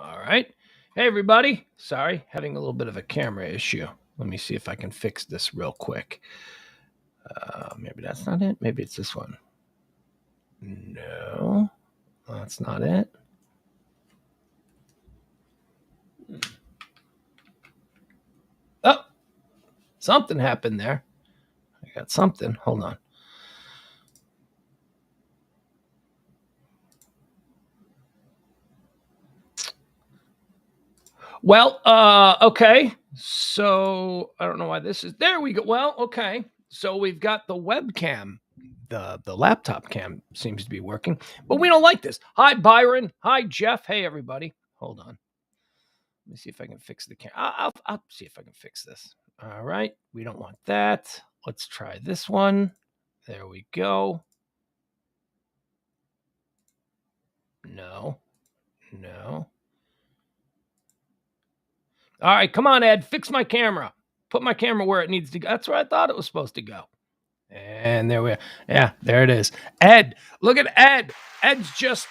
All right. Hey, everybody. Sorry, having a little bit of a camera issue. Let me see if I can fix this real quick. Maybe that's not it. Maybe it's this one. No, that's not it. Oh, something happened there. I got something. Hold on. Well, okay. So I don't know why this is. There we go. Well, okay. So we've got the webcam. The laptop cam seems to be working, but we don't like this. Hi, Byron. Hi, Jeff. Hey, everybody. Hold on. Let me see if I can fix the camera. I'll see if I can fix this. All right. We don't want that. Let's try this one. There we go. No. All right. Come on, Ed. Fix my camera. Put my camera where it needs to go. That's where I thought it was supposed to go. And there we are. Yeah, there it is. Ed. Look at Ed. Ed's just,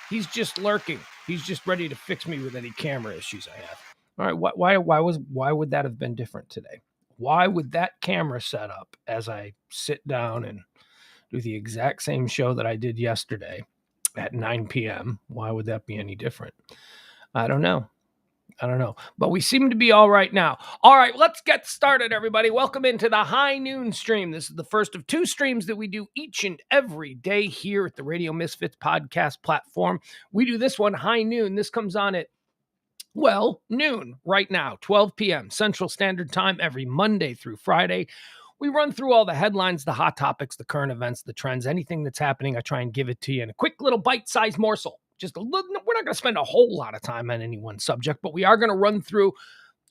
he's just lurking. He's just ready to fix me with any camera issues I have. All right, why would that have been different today? Why would that camera setup as I sit down and do the exact same show that I did yesterday at 9 p.m., why would that be any different? I don't know. But we seem to be all right now. All right, let's get started, everybody. Welcome into the High Noon stream. This is the first of two streams that we do each and every day here at the Radio Misfits podcast platform. We do this one, High Noon. This comes on at, well, noon right now, 12 p.m. Central Standard Time every Monday through Friday. We run through all the headlines, the hot topics, the current events, the trends, anything that's happening. I try and give it to you in a quick little bite-sized morsel. Just a little, we're not going to spend a whole lot of time on any one subject, but we are going to run through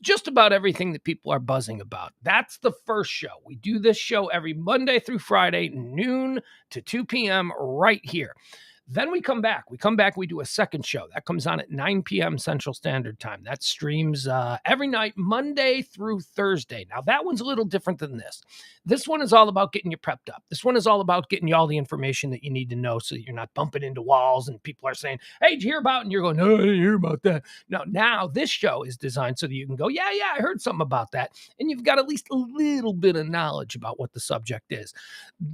just about everything that people are buzzing about. That's the first show. We do this show every Monday through Friday, noon to 2 p.m. right here. Then we come back. We do a second show. That comes on at 9 p.m. Central Standard Time. That streams every night, Monday through Thursday. Now, that one's a little different than this. This one is all about getting you prepped up. This one is all about getting you all the information that you need to know so that you're not bumping into walls and people are saying, hey, did you hear about it? And you're going, no, I didn't hear about that. No, now this show is designed so that you can go, yeah, I heard something about that. And you've got at least a little bit of knowledge about what the subject is.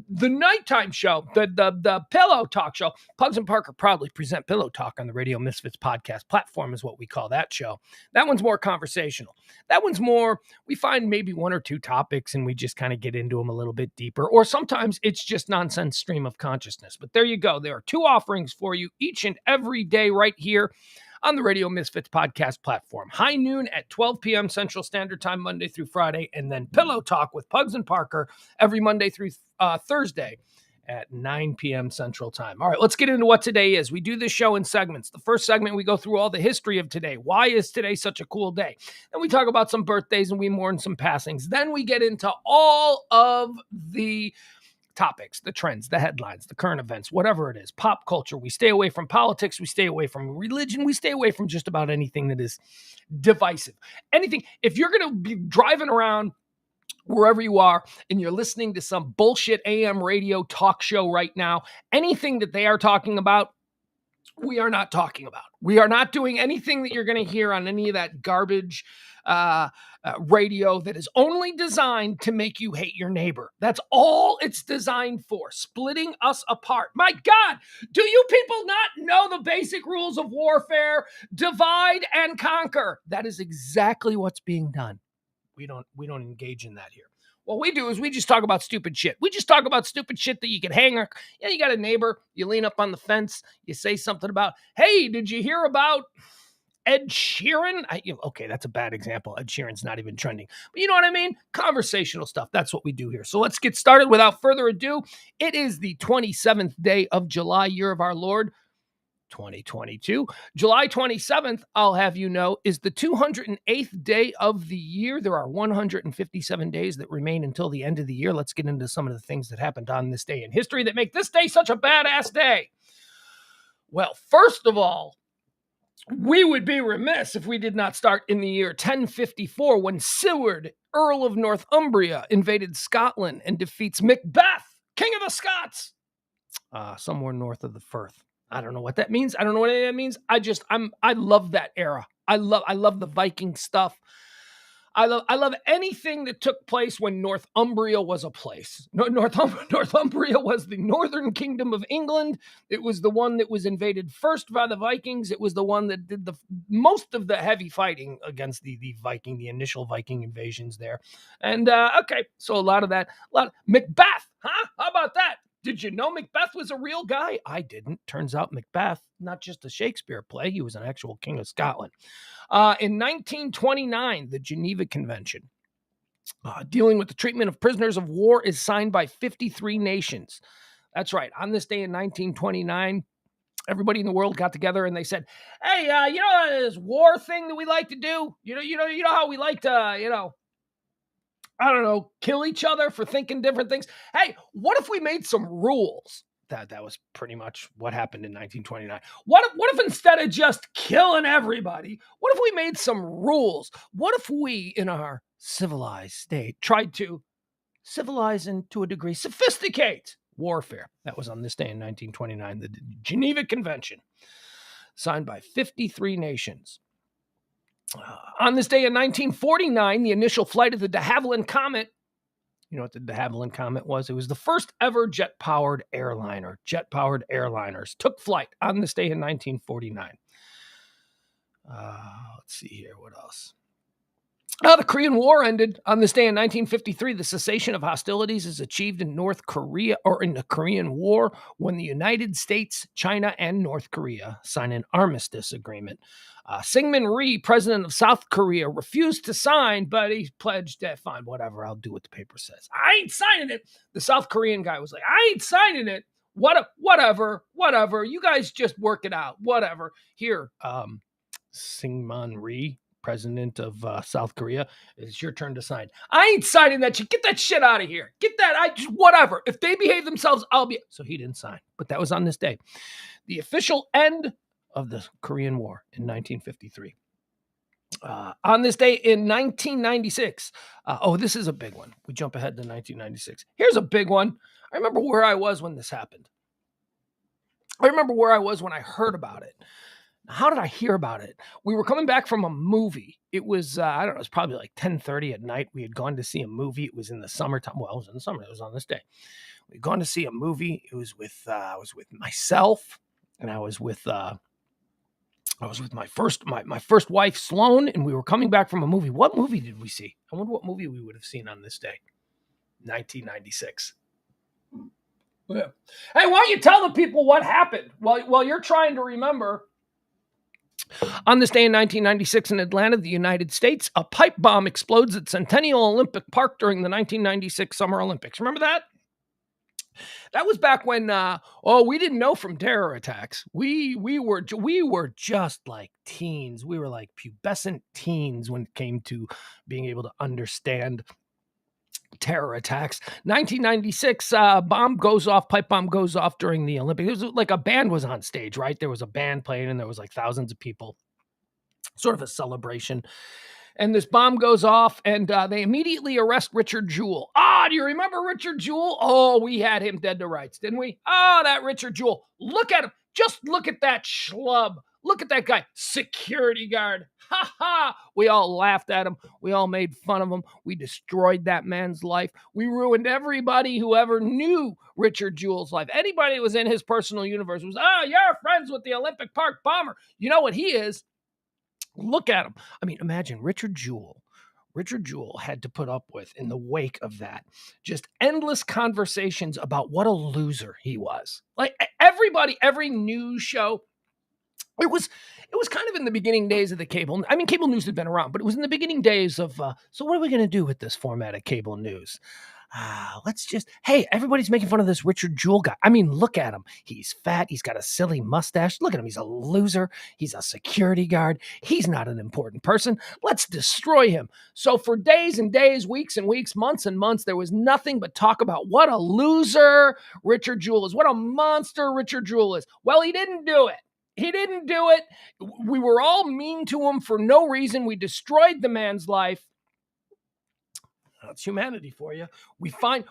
The nighttime show, the Pillow Talk show, Pugs and Parker proudly present Pillow Talk on the Radio Misfits podcast platform is what we call that show. That one's more conversational. That one's more, we find maybe one or two topics and we just kind of get into them a little bit deeper. Or sometimes it's just nonsense stream of consciousness. But there you go. There are two offerings for you each and every day right here on the Radio Misfits podcast platform. High Noon at 12 p.m. Central Standard Time, Monday through Friday. And then Pillow Talk with Pugs and Parker every Monday through Thursday at 9 p.m. Central Time. All right, let's get into what today is. We do this show in segments. The first segment, we go through all the history of today. Why is today such a cool day? Then we talk about some birthdays and we mourn some passings. Then we get into all of the topics, the trends, the headlines, the current events, whatever it is, pop culture. We stay away from politics. We stay away from religion. We stay away from just about anything that is divisive. Anything. If you're going to be driving around wherever you are and you're listening to some bullshit AM radio talk show right now, anything that they are talking about, we are not talking about. We are not doing anything that you're going to hear on any of that garbage radio that is only designed to make you hate your neighbor. That's all it's designed for, splitting us apart. My God, do you people not know the basic rules of warfare? Divide and conquer. That is exactly what's being done. We don't engage in that here. What we do is we just talk about stupid shit. We just talk about stupid shit that you can hang. You got a neighbor, you lean up on the fence, you say something about, hey, did you hear about Ed Sheeran? Okay, that's a bad example. Ed Sheeran's not even trending. But you know what I mean? Conversational stuff. That's what we do here. So let's get started without further ado. It is the 27th day of July, year of our Lord, 2022. July 27th, I'll have you know, is the 208th day of the year. There are 157 days that remain until the end of the year. Let's get into some of the things that happened on this day in history that make this day such a badass day. Well, first of all, we would be remiss if we did not start in the year 1054 when Siward, Earl of Northumbria, invaded Scotland and defeats Macbeth, King of the Scots, somewhere north of the Firth. I don't know what that means. I don't know what that means. I love that era. I love the Viking stuff. I love anything that took place when Northumbria was a place. Northumbria was the northern kingdom of England. It was the one that was invaded first by the Vikings. It was the one that did the most of the heavy fighting against the initial Viking invasions there. And okay, so a lot of Macbeth, huh? How about that? Did you know Macbeth was a real guy? I didn't. Turns out Macbeth, not just a Shakespeare play, he was an actual king of Scotland. In 1929, the Geneva Convention, dealing with the treatment of prisoners of war, is signed by 53 nations. That's right. On this day in 1929, everybody in the world got together and they said, "Hey, you know this war thing that we like to do? You know how we like to, I don't know, kill each other for thinking different things. Hey, what if we made some rules?" That was pretty much what happened in 1929. What if instead of just killing everybody, what if we made some rules? What if we, in our civilized state, tried to civilize and to a degree sophisticate warfare? That was on this day in 1929, the Geneva Convention, signed by 53 nations. On this day in 1949, the initial flight of the de Havilland Comet. You know what the de Havilland Comet was? It was the first ever jet-powered airliner. Jet-powered airliners took flight on this day in 1949. Let's see here. What else? The Korean War ended on this day in 1953. The cessation of hostilities is achieved in North Korea, or in the Korean War, when the United States, China, and North Korea sign an armistice agreement. Syngman Rhee, president of South Korea, refused to sign, but he pledged that, fine, whatever, I'll do what the paper says. I ain't signing it. The South Korean guy was like, I ain't signing it. Whatever. You guys just work it out. Whatever. Here, Syngman Rhee, president of South Korea, it's your turn to sign. I ain't signing that shit. Get that shit out of here. Get that. Whatever. If they behave themselves, I'll be. So he didn't sign. But that was on this day. The official end of the Korean War in 1953. On this day in 1996. This is a big one. We jump ahead to 1996. Here's a big one. I remember where I was when this happened. I remember where I was when I heard about it. How did I hear about it? We were coming back from a movie. It was, I don't know, it was probably like 10:30 at night. We had gone to see a movie. It was in the summertime. Well, it was in the summer. It was on this day. We had gone to see a movie. It was with, I was with myself, and I was with my first wife, Sloan, and we were coming back from a movie. What movie did we see? I wonder what movie we would have seen on this day. 1996. Yeah. Hey, why don't you tell the people what happened while you're trying to remember? On this day in 1996 in Atlanta, the United States, a pipe bomb explodes at Centennial Olympic Park during the 1996 Summer Olympics. Remember that? That was back when, we didn't know from terror attacks. We were just like teens. We were like pubescent teens when it came to being able to understand terror attacks. 1996, pipe bomb goes off during the Olympics. It was like a band was on stage, right? There was a band playing and there was like thousands of people. Sort of a celebration. And this bomb goes off and they immediately arrest Richard Jewell. Do you remember Richard Jewell? Oh, we had him dead to rights, didn't we? That Richard Jewell. Look at him. Just look at that schlub. Look at that guy. Security guard. Ha ha. We all laughed at him. We all made fun of him. We destroyed that man's life. We ruined everybody who ever knew Richard Jewell's life. Anybody who was in his personal universe was, you're friends with the Olympic Park bomber. You know what he is? Look at him. I mean, imagine Richard Jewell. Richard Jewell had to put up with, in the wake of that, just endless conversations about what a loser he was. Like everybody, every news show, it was kind of in the beginning days of the cable. I mean, cable news had been around, but it was in the beginning days of, so what are we going to do with this format of cable news? Hey, everybody's making fun of this Richard Jewell guy. I mean, look at him. He's fat. He's got a silly mustache. Look at him. He's a loser. He's a security guard. He's not an important person. Let's destroy him. So for days and days, weeks and weeks, months and months, there was nothing but talk about what a loser Richard Jewell is. What a monster Richard Jewell is. Well, he didn't do it. He didn't do it. We were all mean to him for no reason. We destroyed the man's life. That's humanity for you. We find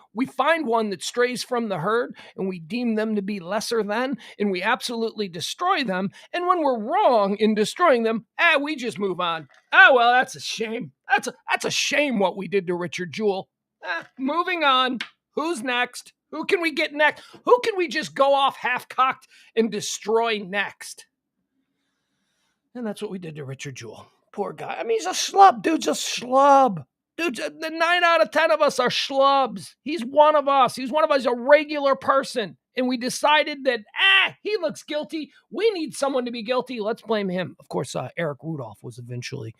one that strays from the herd, and we deem them to be lesser than, and we absolutely destroy them. And when we're wrong in destroying them, we just move on. Well, that's a shame. That's a shame what we did to Richard Jewell. Moving on. Who's next? Who can we get next? Who can we just go off half-cocked and destroy next? And that's what we did to Richard Jewell. Poor guy. I mean, he's a schlub. Dude's a schlub. Dude, the 9 out of 10 of us are schlubs. He's one of us. He's a regular person. And we decided that, he looks guilty. We need someone to be guilty. Let's blame him. Of course, Eric Rudolph was eventually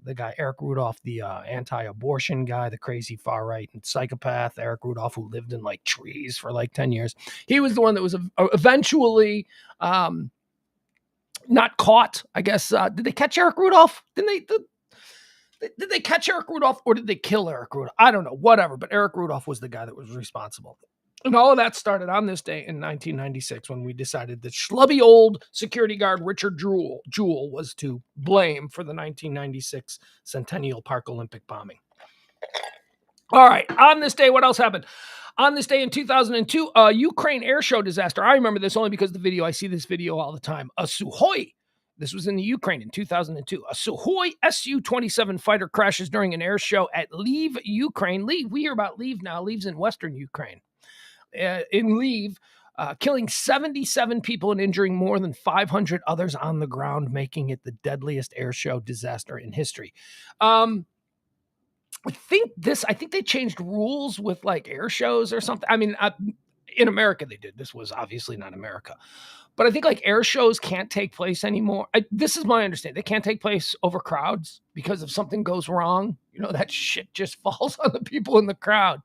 the guy. Eric Rudolph, the anti-abortion guy, the crazy far-right and psychopath. Eric Rudolph, who lived in like trees for like 10 years. He was the one that was eventually not caught, I guess. Did they catch Eric Rudolph? Did they catch Eric Rudolph, or did they kill Eric Rudolph? I don't know, whatever. But Eric Rudolph was the guy that was responsible. And all of that started on this day in 1996 when we decided that schlubby old security guard Richard Jewell was to blame for the 1996 Centennial Park Olympic bombing. All right, on this day, what else happened? On this day in 2002, a Ukraine air show disaster. I remember this only because of the video. I see this video all the time. A Sukhoi. This was in the Ukraine in 2002. A Sukhoi Su-27 fighter crashes during an air show at Lviv, Ukraine. Lviv, we hear about Lviv now. Lviv's in western Ukraine. In Lviv, killing 77 people and injuring more than 500 others on the ground, making it the deadliest air show disaster in history. I think they changed rules with like air shows or something. I mean, in America they did. This was obviously not America. But I think like air shows can't take place anymore. This is my understanding. They can't take place over crowds because if something goes wrong, that shit just falls on the people in the crowd.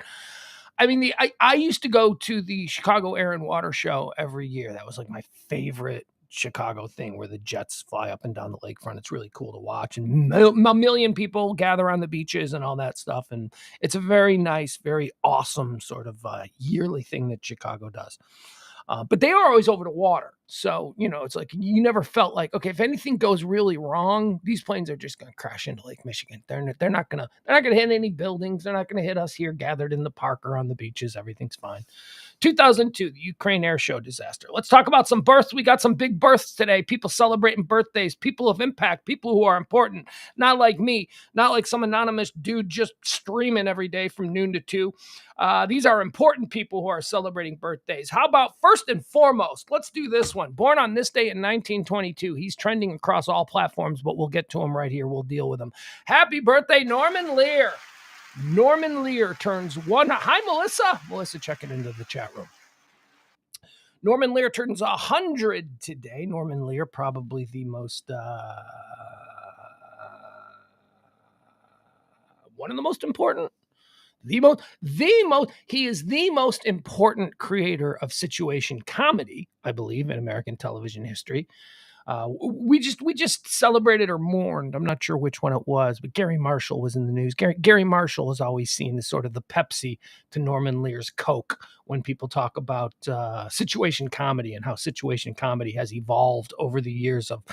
I mean, I used to go to the Chicago Air and Water Show every year. That was like my favorite Chicago thing, where the jets fly up and down the lakefront. It's really cool to watch. And a million people gather on the beaches and all that stuff. And it's a very nice, very awesome sort of yearly thing that Chicago does. But they are always over the water. So, it's like you never felt like, okay, if anything goes really wrong, these planes are just going to crash into Lake Michigan. They're not going to hit any buildings. They're not going to hit us here gathered in the park or on the beaches. Everything's fine. 2002, the Ukraine air show disaster. Let's talk about some births. We got some big births today. People celebrating birthdays, people of impact, people who are important. Not like me, not like some anonymous dude just streaming every day from noon to 2. These are important people who are celebrating birthdays. How about first and foremost, let's do this one. Born on this day in 1922. He's trending across all platforms, but we'll get to him right here. We'll deal with him. Happy birthday, Norman Lear. Norman Lear turns one. Hi, Melissa. Melissa, check it into the chat room. Norman Lear turns 100 today. Norman Lear, probably the most, one of the most important. He is the most important creator of situation comedy, I believe, in American television history. We just celebrated or mourned. I'm not sure which one it was, but Gary Marshall was in the news. Gary Marshall is always seen as sort of the Pepsi to Norman Lear's Coke when people talk about situation comedy and how situation comedy has evolved over the years of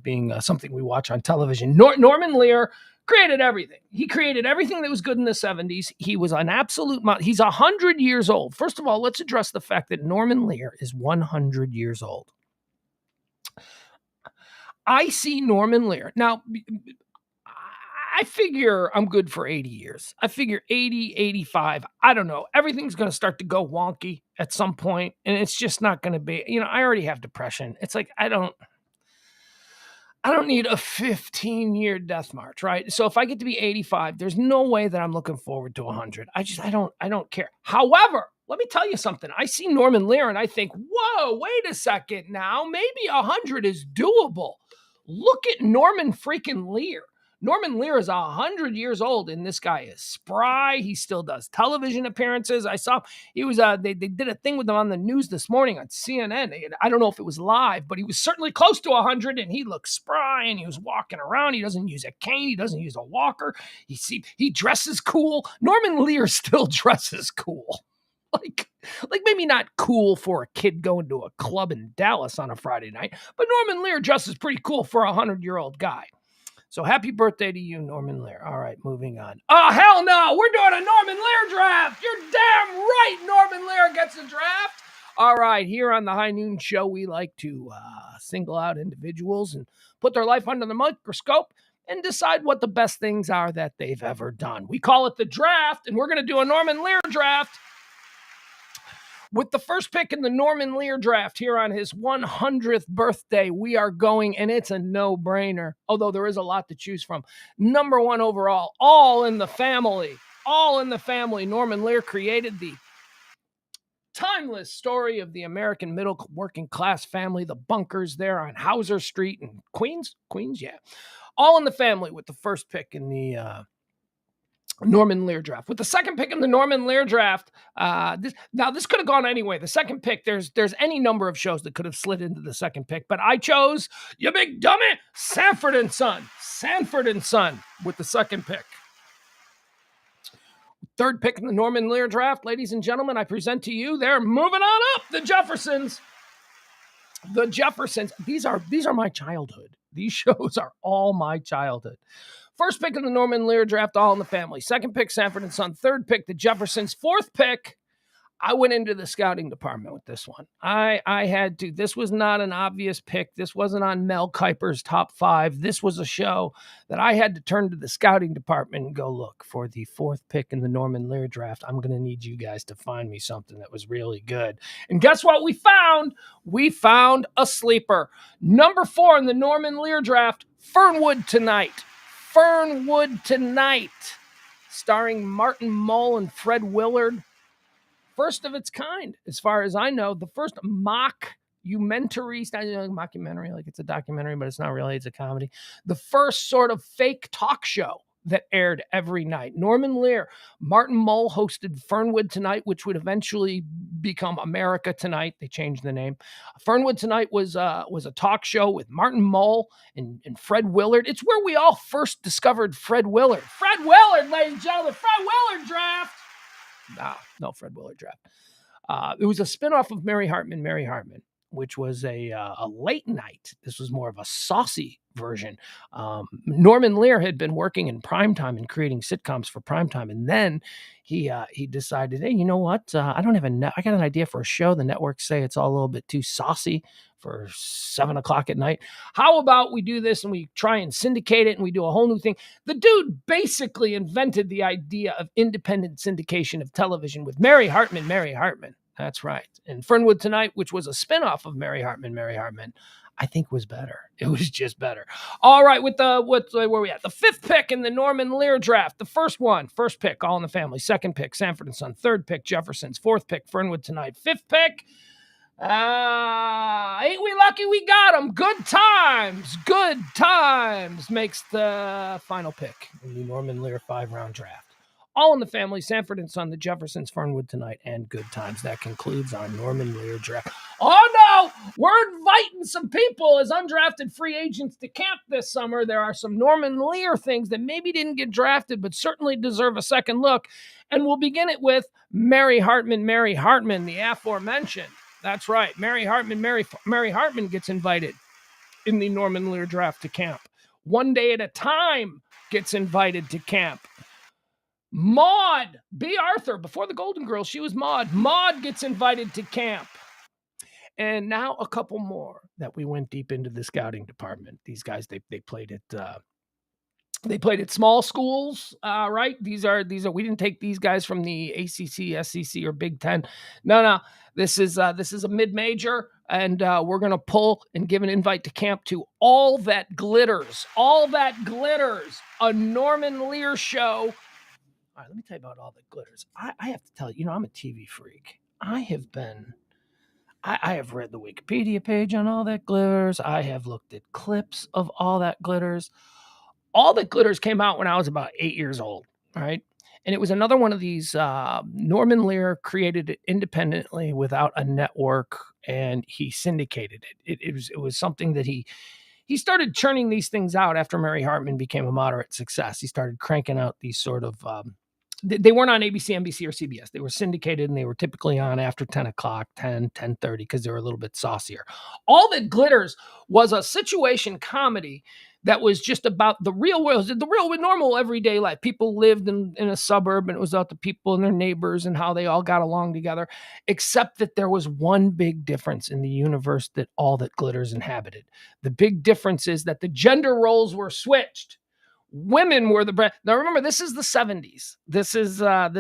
being something we watch on television. Norman Lear created everything. He created everything that was good in the 70s. He was an absolute he's 100 years old. First of all, let's address the fact that Norman Lear is 100 years old. I see Norman Lear. Now, I figure I'm good for 80 years. I figure 80, 85. I don't know. Everything's going to start to go wonky at some point, and it's just not going to be, I already have depression. It's like, I don't need a 15-year death march, right? So if I get to be 85, there's no way that I'm looking forward to 100. I don't care. However, let me tell you something. I see Norman Lear and I think, whoa, wait a second now. Maybe 100 is doable. Look at Norman freaking Lear. Norman Lear is 100 years old, and this guy is spry. He still does television appearances. I saw he was they did a thing with him on the news this morning on CNN. I don't know if it was live, but he was certainly close to 100, and he looked spry, and he was walking around. He doesn't use a cane. He doesn't use a walker. He dresses cool. Norman Lear still dresses cool. Like maybe not cool for a kid going to a club in Dallas on a Friday night, but Norman Lear dresses pretty cool for a 100-year-old guy. So happy birthday to you, Norman Lear. All right, moving on. Oh, hell no. We're doing a Norman Lear draft. You're damn right Norman Lear gets a draft. All right, here on the High Noon Show, we like to single out individuals and put their life under the microscope and decide what the best things are that they've ever done. We call it the draft, and we're going to do a Norman Lear draft. With the first pick in the Norman Lear draft here on his 100th birthday, we are going, and it's a no-brainer, although there is a lot to choose from. Number 1 overall, all in the family. All in the family. Norman Lear created the timeless story of the American middle working class family, the bunkers there on Hauser Street in Queens. Queens, yeah. All in the family with the first pick in the Norman Lear draft. With the second pick in the Norman Lear draft, this could have gone anyway. The second pick, there's any number of shows that could have slid into the second pick, but I chose, you big dummy, Sanford and Son. Sanford and Son with the second pick. Third pick in the Norman Lear draft, ladies and gentlemen, I present to you, they're moving on up, the Jeffersons. The Jeffersons. These are my childhood. These shows are all my childhood. First pick in the Norman Lear draft, all in the family. Second pick, Sanford and Son. Third pick, the Jeffersons. Fourth pick, I went into the scouting department with this one. I had to. This was not an obvious pick. This wasn't on Mel Kiper's top 5. This was a show that I had to turn to the scouting department and go, look, for the fourth pick in the Norman Lear draft, I'm going to need you guys to find me something that was really good. And guess what we found? We found a sleeper. Number 4 in the Norman Lear draft, Fernwood Tonight. Fernwood Tonight, starring Martin Mull and Fred Willard. First of its kind, as far as I know, the first mockumentary, mockumentary, like it's a documentary, but it's not really, it's a comedy. The first sort of fake talk show that aired every night. Norman Lear, Martin Mull hosted Fernwood Tonight, which would eventually become America Tonight. They changed the name. Fernwood Tonight was a talk show with Martin Mull and Fred Willard. It's where we all first discovered Fred Willard. Fred Willard, ladies and gentlemen, Fred Willard draft. No Fred Willard draft. It was a spinoff of Mary Hartman, which was a late night. This was more of a saucy version. Norman Lear had been working in primetime and creating sitcoms for primetime, and then he decided, hey, you know what? I don't have I got an idea for a show. The networks say it's all a little bit too saucy for 7 o'clock at night. How about we do this and we try and syndicate it and we do a whole new thing? The dude basically invented the idea of independent syndication of television with Mary Hartman. That's right. And Fernwood Tonight, which was a spinoff of Mary Hartman, I think was better. It was just better. All right, where we at? The fifth pick in the Norman Lear draft. The first pick, All in the Family. Second pick, Sanford and Son. Third pick, Jeffersons. Fourth pick, Fernwood Tonight. Fifth pick, ain't we lucky we got him? Good Times makes the final pick in the Norman Lear 5-round draft. All in the Family, Sanford and Son, the Jeffersons, Fernwood Tonight, and Good Times. That concludes our Norman Lear draft. Oh, no! We're inviting some people as undrafted free agents to camp this summer. There are some Norman Lear things that maybe didn't get drafted, but certainly deserve a second look. And we'll begin it with Mary Hartman, the aforementioned. That's right. Mary Hartman gets invited in the Norman Lear draft to camp. One Day at a Time gets invited to camp. Maude B. Arthur, before the Golden Girls, she was Maude. Maude gets invited to camp. And now a couple more that we went deep into the scouting department. These guys, they played at small schools, right? These are we didn't take these guys from the ACC, SEC, or Big Ten. No. This is a mid-major, and we're gonna pull and give an invite to camp to All That Glitters. All That Glitters, a Norman Lear show. All right, let me tell you about All That Glitters. I have to tell you, I'm a TV freak. I have read the Wikipedia page on All That Glitters. I have looked at clips of All That Glitters. All That Glitters came out when I was about 8 years old, right? And it was another one of these, Norman Lear created it independently without a network, and he syndicated it. It was something that he started churning these things out after Mary Hartman became a moderate success. He started cranking out these sort of, they weren't on ABC, NBC, or CBS. They were syndicated, and they were typically on after 10 o'clock, 10:30, because they were a little bit saucier. All That Glitters was a situation comedy that was just about the real world, the real normal everyday life. People lived in a suburb, and it was about the people and their neighbors and how they all got along together, except that there was one big difference in the universe that all that glitters inhabited. The big difference is that the gender roles were switched. Women were the brand. Now remember, this is the 70s. This is not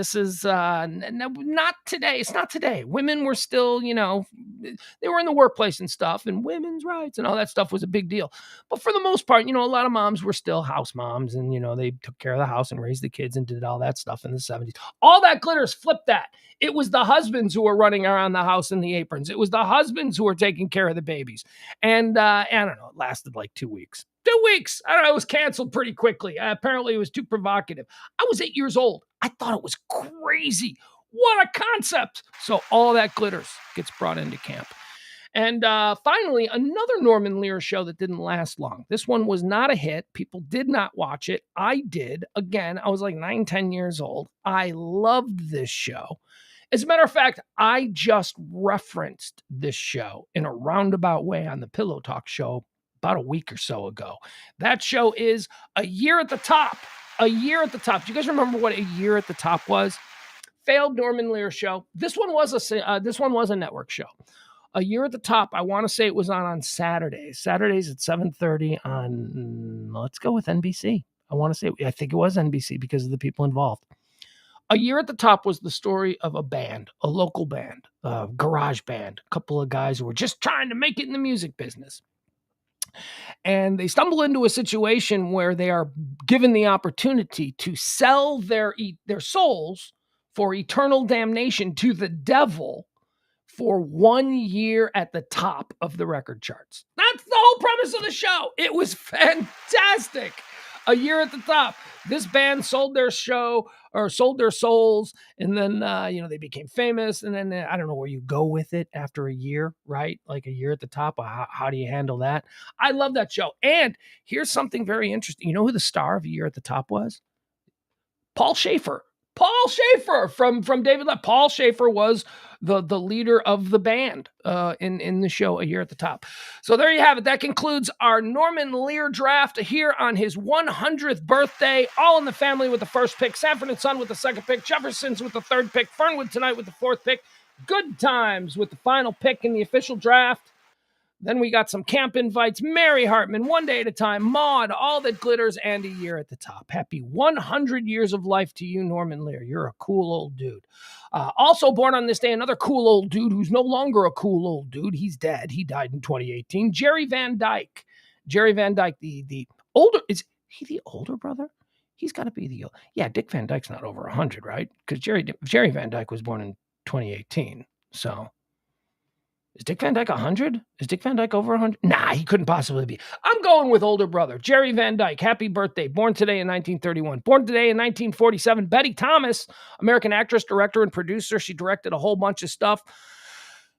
today. It's not today. Women were still, they were in the workplace and stuff, and women's rights and all that stuff was a big deal. But for the most part, a lot of moms were still house moms, and they took care of the house and raised the kids and did all that stuff in the 70s. All that glitters flipped that. It was the husbands who were running around the house in the aprons. It was the husbands who were taking care of the babies. And I don't know, it lasted like 2 weeks. 2 weeks. I don't know. It was canceled pretty quickly. Apparently, it was too provocative. I was 8 years old. I thought it was crazy. What a concept. So all that glitters gets brought into camp. And finally, another Norman Lear show that didn't last long. This one was not a hit. People did not watch it. I did. Again, I was like 9, 10 years old. I loved this show. As a matter of fact, I just referenced this show in a roundabout way on the Pillow Talk show about a week or so ago. That show is A Year at the Top. A Year at the Top. Do you guys remember what A Year at the Top was? Failed Norman Lear show. This one was a network show. A Year at the Top. I want to say it was on Saturdays. Saturdays at 7:30 on. Let's go with NBC. I think it was NBC because of the people involved. A Year at the Top was the story of a band, a local band, a garage band, a couple of guys who were just trying to make it in the music business. And they stumble into a situation where they are given the opportunity to sell their souls for eternal damnation to the devil for 1 year at the top of the record charts. That's the whole premise of the show. It was fantastic. A Year at the Top. This band sold their souls, and then they became famous. And then I don't know where you go with it after a year, right? Like A Year at the Top. How do you handle that? I love that show. And here's something very interesting. You know who the star of A Year at the Top was? Paul Schaefer. Paul Schaefer from David Left. Paul Schaefer was the leader of the band in the show A Year at the Top. So there you have it. That concludes our Norman Lear draft here on his 100th birthday. All in the Family with the first pick. Sanford and Son with the second pick. Jefferson's with the third pick. Fernwood Tonight with the fourth pick. Good Times with the final pick in the official draft. Then we got some camp invites, Mary Hartman, One Day at a Time, Maud, All That Glitters, and A Year at the Top. Happy 100 years of life to you, Norman Lear. You're a cool old dude. Also born on this day, another cool old dude who's no longer a cool old dude. He's dead. He died in 2018. Jerry Van Dyke. Jerry Van Dyke, the older, is he the older brother? He's got to be the, yeah, Dick Van Dyke's not over 100, right? Because Jerry Van Dyke was born in 2018, so... Is Dick Van Dyke 100? Is Dick Van Dyke over 100? Nah, he couldn't possibly be. I'm going with older brother. Jerry Van Dyke, happy birthday. Born today in 1931. Born today in 1947. Betty Thomas, American actress, director, and producer. She directed a whole bunch of stuff.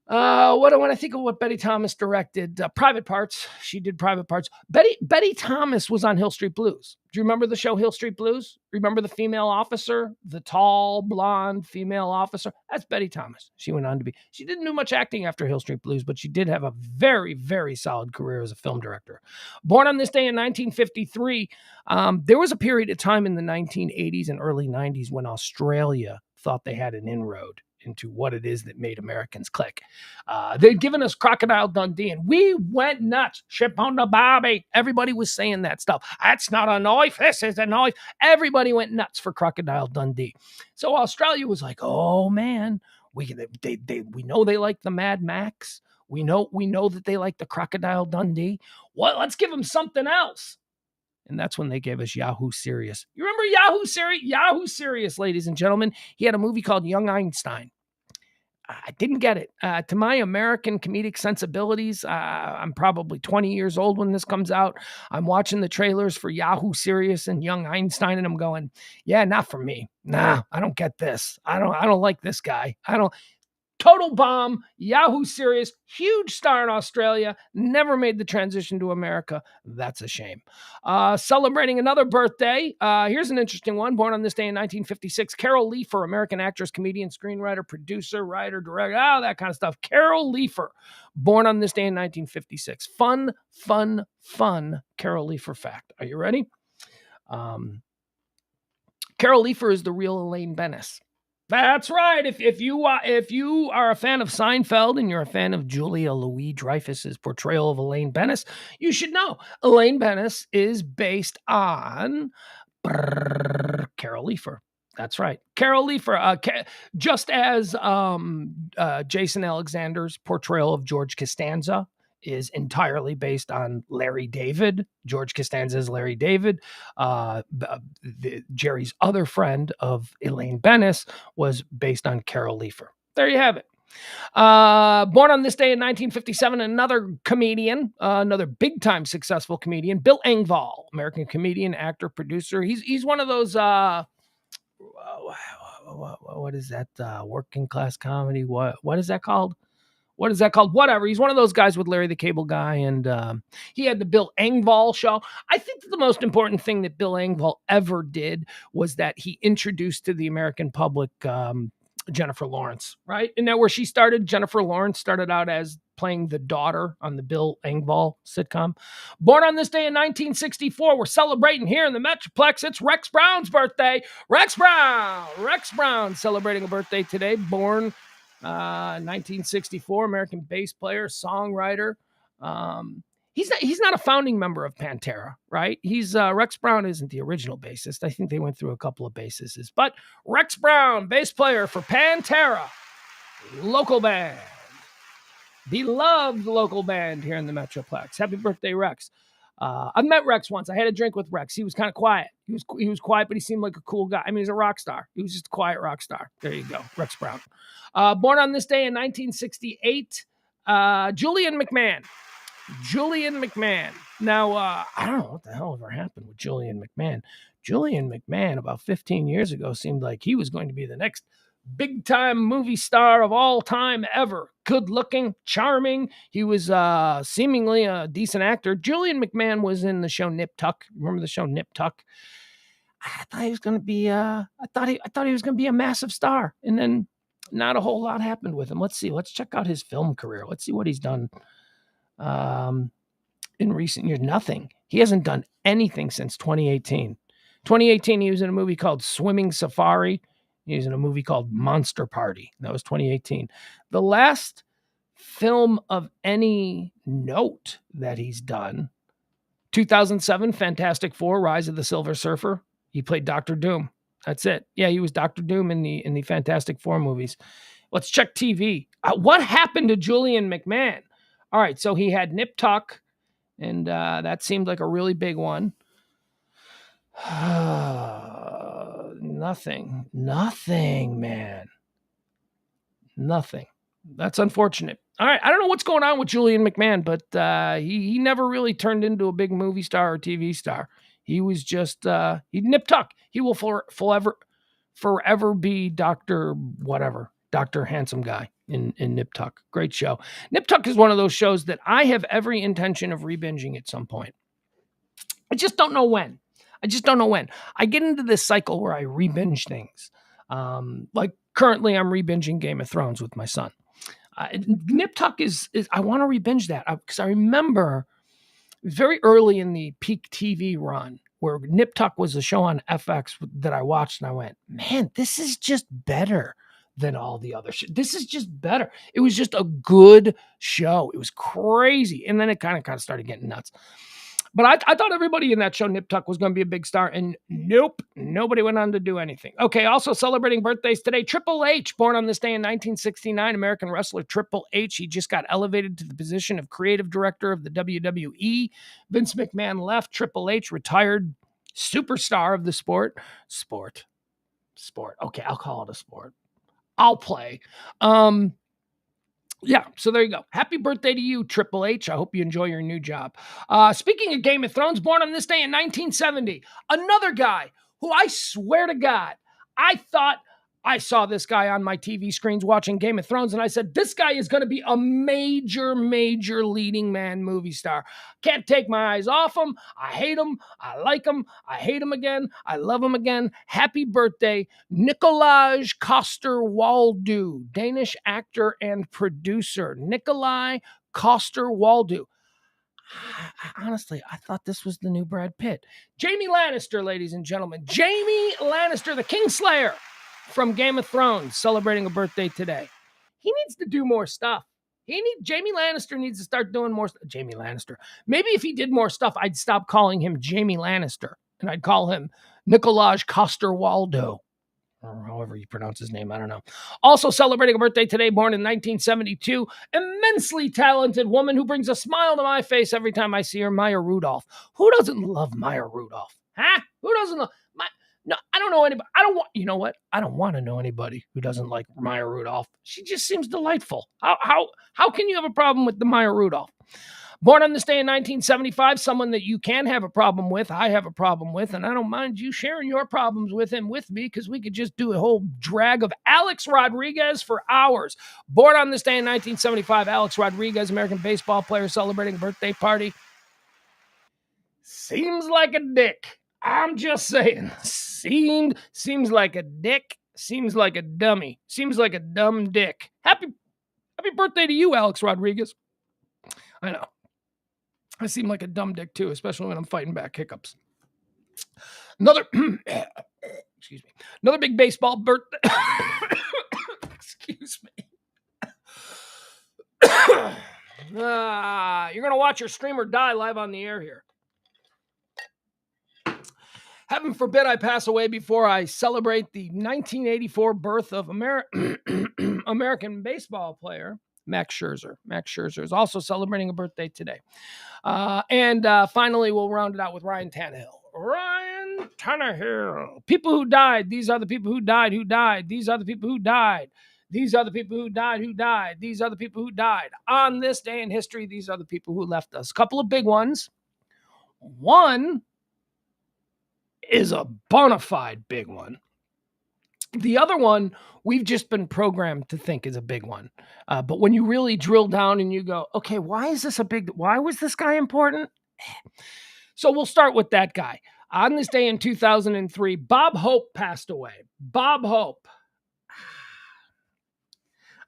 When I think of what Betty Thomas directed, Private Parts. She did Private Parts. Betty Thomas was on Hill Street Blues. Do you remember the show Hill Street Blues? Remember the female officer, the tall, blonde female officer? That's Betty Thomas. She went on to be. She didn't do much acting after Hill Street Blues, but she did have a very, very solid career as a film director. Born on this day in 1953, there was a period of time in the 1980s and early 90s when Australia thought they had an inroad into what it is that made Americans click. They'd given us Crocodile Dundee, and we went nuts. Ship on the Barbie. Everybody was saying that stuff. That's not a knife. This is a knife. Everybody went nuts for Crocodile Dundee. So Australia was like, oh man, we know they like the Mad Max. We know that they like the Crocodile Dundee. Well, let's give them something else. And that's when they gave us Yahoo Serious. You remember Yahoo Serious? Yahoo Serious, ladies and gentlemen. He had a movie called Young Einstein. I didn't get it. To my American comedic sensibilities, I'm probably 20 years old when this comes out. I'm watching the trailers for Yahoo Serious and Young Einstein, and I'm going, yeah, not for me. Nah, I don't get this. I don't like this guy. Total bomb, Yahoo Serious, huge star in Australia, never made the transition to America. That's a shame. Celebrating another birthday. Here's an interesting one. Born on this day in 1956, Carol Leifer, American actress, comedian, screenwriter, producer, writer, director, that kind of stuff. Carol Leifer, born on this day in 1956. Fun Carol Leifer fact. Are you ready? Carol Leifer is the real Elaine Bennis. That's right. If you are a fan of Seinfeld and you're a fan of Julia Louis-Dreyfus's portrayal of Elaine Bennis, you should know Elaine Bennis is based on Carol Leifer. That's right, Carol Leifer. Just as Jason Alexander's portrayal of George Costanza is entirely based on Larry David. George Costanza's Larry David. Jerry's other friend of Elaine Bennis was based on Carol Leifer. There you have it. Born on this day in 1957, another comedian, another big-time successful comedian, Bill Engvall, American comedian, actor, producer. He's one of those, what is that, working class comedy? What is that called? What is that called? Whatever. He's one of those guys with Larry the Cable Guy, and he had the Bill Engvall show. I think that the most important thing that Bill Engvall ever did was that he introduced to the American public Jennifer Lawrence, right? And now where she started, Jennifer Lawrence started out as playing the daughter on the Bill Engvall sitcom. Born on this day in 1964, we're celebrating here in the Metroplex. It's Rex Brown's birthday. Rex Brown celebrating a birthday today. Born 1964, American bass player, songwriter. He's not a founding member of Pantera, right? Rex Brown isn't the original bassist. I think they went through a couple of bassists, but Rex Brown, bass player for Pantera, local band, beloved local band here in the Metroplex. Happy birthday, Rex. I've met Rex once. I had a drink with Rex. He was kind of quiet. He was quiet, but he seemed like a cool guy. I mean, he's a rock star. He was just a quiet rock star. There you go, Rex Brown. Born on this day in 1968, Julian Mcmahon. Now, I don't know what the hell ever happened with Julian Mcmahon. Julian Mcmahon, about 15 years ago, seemed like he was going to be the next big-time movie star of all time ever. Good-looking, charming. He was seemingly a decent actor. Julian Mcmahon was in the show Nip Tuck. Remember the show Nip Tuck? I thought he was going to be. I thought he was going to be a massive star, and then not a whole lot happened with him. Let's see. Let's check out his film career. Let's see what he's done in recent years. Nothing. He hasn't done anything since 2018. 2018, he was in a movie called Swimming Safari. He was in a movie called Monster Party. That was 2018. The last film of any note that he's done, 2007, Fantastic Four, Rise of the Silver Surfer. He played Dr. Doom. That's it. Yeah, he was Dr. Doom in the Fantastic Four movies. Let's check TV. What happened to Julian Mcmahon? All right, so he had Nip Tuck, and that seemed like a really big one. Nothing, man. Nothing. That's unfortunate. All right, I don't know what's going on with Julian Mcmahon, but he never really turned into a big movie star or TV star. He was just he Nip Tuck. He will forever be Dr. whatever, Dr. Handsome Guy in Nip Tuck. Great show. Nip Tuck is one of those shows that I have every intention of rebinging at some point. I just don't know when. I get into this cycle where I rebinge things. Like currently I'm rebinging Game of Thrones with my son. Nip Tuck is I want to rebinge that because I remember very early in the peak TV run where Nip Tuck was a show on FX that I watched and I went, man, this is just better than all the other shit. This is just better. It was just a good show. It was crazy. And then it kind of started getting nuts. But I thought everybody in that show, Nip Tuck, was going to be a big star. And nope, nobody went on to do anything. Okay, also celebrating birthdays today, Triple H, born on this day in 1969, American wrestler Triple H. He just got elevated to the position of creative director of the WWE. Vince McMahon left. Triple H retired, superstar of the sport. Sport. Okay, I'll call it a sport. I'll play. Yeah, so there you go. Happy birthday to you, Triple H. I hope you enjoy your new job. Speaking of Game of Thrones, born on this day in 1970, another guy who I swear to God, I thought I saw this guy on my TV screens watching Game of Thrones, and I said, this guy is going to be a major, major leading man movie star. Can't take my eyes off him. I hate him. I like him. I hate him again. I love him again. Happy birthday, Nikolaj Coster-Waldau, Danish actor and producer. Nikolaj Coster-Waldau. Honestly, I thought this was the new Brad Pitt. Jaime Lannister, ladies and gentlemen. Jaime Lannister, the Kingslayer from Game of Thrones, celebrating a birthday today. He needs to do more stuff. Jaime Lannister needs to start doing more stuff. Jaime Lannister. Maybe if he did more stuff, I'd stop calling him Jaime Lannister, and I'd call him Nikolaj Coster-Waldau, or however you pronounce his name, I don't know. Also celebrating a birthday today, born in 1972, immensely talented woman who brings a smile to my face every time I see her, Maya Rudolph. Who doesn't love Maya Rudolph? Huh? Who doesn't love? No, I don't know anybody. You know what? I don't want to know anybody who doesn't like Maya Rudolph. She just seems delightful. How can you have a problem with the Maya Rudolph? Born on this day in 1975, someone that you can have a problem with, I have a problem with, and I don't mind you sharing your problems with him with me, because we could just do a whole drag of Alex Rodriguez for hours. Born on this day in 1975, Alex Rodriguez, American baseball player, celebrating a birthday party. Seems like a dick. I'm just saying. Seems like a dick. Seems like a dummy. Seems like a dumb dick. Happy birthday to you, Alex Rodriguez. I know. I seem like a dumb dick too, especially when I'm fighting back hiccups. Another big baseball birthday. Excuse me. You're gonna watch your streamer die live on the air here. Heaven forbid I pass away before I celebrate the 1984 birth of American baseball player Max Scherzer. Max Scherzer is also celebrating a birthday today. And finally, we'll round it out with Ryan Tannehill. Ryan Tannehill. People who died. These are the people who died, who died. These are the people who died. These are the people who died, who died. These are the people who died. On this day in history, these are the people who left us. A couple of big ones. One is a bona fide big one. The other one, we've just been programmed to think is a big one. But when you really drill down and you go, okay, why was this guy important? So we'll start with that guy. On this day in 2003, Bob Hope passed away. Bob Hope.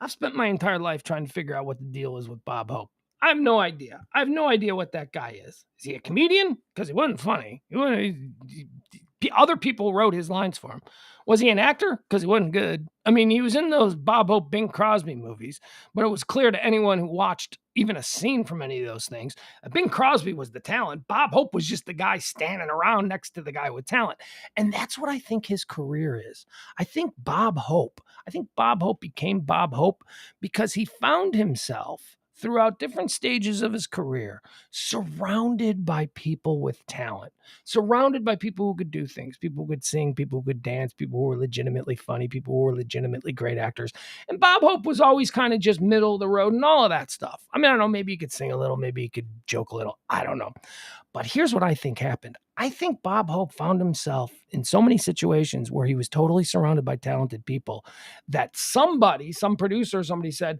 I've spent my entire life trying to figure out what the deal is with Bob Hope. I have no idea. I have no idea what that guy is. Is he a comedian? Because he wasn't funny. Other people wrote his lines for him. Was he an actor? Because he wasn't good. I mean, he was in those Bob Hope, Bing Crosby movies, but it was clear to anyone who watched even a scene from any of those things, Bing Crosby was the talent. Bob Hope was just the guy standing around next to the guy with talent. And that's what I think his career is. I think Bob Hope became Bob Hope because he found himself throughout different stages of his career, surrounded by people with talent, surrounded by people who could do things, people who could sing, people who could dance, people who were legitimately funny, people who were legitimately great actors. And Bob Hope was always kind of just middle of the road and all of that stuff. I mean, I don't know, maybe he could sing a little, maybe he could joke a little. I don't know. But here's what I think happened. I think Bob Hope found himself in so many situations where he was totally surrounded by talented people that some producer, somebody said,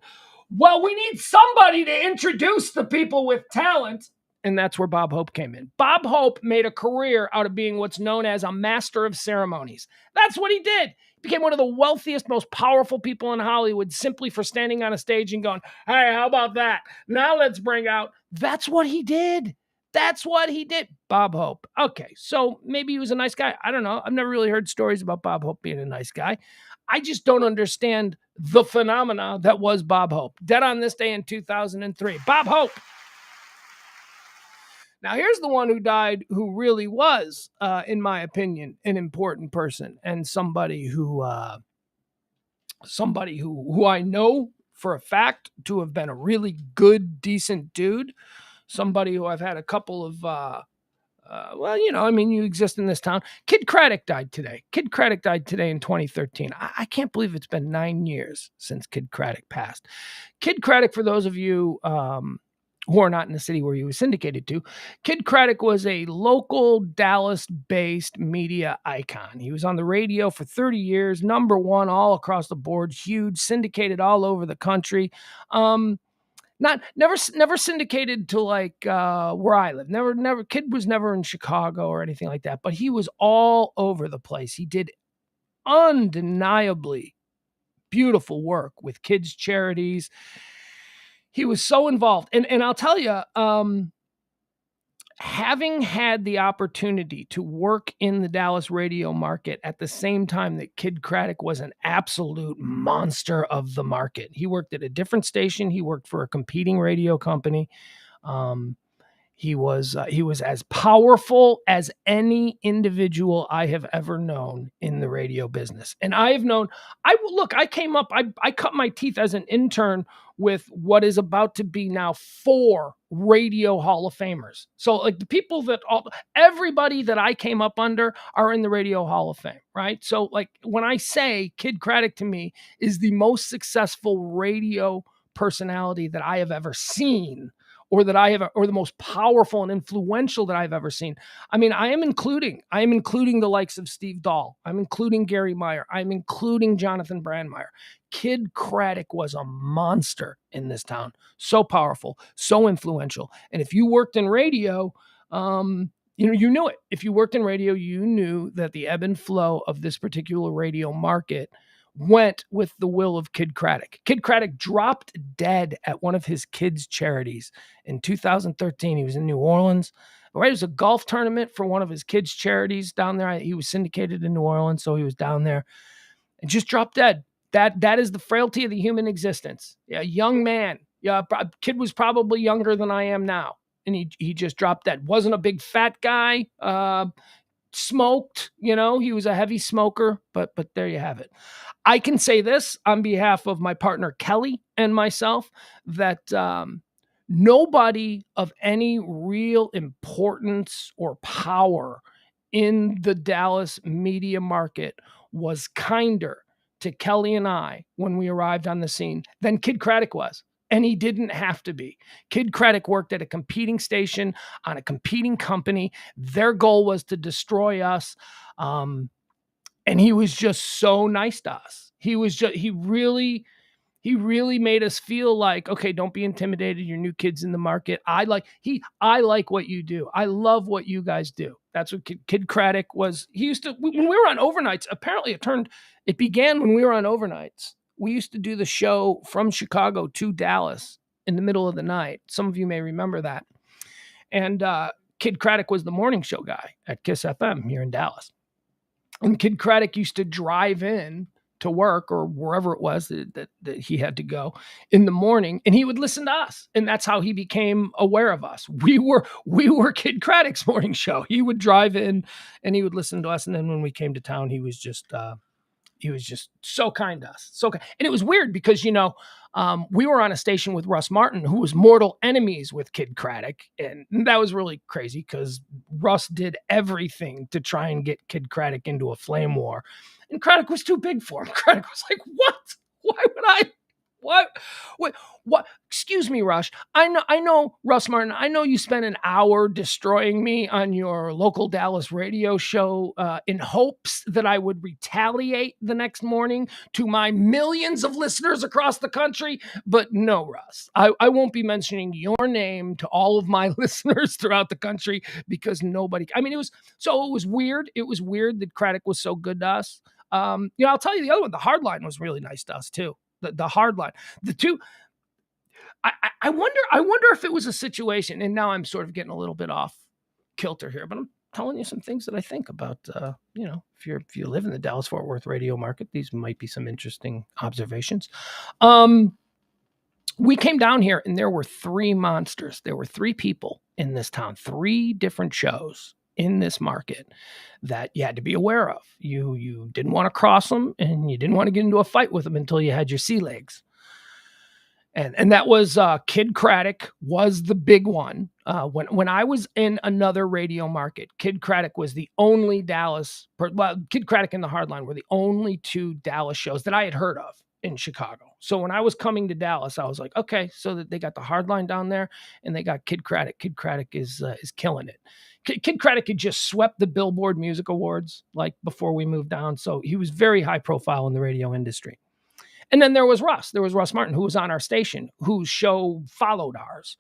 well, we need somebody to introduce the people with talent. And that's where Bob Hope came in. Bob Hope made a career out of being what's known as a master of ceremonies. That's what he did. He became one of the wealthiest, most powerful people in Hollywood simply for standing on a stage and going, hey, how about that? Now let's bring out. That's what he did. That's what he did. Bob Hope. Okay, so maybe he was a nice guy. I don't know. I've never really heard stories about Bob Hope being a nice guy. I just don't understand the phenomena that was Bob Hope. Dead on this day in 2003. Bob Hope. Now, here's the one who died who really was, in my opinion, an important person and somebody who I know for a fact to have been a really good, decent dude. Somebody who I've had a couple of, you exist in this town. Kid Craddock died today. Kid Craddock died today in 2013. I can't believe it's been 9 years since Kid Craddock passed. Kid Craddock, for those of you or not in the city where he was syndicated to. Kid Craddock was a local Dallas-based media icon. He was on the radio for 30 years, number one all across the board, huge, syndicated all over the country. Never syndicated to like where I live. Never. Kid was never in Chicago or anything like that, but he was all over the place. He did undeniably beautiful work with kids' charities. He was so involved. And I'll tell you, having had the opportunity to work in the Dallas radio market at the same time that Kid Craddock was an absolute monster of the market. He worked at a different station. He worked for a competing radio company. He was as powerful as any individual I have ever known in the radio business. And I cut my teeth as an intern with what is about to be now 4 radio Hall of Famers. So like everybody that I came up under are in the Radio Hall of Fame, right? So like when I say Kid Craddock to me is the most successful radio personality that I have ever seen, or the most powerful and influential that I've ever seen. I mean, I am including the likes of Steve Dahl. I'm including Gary Meyer. I'm including Jonathan Brandmeier. Kid Craddock was a monster in this town. So powerful, so influential. And if you worked in radio, you knew it. If you worked in radio, you knew that the ebb and flow of this particular radio market went with the will of Kid Craddock. Kid Craddock dropped dead at one of his kids' charities in 2013. He was in New Orleans. Right, it was a golf tournament for one of his kids' charities down there. He was syndicated in New Orleans, so he was down there and just dropped dead. That is the frailty of the human existence. Yeah, young man. Yeah, kid was probably younger than I am now, and he just dropped dead. Wasn't a big fat guy. Smoked, he was a heavy smoker, but there you have it. I can say this on behalf of my partner Kelly and myself, that nobody of any real importance or power in the Dallas media market was kinder to Kelly and I when we arrived on the scene than Kid Craddock was. And he didn't have to be. Kid Craddock worked at a competing station on a competing company. Their goal was to destroy us. And he was just so nice to us. He really made us feel like, okay, don't be intimidated. You're new kids in the market. I like what you do. I love what you guys do. That's what Kid Craddock was. He used to, when we were on overnights, apparently it began when we were on overnights. We used to do the show from Chicago to Dallas in the middle of the night. Some of you may remember that. And Kid Craddock was the morning show guy at Kiss FM here in Dallas. And Kid Craddock used to drive in to work or wherever it was that he had to go in the morning, and he would listen to us. And that's how he became aware of us. We were Kid Craddock's morning show. He would drive in and he would listen to us. And then when we came to town, he was just so kind to us. So kind. And it was weird because, we were on a station with Russ Martin, who was mortal enemies with Kid Craddock. And that was really crazy because Russ did everything to try and get Kid Craddock into a flame war. And Craddock was too big for him. Craddock was like, what? Why would I? What? Wait, what? Excuse me, Rush. I know, Russ Martin, I know you spent an hour destroying me on your local Dallas radio show in hopes that I would retaliate the next morning to my millions of listeners across the country. But no, Russ, I won't be mentioning your name to all of my listeners throughout the country because nobody, it was weird. It was weird that Craddock was so good to us. I'll tell you the other one, the Hardline was really nice to us too. The Hardline, the two. I wonder if it was a situation, and now I'm sort of getting a little bit off kilter here, but I'm telling you some things that I think about. If you live in the Dallas-Fort Worth radio market, these might be some interesting observations. We came down here, and there were 3 monsters. There were 3 people in this town, 3 different shows in this market that you had to be aware of. You didn't want to cross them, and you didn't want to get into a fight with them until you had your sea legs. And that was Kid Craddock was the big one. When I was in another radio market, Kid Craddock was the only Kid Craddock and the Hardline were the only 2 Dallas shows that I had heard of. in Chicago. So when I was coming to Dallas, I was like, okay, so that they got the Hardline down there and they got Kid Craddock. Kid Craddock is killing it. Kid Craddock had just swept the Billboard Music Awards like before we moved down. So he was very high profile in the radio industry. And then there was Russ. There was Russ Martin, who was on our station, whose show followed ours.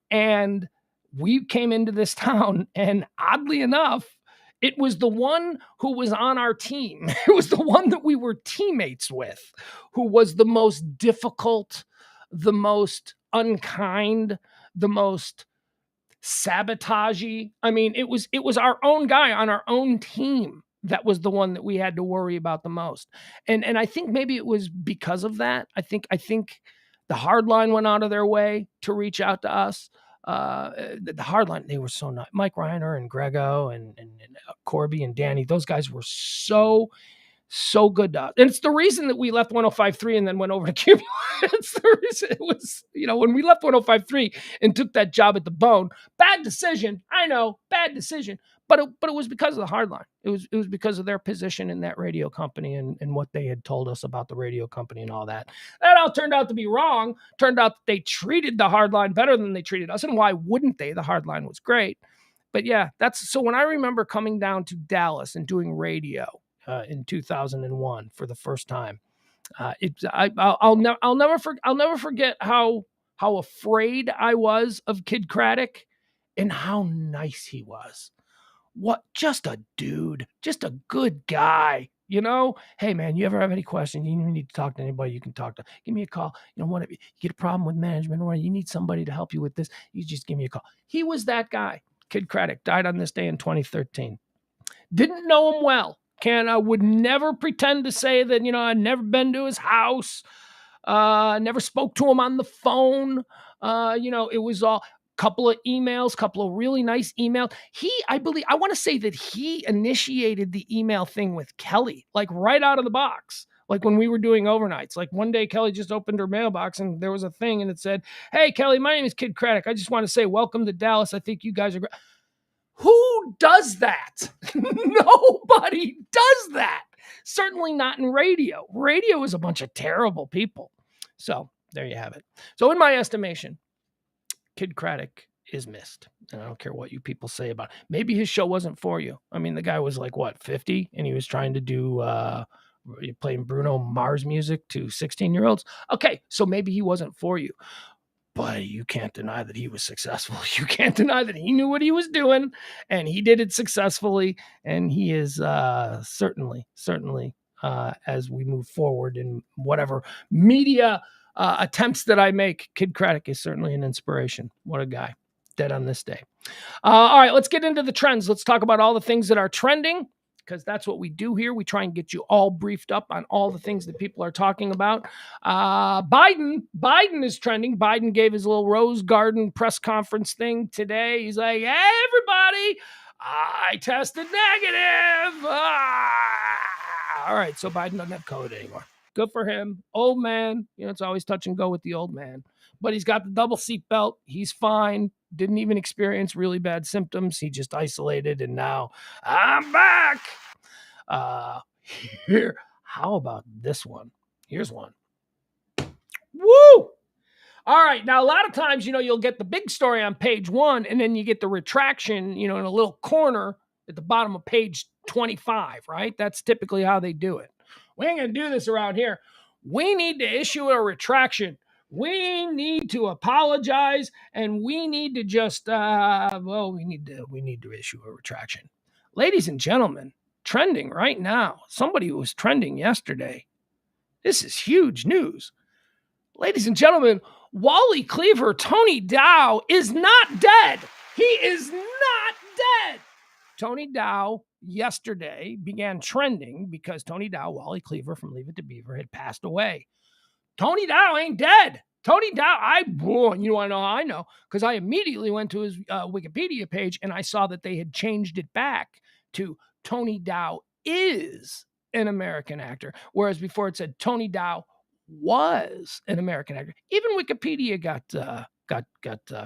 And we came into this town, and oddly enough, it was the one who was on our team. It was the one that we were teammates with, who was the most difficult, the most unkind, the most sabotagey. I mean, it was our own guy on our own team that was the one that we had to worry about the most. And I think maybe it was because of that. I think the Hardline went out of their way to reach out to us. The Hardline, they were so nice. Mike Reiner and Grego and Corby and Danny, those guys were so good to us. And it's the reason that we left 105.3 and then went over to Cumulus. It's the reason. It was, when we left 105.3 and took that job at the Bone, bad decision. I know, bad decision. But it was because of the Hardline. It was because of their position in that radio company and what they had told us about the radio company and all that. That all turned out to be wrong. Turned out that they treated the Hardline better than they treated us. And why wouldn't they? The Hardline was great. But yeah, so when I remember coming down to Dallas and doing radio in 2001 for the first time, I'll never forget how afraid I was of Kid Craddock and how nice he was. What, just a dude, just a good guy, Hey man, you ever have any questions? You need to talk to anybody, you can talk to. Give me a call. What if you get a problem with management or you need somebody to help you with this, you just give me a call. He was that guy. Kid Craddock died on this day in 2013. Didn't know him well. I would never pretend to say that, I'd never been to his house. Never spoke to him on the phone. It was all couple of emails, couple of really nice emails. I want to say that he initiated the email thing with Kelly, like right out of the box. Like when we were doing overnights, like one day Kelly just opened her mailbox and there was a thing and it said, "Hey Kelly, my name is Kid Craddock. I just want to say welcome to Dallas. I think you guys are great." Who does that? Nobody does that. Certainly not in radio. Radio is a bunch of terrible people. So there you have it. So in my estimation, Kid Craddock is missed. And I don't care what you people say about it. Maybe his show wasn't for you. I mean, the guy was like, 50? And he was trying to do playing Bruno Mars music to 16-year-olds. Okay, so maybe he wasn't for you. But you can't deny that he was successful. You can't deny that he knew what he was doing, and he did it successfully. And he is certainly, as we move forward in whatever media attempts that I make, Kid Craddock is certainly an inspiration. What a guy. Dead on this day. All right, let's get into the trends. Let's talk about all the things that are trending, because that's what we do here. We try and get you all briefed up on all the things that people are talking about. Biden is trending. Biden gave his little Rose Garden press conference thing today. He's like, "Hey, everybody, I tested negative." All right, so Biden doesn't have COVID anymore. Good for him. Old man, it's always touch and go with the old man. But he's got the double seatbelt. He's fine. Didn't even experience really bad symptoms. He just isolated, and now I'm back. Here, how about this one? Here's one. Woo! All right. Now, a lot of times, you'll get the big story on page 1, and then you get the retraction, in a little corner at the bottom of page 25, right? That's typically how they do it. We ain't going to do this around here. We need to issue a retraction. We need to apologize, and we need to just, we need to issue a retraction. Ladies and gentlemen, trending right now. Somebody who was trending yesterday. This is huge news. Ladies and gentlemen, Wally Cleaver, Tony Dow, is not dead. He is not dead. Tony Dow yesterday began trending because Tony Dow, Wally Cleaver from Leave It to Beaver, had passed away. Tony Dow ain't dead. Tony Dow, you want to know how I know? Because I immediately went to his Wikipedia page and I saw that they had changed it back to Tony Dow is an American actor, whereas before it said Tony Dow was an American actor. Even Wikipedia got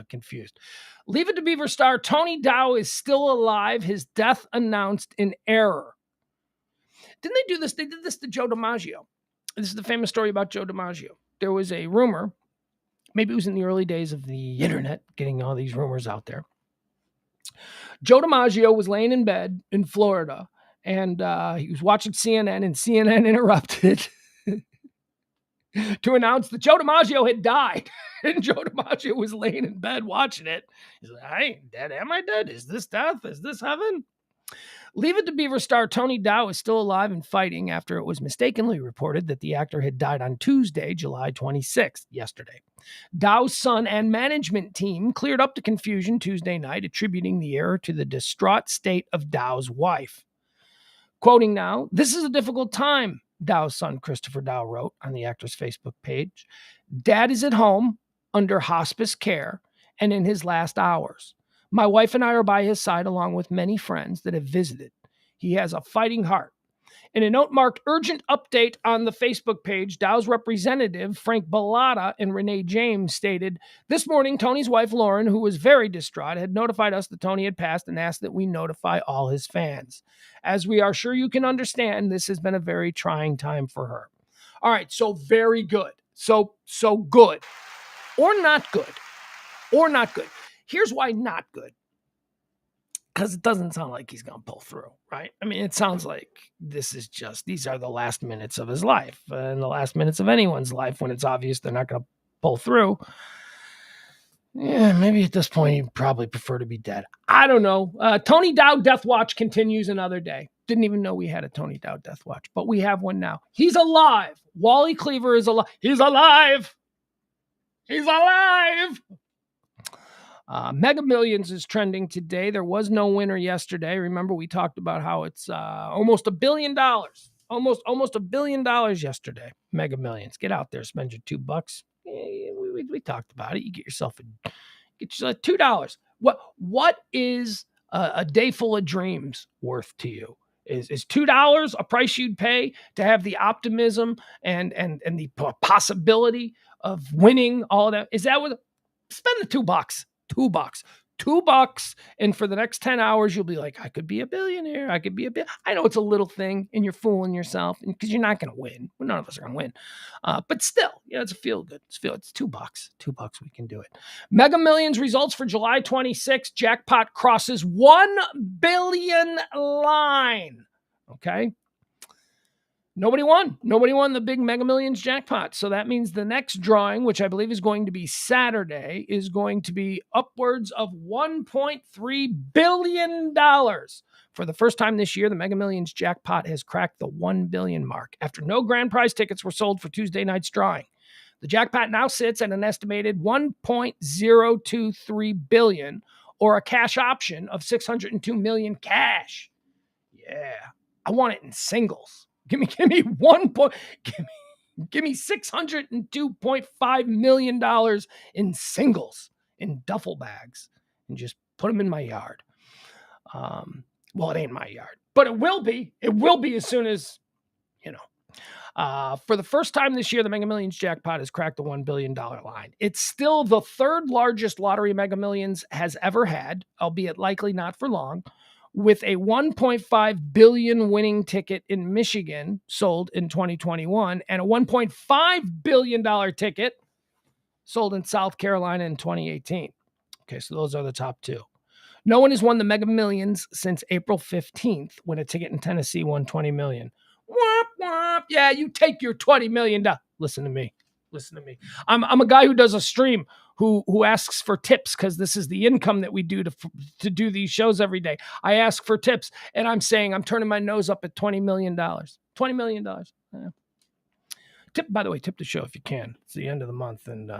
confused. Leave It to Beaver star Tony Dow is still alive. His death announced in error. Didn't they do this? They did this to Joe Dimaggio. This is the famous story about Joe Dimaggio. There was a rumor, maybe it was in the early days of the internet, getting all these rumors out there. Joe Dimaggio was laying in bed in Florida, and he was watching CNN, and CNN interrupted to announce that Joe Dimaggio had died. And Joe Dimaggio was laying in bed watching it. He's like, I ain't dead. Am I dead? Is this death? Is this heaven? Leave It to Beaver star Tony Dow is still alive and fighting after it was mistakenly reported that the actor had died on Tuesday, July 26th, yesterday. Dow's son and management team cleared up the confusion Tuesday night, attributing the error to the distraught state of Dow's wife. Quoting now, "This is a difficult time," Dow's son Christopher Dow wrote on the actor's Facebook page. "Dad is at home under hospice care and in his last hours. My wife and I are by his side along with many friends that have visited. He has a fighting heart." In a note marked urgent update on the Facebook page, Dow's representative, Frank Bellata, and Renee James stated, "This morning, Tony's wife, Lauren, who was very distraught, had notified us that Tony had passed and asked that we notify all his fans. As we are sure you can understand, this has been a very trying time for her." All right, so very good. So good. Or not good. Or not good. Here's why not good. Because it doesn't sound like he's going to pull through, right? I mean, it sounds like these are the last minutes of his life and the last minutes of anyone's life when it's obvious they're not going to pull through. Yeah, maybe at this point he'd probably prefer to be dead. I don't know. Tony Dow Death Watch continues another day. Didn't even know we had a Tony Dow Death Watch, but we have one now. He's alive. Wally Cleaver is alive. He's alive. He's alive. Mega Millions is trending today. There was no winner yesterday. Remember, we talked about how it's almost $1 billion. Almost $1 billion yesterday. Mega Millions. Get out there, spend your $2. We talked about it. You get yourself $2. What is a day full of dreams worth to you? Is $2 a price you'd pay to have the optimism and the possibility of winning all of that? Is that what? Spend the $2. $2. And for the next 10 hours, you'll be like, I could be a billionaire. I could be I know it's a little thing and you're fooling yourself because you're not going to win. None of us are going to win. But still, it's a feel good. It's $2. $2. We can do it. Mega Millions results for July 26th. Jackpot crosses 1 billion line. Okay. Nobody won the big Mega Millions jackpot. So that means the next drawing, which I believe is going to be Saturday, is going to be upwards of $1.3 billion. For the first time this year, the Mega Millions jackpot has cracked the 1 billion mark after no grand prize tickets were sold for Tuesday night's drawing. The jackpot now sits at an estimated $1.023 billion, or a cash option of $602 million cash. Yeah, I want it in singles. Give me $602.5 million in singles in duffel bags and just put them in my yard. Well, it ain't my yard, but it will be. It will be as soon as, for the first time this year, the Mega Millions jackpot has cracked the $1 billion line. It's still the third largest lottery Mega Millions has ever had, albeit likely not for long, with a $1.5 billion winning ticket in Michigan sold in 2021 and a $1.5 billion ticket sold in South Carolina in 2018. Okay, so those are the top two. No one has won the Mega Millions since April 15th, when a ticket in Tennessee won $20 million. Womp, womp. Yeah, you take your $20 million. Listen to me. I'm a guy who does a stream who asks for tips, because this is the income that we do to do these shows every day. I ask for tips, and I'm saying I'm turning my nose up at $20 million. $20 million. Yeah. By the way, tip the show if you can. It's the end of the month, and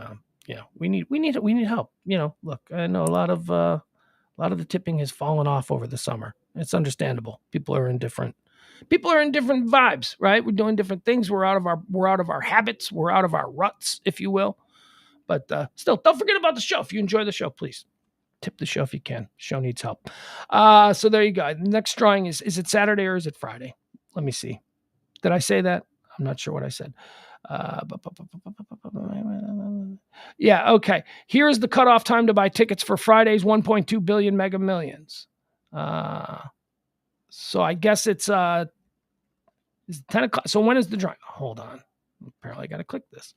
we need help. Look, I know a lot of the tipping has fallen off over the summer. It's understandable. People are in different vibes, right? We're doing different things. We're out of our habits. We're out of our ruts, if you will. But still, don't forget about the show. If you enjoy the show, please tip the show if you can. Show needs help. So there you go. The next drawing is it Saturday or is it Friday? Let me see. Did I say that? I'm not sure what I said. Yeah, okay. Here is the cutoff time to buy tickets for Friday's 1.2 billion Mega Millions. So I guess it's 10 o'clock. So when is the drawing? Hold on. Apparently I got to click this.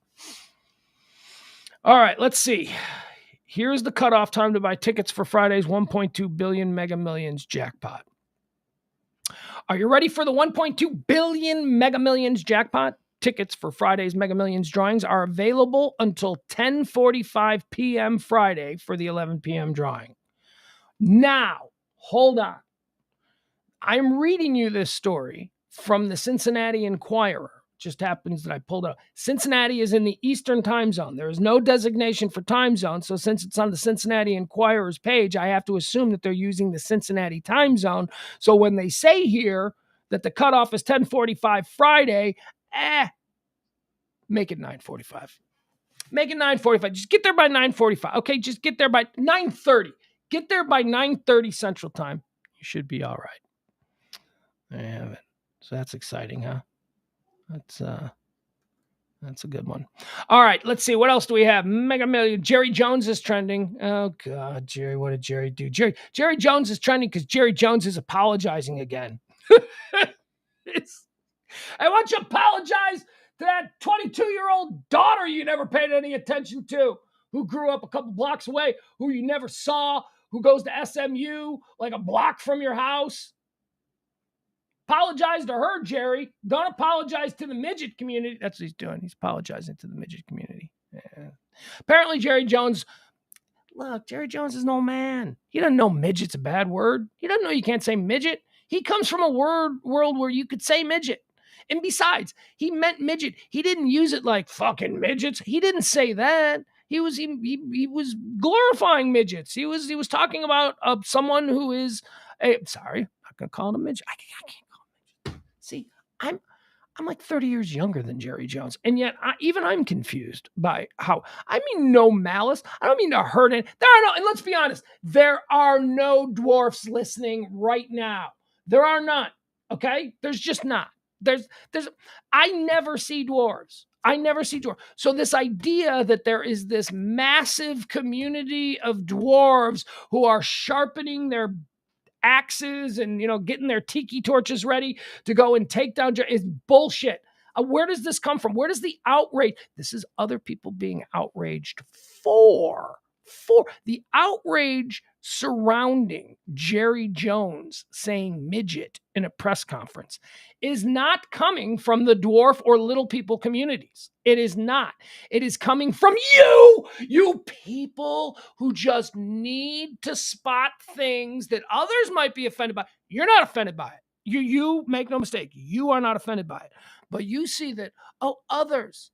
All right, let's see. Here's the cutoff time to buy tickets for Friday's 1.2 billion Mega Millions jackpot. Are you ready for the 1.2 billion Mega Millions jackpot? Tickets for Friday's Mega Millions drawings are available until 10:45 p.m. Friday for the 11 p.m. drawing. Now, hold on. I'm reading you this story from the Cincinnati Enquirer. Just happens that I pulled up. Cincinnati is in the Eastern time zone. There is no designation for time zone. So since it's on the Cincinnati Enquirer's page, I have to assume that they're using the Cincinnati time zone. So when they say here that the cutoff is 10:45 Friday, make it 9:45. Make it 9:45. Just get there by 9:45. Okay, just get there by 9:30. Get there by 9:30 Central Time. You should be all right. There you have it. So that's exciting, huh? That's a good one. All right, let's see. What else do we have? Mega Million. Jerry Jones is trending. Oh, God, Jerry. What did Jerry do? Jerry Jones is trending because Jerry Jones is apologizing again. I want you to apologize to that 22-year-old daughter you never paid any attention to, who grew up a couple blocks away, who you never saw, who goes to SMU like a block from your house. Apologize to her, Jerry. Don't apologize to the midget community. That's what he's doing. He's apologizing to the midget community. Yeah. Apparently, Jerry Jones is an old man. He doesn't know midget's a bad word. He doesn't know you can't say midget. He comes from a world where you could say midget. And besides, he meant midget. He didn't use it like fucking midgets. He didn't say that. He was glorifying midgets. He was talking about someone who is sorry, I'm not gonna call him a midget. I can't call him a midget. See, I'm like 30 years younger than Jerry Jones, and yet I'm confused by how. I mean, no malice. I don't mean to hurt it. And let's be honest, there are no dwarfs listening right now. There are none. Okay, there's just not. I never see dwarves. So this idea that there is this massive community of dwarves who are sharpening their axes and, getting their tiki torches ready to go and take down is bullshit. Where does this come from? Where does the outrage? This is other people being outraged for the outrage surrounding Jerry Jones saying midget in a press conference is not coming from the dwarf or little people communities. It is not. It is coming from you people who just need to spot things that others might be offended by. You're not offended by it. You make no mistake. You are not offended by it. But you see that, others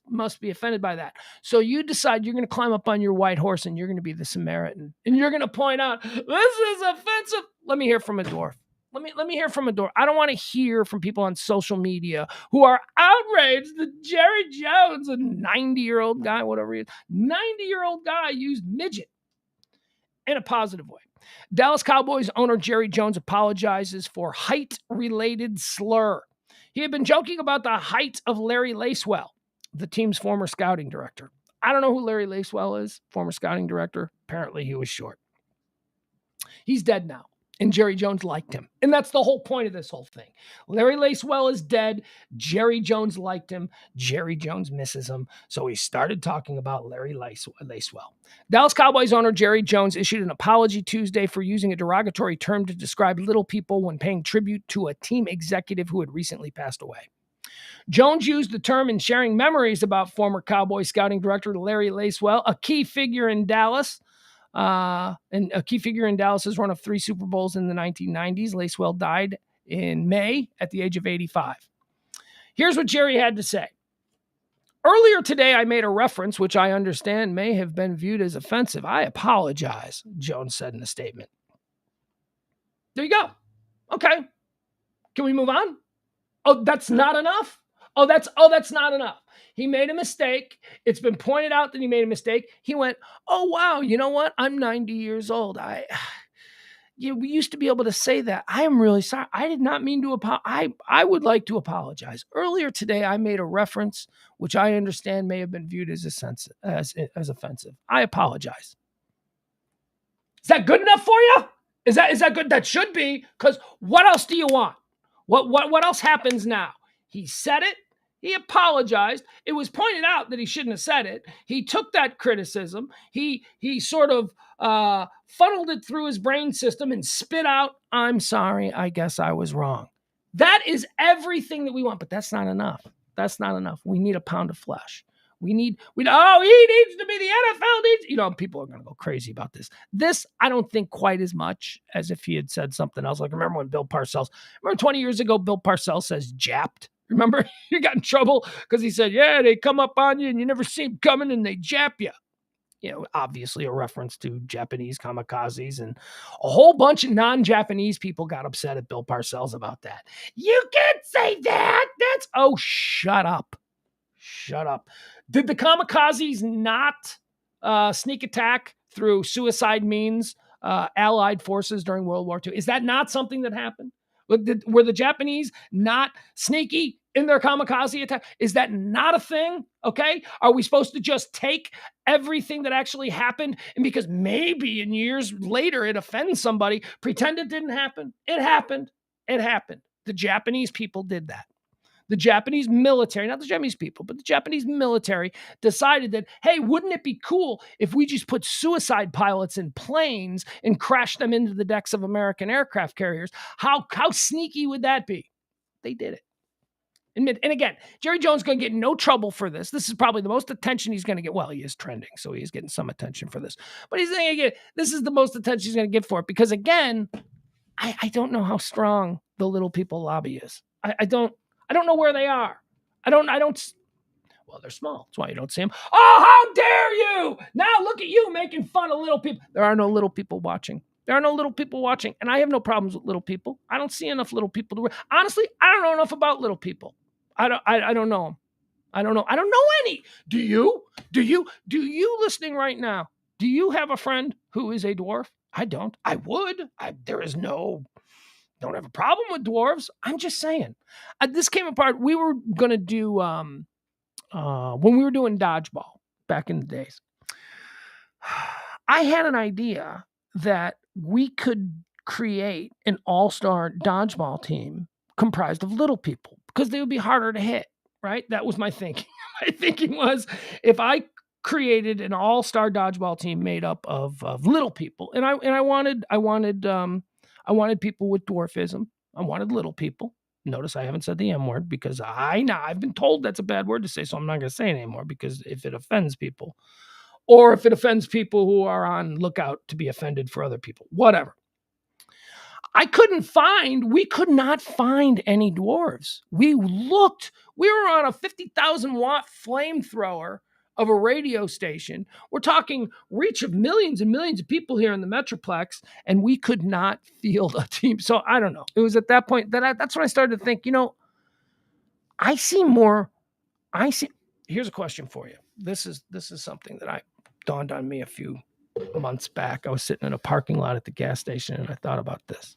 must be offended by that. So you decide you're going to climb up on your white horse and you're going to be the Samaritan. And you're going to point out, this is offensive. Let me hear from a dwarf. Let me hear from a dwarf. I don't want to hear from people on social media who are outraged that Jerry Jones, a 90-year-old guy, whatever he is, 90-year-old guy used midget in a positive way. Dallas Cowboys owner Jerry Jones apologizes for height-related slur. He had been joking about the height of Larry Lacewell, the team's former scouting director. I don't know who Larry Lacewell is, former scouting director. Apparently he was short. He's dead now, and Jerry Jones liked him. And that's the whole point of this whole thing. Larry Lacewell is dead. Jerry Jones liked him. Jerry Jones misses him. So he started talking about Larry Lacewell. Dallas Cowboys owner Jerry Jones issued an apology Tuesday for using a derogatory term to describe little people when paying tribute to a team executive who had recently passed away. Jones used the term in sharing memories about former Cowboys scouting director Larry Lacewell, a key figure in Dallas. And a key figure in Dallas's run of 3 Super Bowls in the 1990s. Lacewell died in May at the age of 85. Here's what Jerry had to say. Earlier today, I made a reference which I understand may have been viewed as offensive. I apologize, Jones said in a statement. There you go. Okay. Can we move on? Oh, that's not enough? Oh, that's not enough. He made a mistake. It's been pointed out that he made a mistake. He went, oh, wow, you know what? I'm 90 years old. We used to be able to say that. I am really sorry. I did not mean to apologize. I would like to apologize. Earlier today, I made a reference, which I understand may have been viewed as offensive. I apologize. Is that good enough for you? Is that good? That should be, because what else do you want? What else happens now? He said it. He apologized. It was pointed out that he shouldn't have said it. He took that criticism. He sort of funneled it through his brain system and spit out, "I'm sorry, I guess I was wrong." That is everything that we want, but that's not enough. That's not enough. We need a pound of flesh. He needs to be the NFL needs, people are going to go crazy about this. This, I don't think quite as much as if he had said something else. Like, remember 20 years ago, Bill Parcells says japped. Remember, he got in trouble because he said, yeah, they come up on you and you never see them coming and they jap you. Obviously a reference to Japanese kamikazes, and a whole bunch of non-Japanese people got upset at Bill Parcells about that. You can't say that. Shut up. Shut up. Did the kamikazes not sneak attack through suicide means Allied forces during World War II? Is that not something that happened? Were the Japanese not sneaky in their kamikaze attack? Is that not a thing? Okay. Are we supposed to just take everything that actually happened and because maybe in years later it offends somebody, pretend it didn't happen? It happened. It happened. The Japanese people did that. The Japanese military, not the Japanese people, but the Japanese military decided that, hey, wouldn't it be cool if we just put suicide pilots in planes and crashed them into the decks of American aircraft carriers? How sneaky would that be? They did it. And again, Jerry Jones is going to get no trouble for this. This is probably the most attention he's going to get. Well, he is trending, so he is getting some attention for this. But he's going to get, this is the most attention he's going to get for it because, again, I don't know how strong the little people lobby is. I don't know where they are. Well, they're small. That's why you don't see them. Oh, how dare you! Now look at you making fun of little people. There are no little people watching. And I have no problems with little people. I don't see enough little people to. Honestly, I don't know enough about little people. I don't know them. I don't know any. Do you? Do you listening right now? Do you have a friend who is a dwarf? I don't. I would. Don't have a problem with dwarves. I'm just saying. This came apart. We were going to do, when we were doing dodgeball back in the days, I had an idea that we could create an all-star dodgeball team comprised of little people because they would be harder to hit, right? That was my thinking. My thinking was if I created an all-star dodgeball team made up of little people, and I wanted people with dwarfism. I wanted little people. Notice I haven't said the M word because I've been told that's a bad word to say, so I'm not going to say it anymore because if it offends people, or if it offends people who are on lookout to be offended for other people, whatever. We could not find any dwarves. We were on a 50,000 watt flamethrower of a radio station. We're talking reach of millions and millions of people here in the Metroplex, and we could not field a team. So I don't know. It was at that point that's when I started to think, here's a question for you. This is something that dawned on me a few months back. I was sitting in a parking lot at the gas station and I thought about this.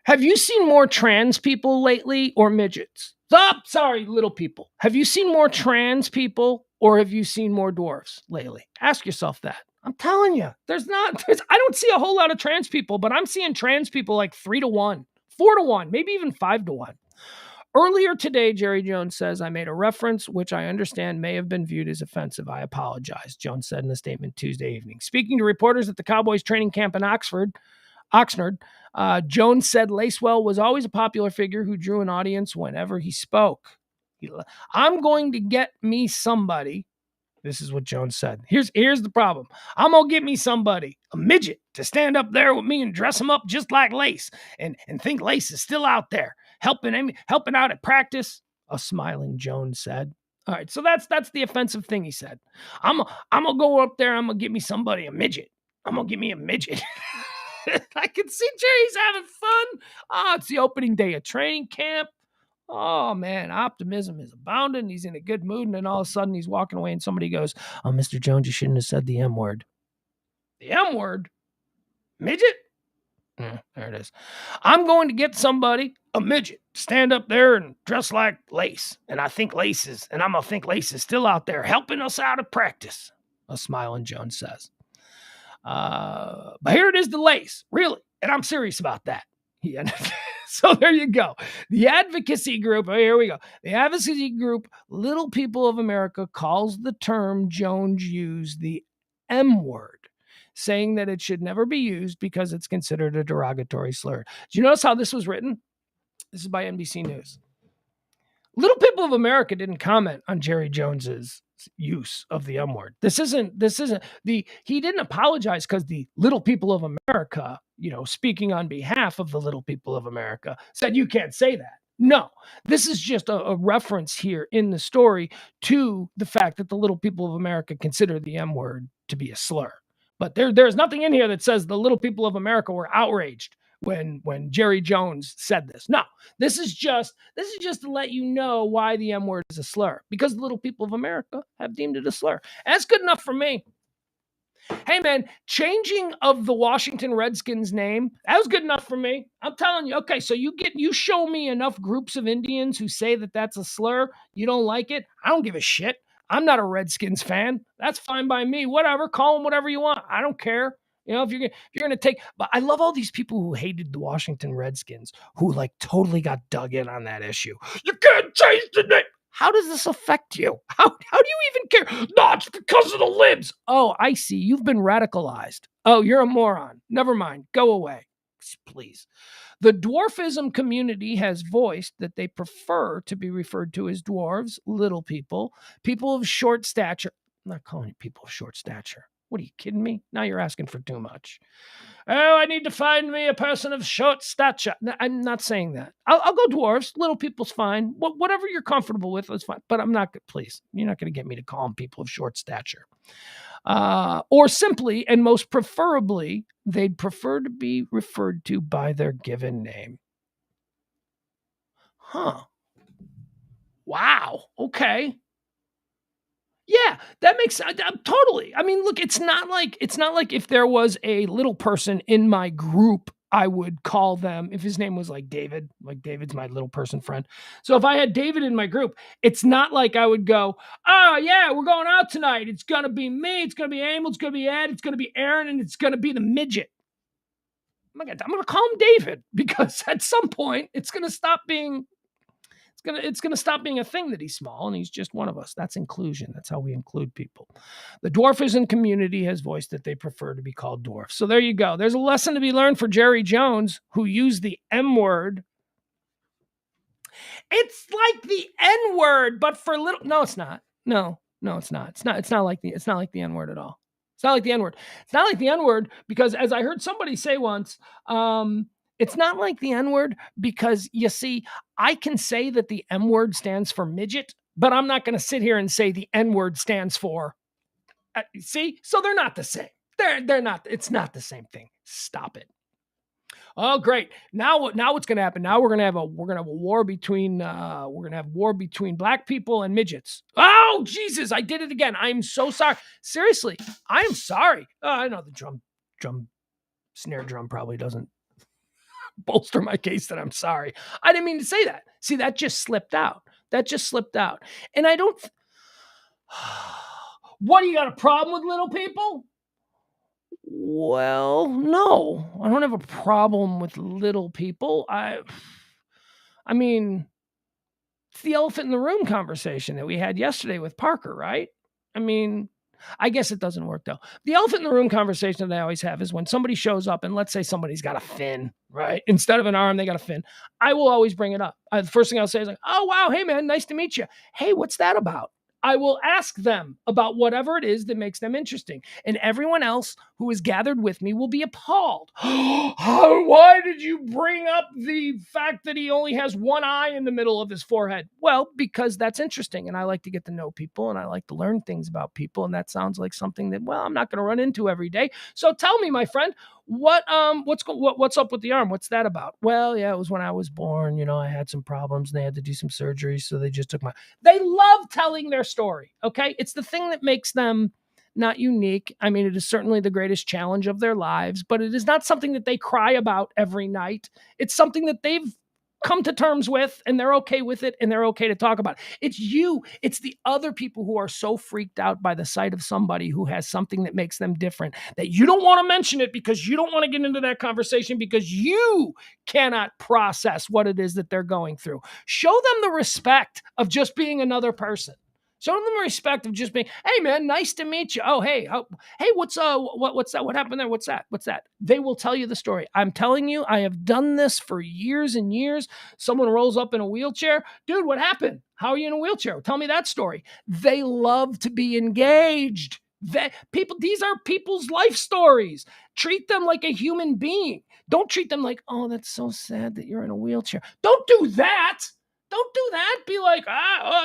Have you seen more trans people lately or midgets? Little people. Have you seen more trans people or have you seen more dwarfs lately? Ask yourself that. I'm telling you, I don't see a whole lot of trans people, but I'm seeing trans people like 3-1, 4-1, maybe even 5-1. Earlier today, Jerry Jones says, I made a reference which I understand may have been viewed as offensive. I apologize, Jones said in a statement Tuesday evening. Speaking to reporters at the Cowboys training camp in Oxnard, Jones said Lacewell was always a popular figure who drew an audience whenever he spoke. I'm going to get me somebody. This is what Jones said. Here's the problem. I'm going to get me somebody, a midget, to stand up there with me and dress him up just like Lace and think Lace is still out there helping out at practice. A smiling Jones said. All right, so that's the offensive thing he said. I'm going to go up there. I'm going to get me somebody, a midget. I'm going to get me a midget. I can see Jerry's having fun. Oh, it's the opening day of training camp. Oh, man, optimism is abounding. He's in a good mood, and then all of a sudden he's walking away, and somebody goes, oh, Mr. Jones, you shouldn't have said the M word. The M word? Midget? There it is. I'm going to get somebody, a midget, to stand up there and dress like Lace. And I'm going to think Lace is still out there helping us out at practice, a smiling Jones says. But here it is, the Lace, really. And I'm serious about that. So there you go. The advocacy group, oh, here we go. The advocacy group, Little People of America, calls the term Jones used the M word, saying that it should never be used because it's considered a derogatory slur. Do you notice how this was written? This is by NBC News. Little People of America didn't comment on Jerry Jones's use of the M word. This isn't he didn't apologize because the Little People of America, speaking on behalf of the Little People of America, said you can't say that. No, this is just a reference here in the story to the fact that the Little People of America consider the M word to be a slur. But there's nothing in here that says the Little People of America were outraged when Jerry Jones said this. No, this is just to let you know why the M word is a slur, because the Little People of America have deemed it a slur. That's good enough for me. Hey man, changing of the Washington Redskins name, that was good enough for me. I'm telling you. Okay, so you show me enough groups of Indians who say that that's a slur, you don't like it, I don't give a shit. I'm not a Redskins fan. That's fine by me. Whatever, call them whatever you want. I don't care. If you're going to take, but I love all these people who hated the Washington Redskins who totally got dug in on that issue. You can't change the name. How does this affect you? How do you even care? No, it's because of the libs. Oh, I see. You've been radicalized. Oh, you're a moron. Never mind. Go away. Please. The dwarfism community has voiced that they prefer to be referred to as dwarves, little people, people of short stature. I'm not calling you people of short stature. What, are you kidding me? Now you're asking for too much. Oh, I need to find me a person of short stature. No, I'm not saying that. I'll go dwarves. Little people's fine. Whatever you're comfortable with is fine. But I'm not, please, you're not going to get me to call them people of short stature. Or simply, and most preferably, they'd prefer to be referred to by their given name. Huh. Wow. Okay. Yeah, that makes sense. Totally. I mean, look, it's not like if there was a little person in my group, I would call them, if his name was like David, like David's my little person friend. So if I had David in my group, it's not like I would go, oh yeah, we're going out tonight. It's going to be me. It's going to be Emil. It's going to be Ed. It's going to be Aaron. And it's going to be the midget. I'm going to call him David, because at some point it's going to stop being a thing that he's small and he's just one of us. That's inclusion. That's how we include people. The dwarfism community has voiced that they prefer to be called dwarfs. So there you go. There's a lesson to be learned for Jerry Jones, who used the M word. It's like the N word, but for little. No, it's not. No, it's not. It's not like the N word at all. It's not like the N word. It's not like the N word because, as I heard somebody say once, it's not like the N word because, you see, I can say that the M word stands for midget, but I'm not going to sit here and say the N word stands for. See, so they're not the same. They're not. It's not the same thing. Stop it. Oh, great! Now what's going to happen? Now we're going to have war between black people and midgets. Oh, Jesus! I did it again. I'm so sorry. Seriously, I am sorry. I know the snare drum probably doesn't bolster my case that I'm sorry. I didn't mean to say that. See, that just slipped out. And I don't. What, do you got a problem with little people? Well, no, I don't have a problem with little people. I mean, it's the elephant in the room conversation that we had yesterday with Parker, right? I mean, I guess it doesn't work though. The elephant in the room conversation that I always have is when somebody shows up and let's say somebody's got a fin, right? Instead of an arm, they got a fin. I will always bring it up. The first thing I'll say is like, oh, wow. Hey man, nice to meet you. Hey, what's that about? I will ask them about whatever it is that makes them interesting. And everyone else who is gathered with me will be appalled. Why did you bring up the fact that he only has one eye in the middle of his forehead? Well, because that's interesting. And I like to get to know people and I like to learn things about people. And that sounds like something that, well, I'm not going to run into every day. So tell me, my friend, what's up with the arm? What's that about? Well, yeah, it was when I was born. I had some problems and they had to do some surgery. So they just took they love telling their story. Okay. It's the thing that makes them not unique. I mean, it is certainly the greatest challenge of their lives, but it is not something that they cry about every night. It's something that they've come to terms with, and they're okay with it, and they're okay to talk about it. It's the other people who are so freaked out by the sight of somebody who has something that makes them different that you don't want to mention it because you don't want to get into that conversation because you cannot process what it is that they're going through. Show them the respect of just being another person. Show them the respect of just being, hey man, nice to meet you. Oh, hey, what's that? What happened there? What's that? They will tell you the story. I'm telling you, I have done this for years and years. Someone rolls up in a wheelchair. Dude, what happened? How are you in a wheelchair? Tell me that story. They love to be engaged. These are people's life stories. Treat them like a human being. Don't treat them like, oh, that's so sad that you're in a wheelchair. Don't do that. Don't do that. Be like,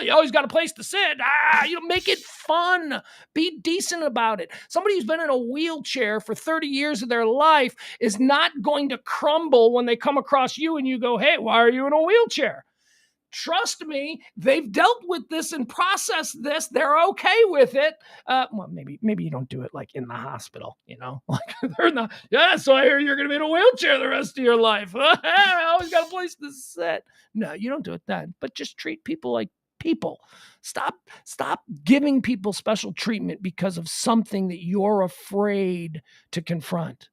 you always got a place to sit. Make it fun. Be decent about it. Somebody who's been in a wheelchair for 30 years of their life is not going to crumble when they come across you and you go, hey, why are you in a wheelchair? Trust me, they've dealt with this and processed this. They're okay with it. Well, maybe you don't do it like in the hospital, like they're not. Yeah, so I hear you're going to be in a wheelchair the rest of your life. I always got a place to sit. No, you don't do it then. But just treat people like people. Stop giving people special treatment because of something that you're afraid to confront.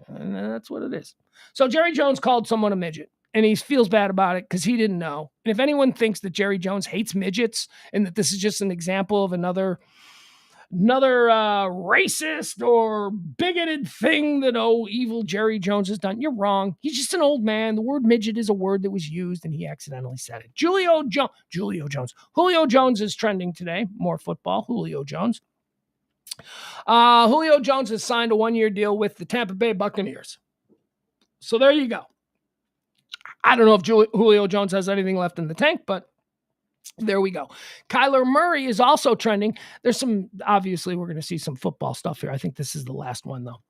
And that's what it is. So Jerry Jones called someone a midget. And he feels bad about it because he didn't know. And if anyone thinks that Jerry Jones hates midgets and that this is just an example of another racist or bigoted thing that, evil Jerry Jones has done, you're wrong. He's just an old man. The word midget is a word that was used and he accidentally said it. Julio Jones is trending today. More football. Julio Jones. Julio Jones has signed a 1-year deal with the Tampa Bay Buccaneers. So there you go. I don't know if Julio Jones has anything left in the tank, but there we go. Kyler Murray is also trending. Obviously, we're going to see some football stuff here. I think this is the last one, though.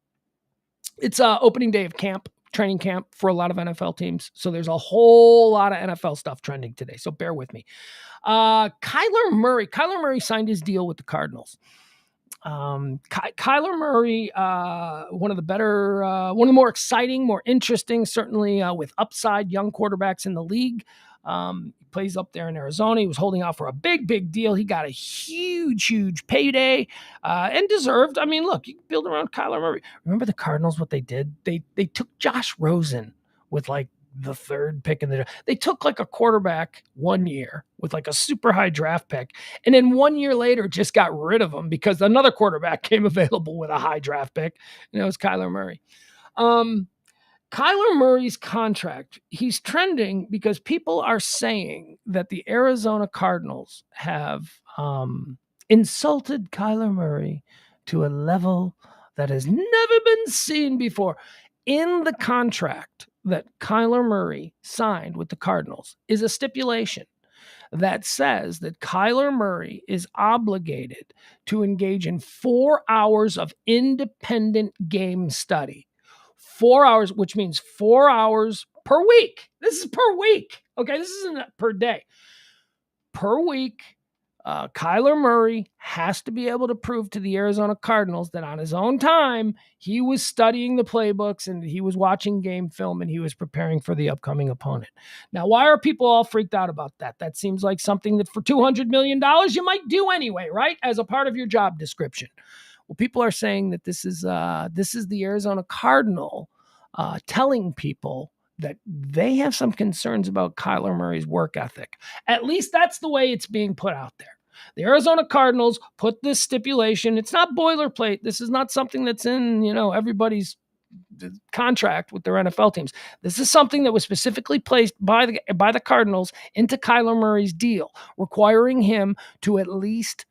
It's opening day of training camp for a lot of NFL teams. So there's a whole lot of NFL stuff trending today. So bear with me. Kyler Murray signed his deal with the Cardinals. Kyler Murray, one of the more exciting, more interesting, certainly with upside young quarterbacks in the league. He plays up there in Arizona. He was holding out for a big deal. He got a huge payday and deserved. I mean, look, you can build around Kyler Murray. Remember the Cardinals, what they did? They took Josh Rosen with like the third pick they took like a quarterback 1 year with like a super high draft pick. And then 1 year later just got rid of him because another quarterback came available with a high draft pick. And it was Kyler Murray. Kyler Murray's contract, he's trending because people are saying that the Arizona Cardinals have insulted Kyler Murray to a level that has never been seen before. In the contract that Kyler Murray signed with the Cardinals is a stipulation that says that Kyler Murray is obligated to engage in 4 hours of independent game study. 4 hours, which means 4 hours per week. This is per week. Okay, this isn't per day. Per week, Kyler Murray has to be able to prove to the Arizona Cardinals that on his own time, he was studying the playbooks and he was watching game film and he was preparing for the upcoming opponent. Now, why are people all freaked out about that? That seems like something that for $200 million you might do anyway, right? As a part of your job description. Well, people are saying that this is the Arizona Cardinal telling people that they have some concerns about Kyler Murray's work ethic. At least that's the way it's being put out there. The Arizona Cardinals put this stipulation. It's not boilerplate. This is not something that's in, everybody's contract with their NFL teams. This is something that was specifically placed by the Cardinals into Kyler Murray's deal, requiring him to at least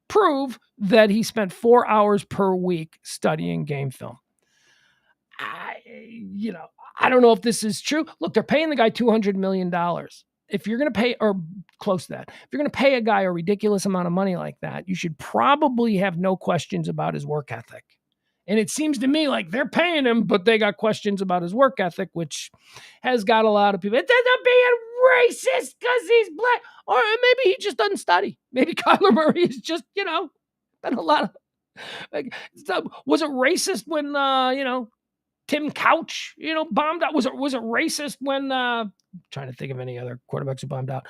prove that he spent 4 hours per week studying game film. I don't know if this is true. Look, they're paying the guy $200 million. If you're going to pay, or close to that, if you're going to pay a guy a ridiculous amount of money like that, you should probably have no questions about his work ethic. And it seems to me like they're paying him, but they got questions about his work ethic, which has got a lot of people. It doesn't being racist because he's black. Or maybe he just doesn't study. Maybe Kyler Murray is just, been a lot of, was it racist when, Tim Couch, bombed out. Was it racist when trying to think of any other quarterbacks who bombed out?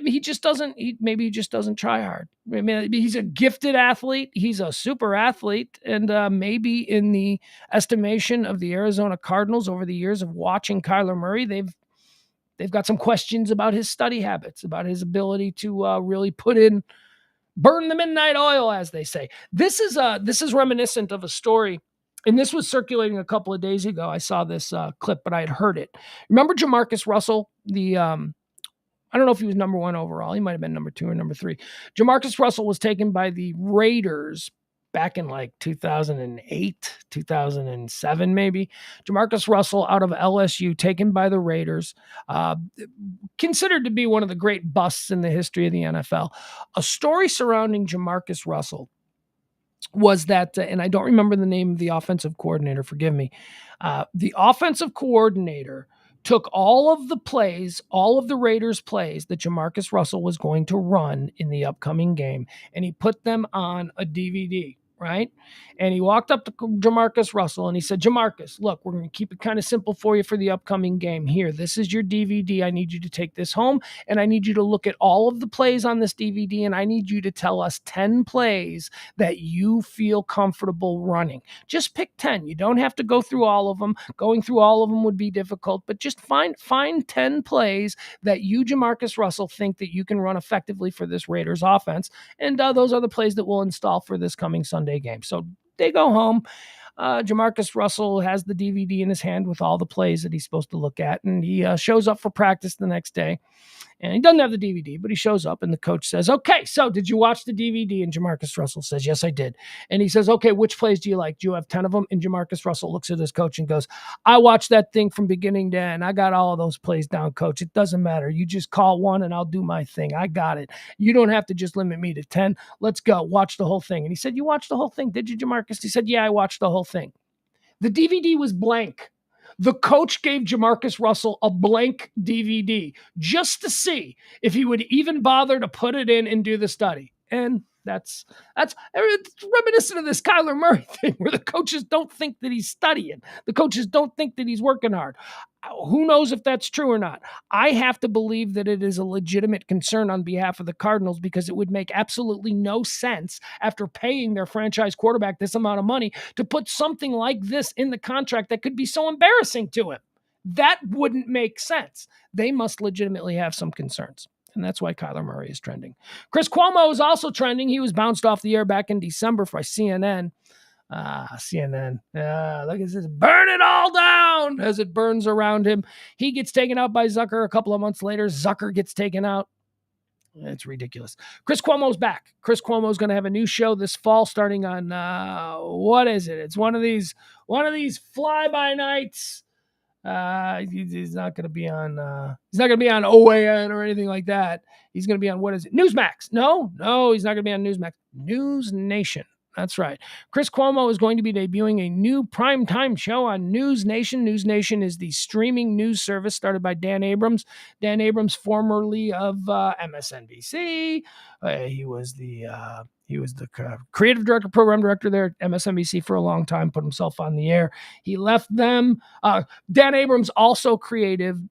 He just doesn't. Maybe he just doesn't try hard. I mean, he's a gifted athlete. He's a super athlete, and maybe in the estimation of the Arizona Cardinals over the years of watching Kyler Murray, they've got some questions about his study habits, about his ability to really burn the midnight oil, as they say. This is reminiscent of a story. And this was circulating a couple of days ago. I saw this clip, but I had heard it. Remember Jamarcus Russell? I don't know if he was number 1 overall. He might have been number 2 or number 3. Jamarcus Russell was taken by the Raiders back in like 2008, 2007, maybe. Jamarcus Russell out of LSU, taken by the Raiders, considered to be one of the great busts in the history of the NFL. A story surrounding Jamarcus Russell was that, and I don't remember the name of the offensive coordinator, forgive me. The offensive coordinator took all of the Raiders plays that Jamarcus Russell was going to run in the upcoming game, and he put them on a DVD, right? And he walked up to Jamarcus Russell and he said, Jamarcus, look, we're going to keep it kind of simple for you for the upcoming game. Here, this is your DVD. I need you to take this home, and I need you to look at all of the plays on this DVD, and I need you to tell us 10 plays that you feel comfortable running. Just pick 10. You don't have to go through all of them. Going through all of them would be difficult, but just find 10 plays that you, Jamarcus Russell, think that you can run effectively for this Raiders offense, and those are the plays that we'll install for this coming Sunday game. So they go home. Jamarcus Russell has the DVD in his hand with all the plays that he's supposed to look at, and he shows up for practice the next day. And he doesn't have the DVD, but he shows up, and the coach says, okay, so did you watch the DVD? And Jamarcus Russell says, yes, I did. And he says, okay, which plays do you like? Do you have 10 of them? And Jamarcus Russell looks at his coach and goes, I watched that thing from beginning to end. I got all of those plays down, coach. It doesn't matter. You just call one and I'll do my thing. I got it. You don't have to just limit me to 10. Let's go. Watch the whole thing. And he said, you watched the whole thing, did you, Jamarcus? He said, yeah, I watched the whole thing. The DVD was blank. The coach gave Jamarcus Russell a blank DVD just to see if he would even bother to put it in and do the study. And that's reminiscent of this Kyler Murray thing where the coaches don't think that he's studying. The coaches don't think that he's working hard. Who knows if that's true or not? I have to believe that it is a legitimate concern on behalf of the Cardinals, because it would make absolutely no sense after paying their franchise quarterback this amount of money to put something like this in the contract that could be so embarrassing to him. That wouldn't make sense. They must legitimately have some concerns. And that's why Kyler Murray is trending. Chris Cuomo is also trending. He was bounced off the air back in December by CNN. CNN. Look at this. Burn it all down as it burns around him. He gets taken out by Zucker. A couple of months later, Zucker gets taken out. It's ridiculous. Chris Cuomo's back. Chris Cuomo's going to have a new show this fall starting on, what is it? It's one of these fly-by-nights. He's not going to be on OAN or anything like that. He's going to be on, what is it? Newsmax. No, he's not going to be on Newsmax. News Nation. That's right. Chris Cuomo is going to be debuting a new primetime show on News Nation. News Nation is the streaming news service started by Dan Abrams. Dan Abrams, formerly of MSNBC. He was the creative director, program director there at MSNBC for a long time, put himself on the air. He left them. Dan Abrams also created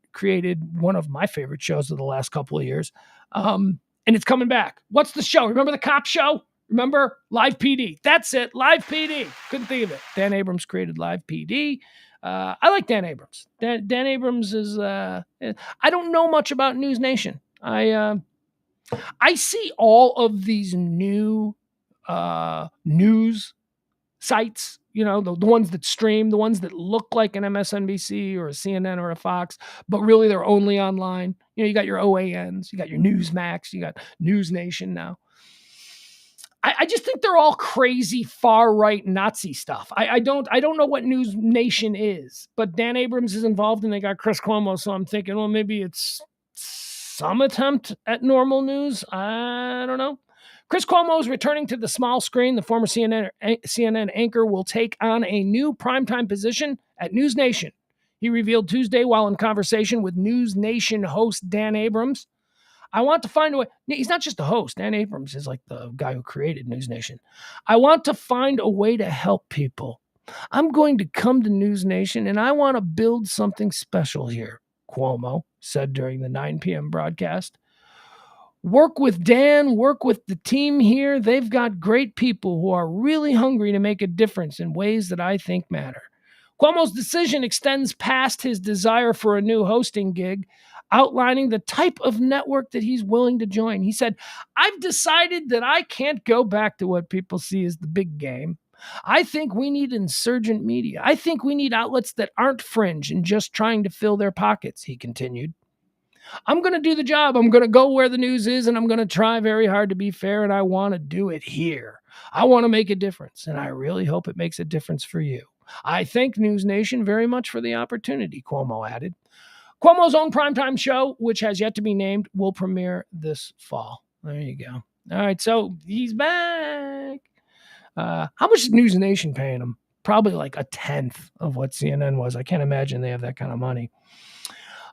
one of my favorite shows of the last couple of years. And it's coming back. What's the show? Remember the cop show? Remember Live PD? That's it. Live PD. Couldn't think of it. Dan Abrams created Live PD. I like Dan Abrams. Dan Abrams is, I don't know much about News Nation. I see all of these new news sites, the ones that stream, the ones that look like an MSNBC or a CNN or a Fox, but really they're only online. You got your OANs, you got your Newsmax, you got News Nation now. I just think they're all crazy far-right Nazi stuff. I don't know what News Nation is, but Dan Abrams is involved and they got Chris Cuomo, so I'm thinking, well, maybe it's some attempt at normal news. I don't know. Chris Cuomo is returning to the small screen. The former CNN anchor will take on a new primetime position at News Nation. He revealed Tuesday while in conversation with News Nation host Dan Abrams. I want to find a way. He's not just a host. Dan Abrams is like the guy who created News Nation. I want to find a way to help people. I'm going to come to News Nation and I want to build something special here, Cuomo said during the 9 p.m. broadcast. Work with Dan, work with the team here. They've got great people who are really hungry to make a difference in ways that I think matter. Cuomo's decision extends past his desire for a new hosting gig, outlining the type of network that he's willing to join. He said, I've decided that I can't go back to what people see as the big game. I think we need insurgent media. I think we need outlets that aren't fringe and just trying to fill their pockets, he continued. I'm going to do the job. I'm going to go where the news is, and I'm going to try very hard to be fair, and I want to do it here. I want to make a difference, and I really hope it makes a difference for you. I thank News Nation very much for the opportunity, Cuomo added. Cuomo's own primetime show, which has yet to be named, will premiere this fall. There you go. All right, so he's back. How much is News Nation paying him? Probably like a tenth of what CNN was. I can't imagine they have that kind of money.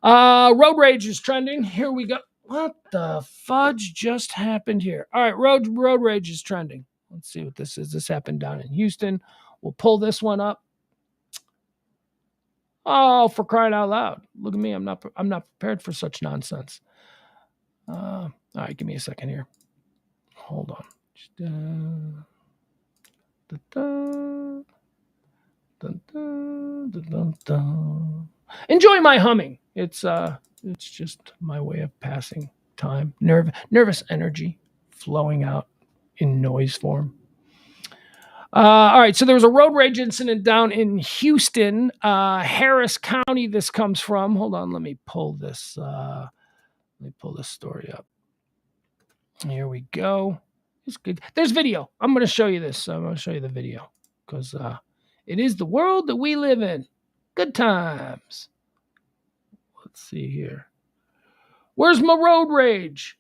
Road rage is trending. Here we go. What the fudge just happened here? All right, road rage is trending. Let's see what this is. This happened down in Houston. We'll pull this one up. Oh, for crying out loud! Look at me. I'm not prepared for such nonsense. All right, give me a second here. Hold on. Enjoy my humming. It's just my way of passing time. Nervous energy flowing out in noise form. All right, so there was a road rage incident down in Houston, Harris County. This comes from. Hold on, let me pull this story up. Here we go. It's good. There's video. I'm going to show you this. I'm going to show you the video because it is the world that we live in. Good times. Let's see here. Where's my road rage?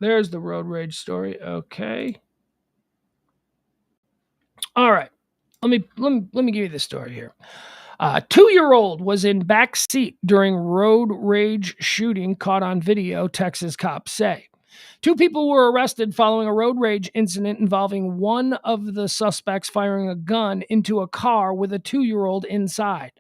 There's the road rage story. Okay. All right. Let me give you the story here. A 2-year-old was in back seat during road rage shooting caught on video, Texas cops say. 2 people were arrested following a road rage incident involving one of the suspects firing a gun into a car with a 2-year-old inside.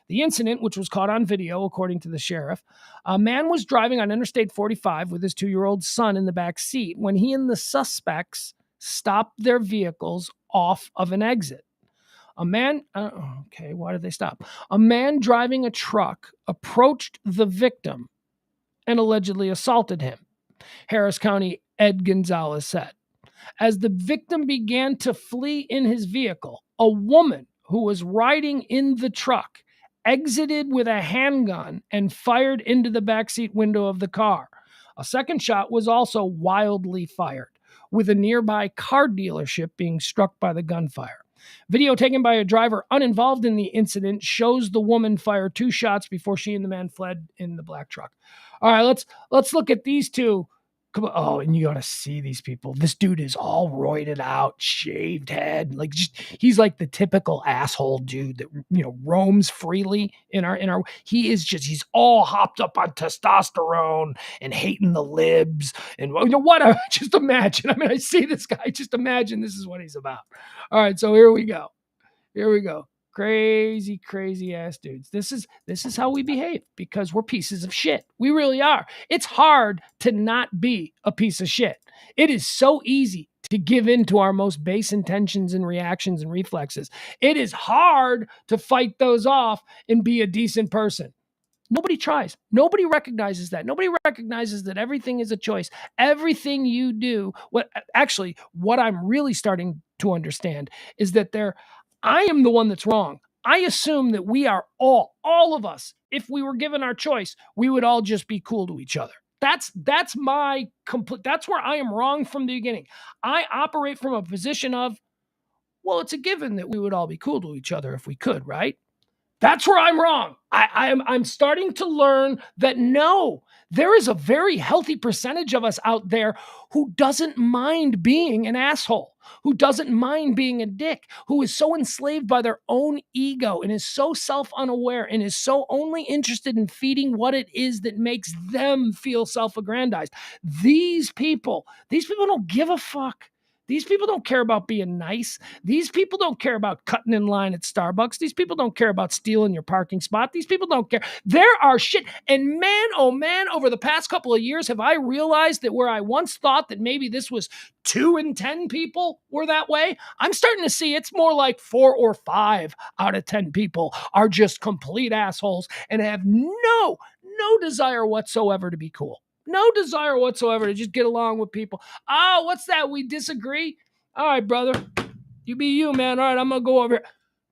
The incident, which was caught on video, according to the sheriff, a man was driving on Interstate 45 with his 2-year-old son in the back seat when he and the suspects stopped their vehicles off of an exit. Why did they stop? A man driving a truck approached the victim and allegedly assaulted him, Harris County Ed Gonzalez said. As the victim began to flee in his vehicle, a woman who was riding in the truck exited with a handgun and fired into the backseat window of the car. A second shot was also wildly fired, with a nearby car dealership being struck by the gunfire. Video taken by a driver uninvolved in the incident shows the woman fire 2 shots before she and the man fled in the black truck. All right, let's look at these two. Come on. Oh, and you got to see these people. This dude is all roided out, shaved head. Like he's like the typical asshole dude that, roams freely in our, he's all hopped up on testosterone and hating the libs and just imagine. I mean, I see this guy, just imagine this is what he's about. All right. So here we go. Crazy, crazy ass dudes. This is how we behave because we're pieces of shit. We really are. It's hard to not be a piece of shit. It is so easy to give in to our most base intentions and reactions and reflexes. It is hard to fight those off and be a decent person. Nobody tries. Nobody recognizes that. Nobody recognizes that everything is a choice. Everything you do, what I'm really starting to understand is that I am the one that's wrong. I assume that we are all of us, if we were given our choice, we would all just be cool to each other. That's where I am wrong from the beginning. I operate from a position of, well, it's a given that we would all be cool to each other if we could, right? That's where I'm wrong. I'm starting to learn that no, there is a very healthy percentage of us out there who doesn't mind being an asshole, who doesn't mind being a dick, who is so enslaved by their own ego and is so self-unaware and is so only interested in feeding what it is that makes them feel self-aggrandized. These people don't give a fuck. These people don't care about being nice. These people don't care about cutting in line at Starbucks. These people don't care about stealing your parking spot. These people don't care. There are shit. And man, oh man, over the past couple of years, have I realized that where I once thought that maybe this was 2 in 10 people were that way, I'm starting to see it's more like 4 or 5 out of 10 people are just complete assholes and have no desire whatsoever to be cool. No desire whatsoever to just get along with people. Oh, what's that? We disagree? All right, brother. You be you, man. All right, I'm going to go over here.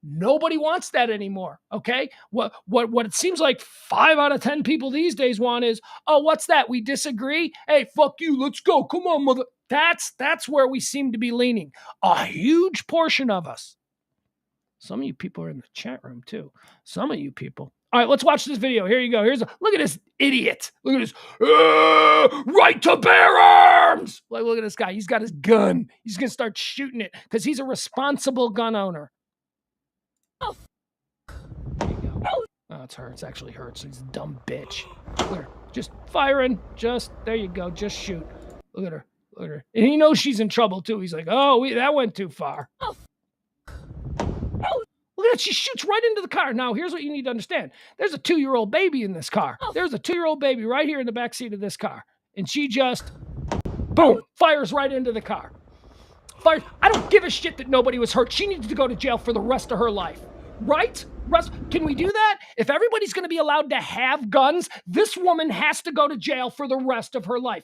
Nobody wants that anymore, okay? What it seems like 5 out of 10 people these days want is, oh, what's that? We disagree? Hey, fuck you. Let's go. Come on, mother. That's where we seem to be leaning. A huge portion of us. Some of you people are in the chat room, too. Some of you people. All right, let's watch this video. Here you go. Look at this idiot. Look at this. Right to bear arms. Like, look at this guy. He's got his gun. He's going to start shooting it because he's a responsible gun owner. There you go. Oh, it's her. It's actually hurts. He's a dumb bitch. Look at her. Just firing. There you go. Just shoot. Look at her. Look at her. And he knows she's in trouble, too. He's like, oh, that went too far. Look at that. She shoots right into the car. Now, here's what you need to understand. There's a 2-year-old baby in this car. There's a 2-year-old baby right here in the backseat of this car. And she just, boom, fires right into the car. Fires. I don't give a shit that nobody was hurt. She needs to go to jail for the rest of her life. Right? Can we do that? If everybody's going to be allowed to have guns, this woman has to go to jail for the rest of her life.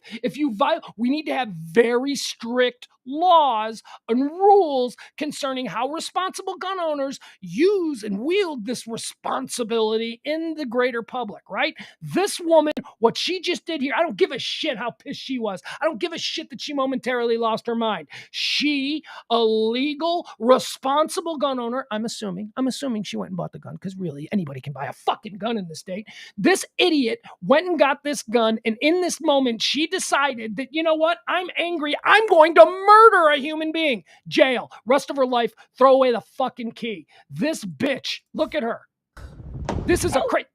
We need to have very strict laws and rules concerning how responsible gun owners use and wield this responsibility in the greater public, right? This woman, what she just did here, I don't give a shit how pissed she was. I don't give a shit that she momentarily lost her mind. She, a legal, responsible gun owner, I'm assuming she went and bought the gun because really anybody can buy a fucking gun in this state. This idiot went and got this gun, and in this moment, she decided that, you know what? I'm angry. I'm going to murder a human being. Jail. Rest of her life, throw away the fucking key. This bitch, look at her. This is a crazy...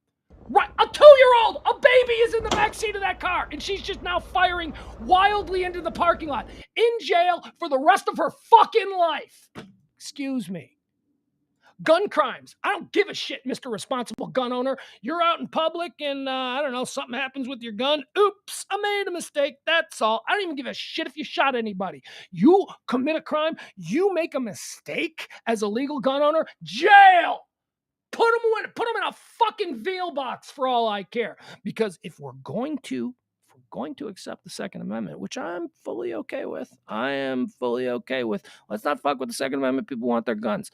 Right, a 2-year-old, a baby is in the backseat of that car, and she's just now firing wildly into the parking lot. In jail for the rest of her fucking life. Excuse me. Gun crimes. I don't give a shit, Mr. Responsible Gun Owner. You're out in public and, I don't know, something happens with your gun. Oops, I made a mistake. That's all. I don't even give a shit if you shot anybody. You commit a crime. You make a mistake as a legal gun owner. Jail. Put them in a fucking veal box for all I care. Because if we're going to accept the Second Amendment, which I'm fully okay with, let's not fuck with the Second Amendment. People want their guns.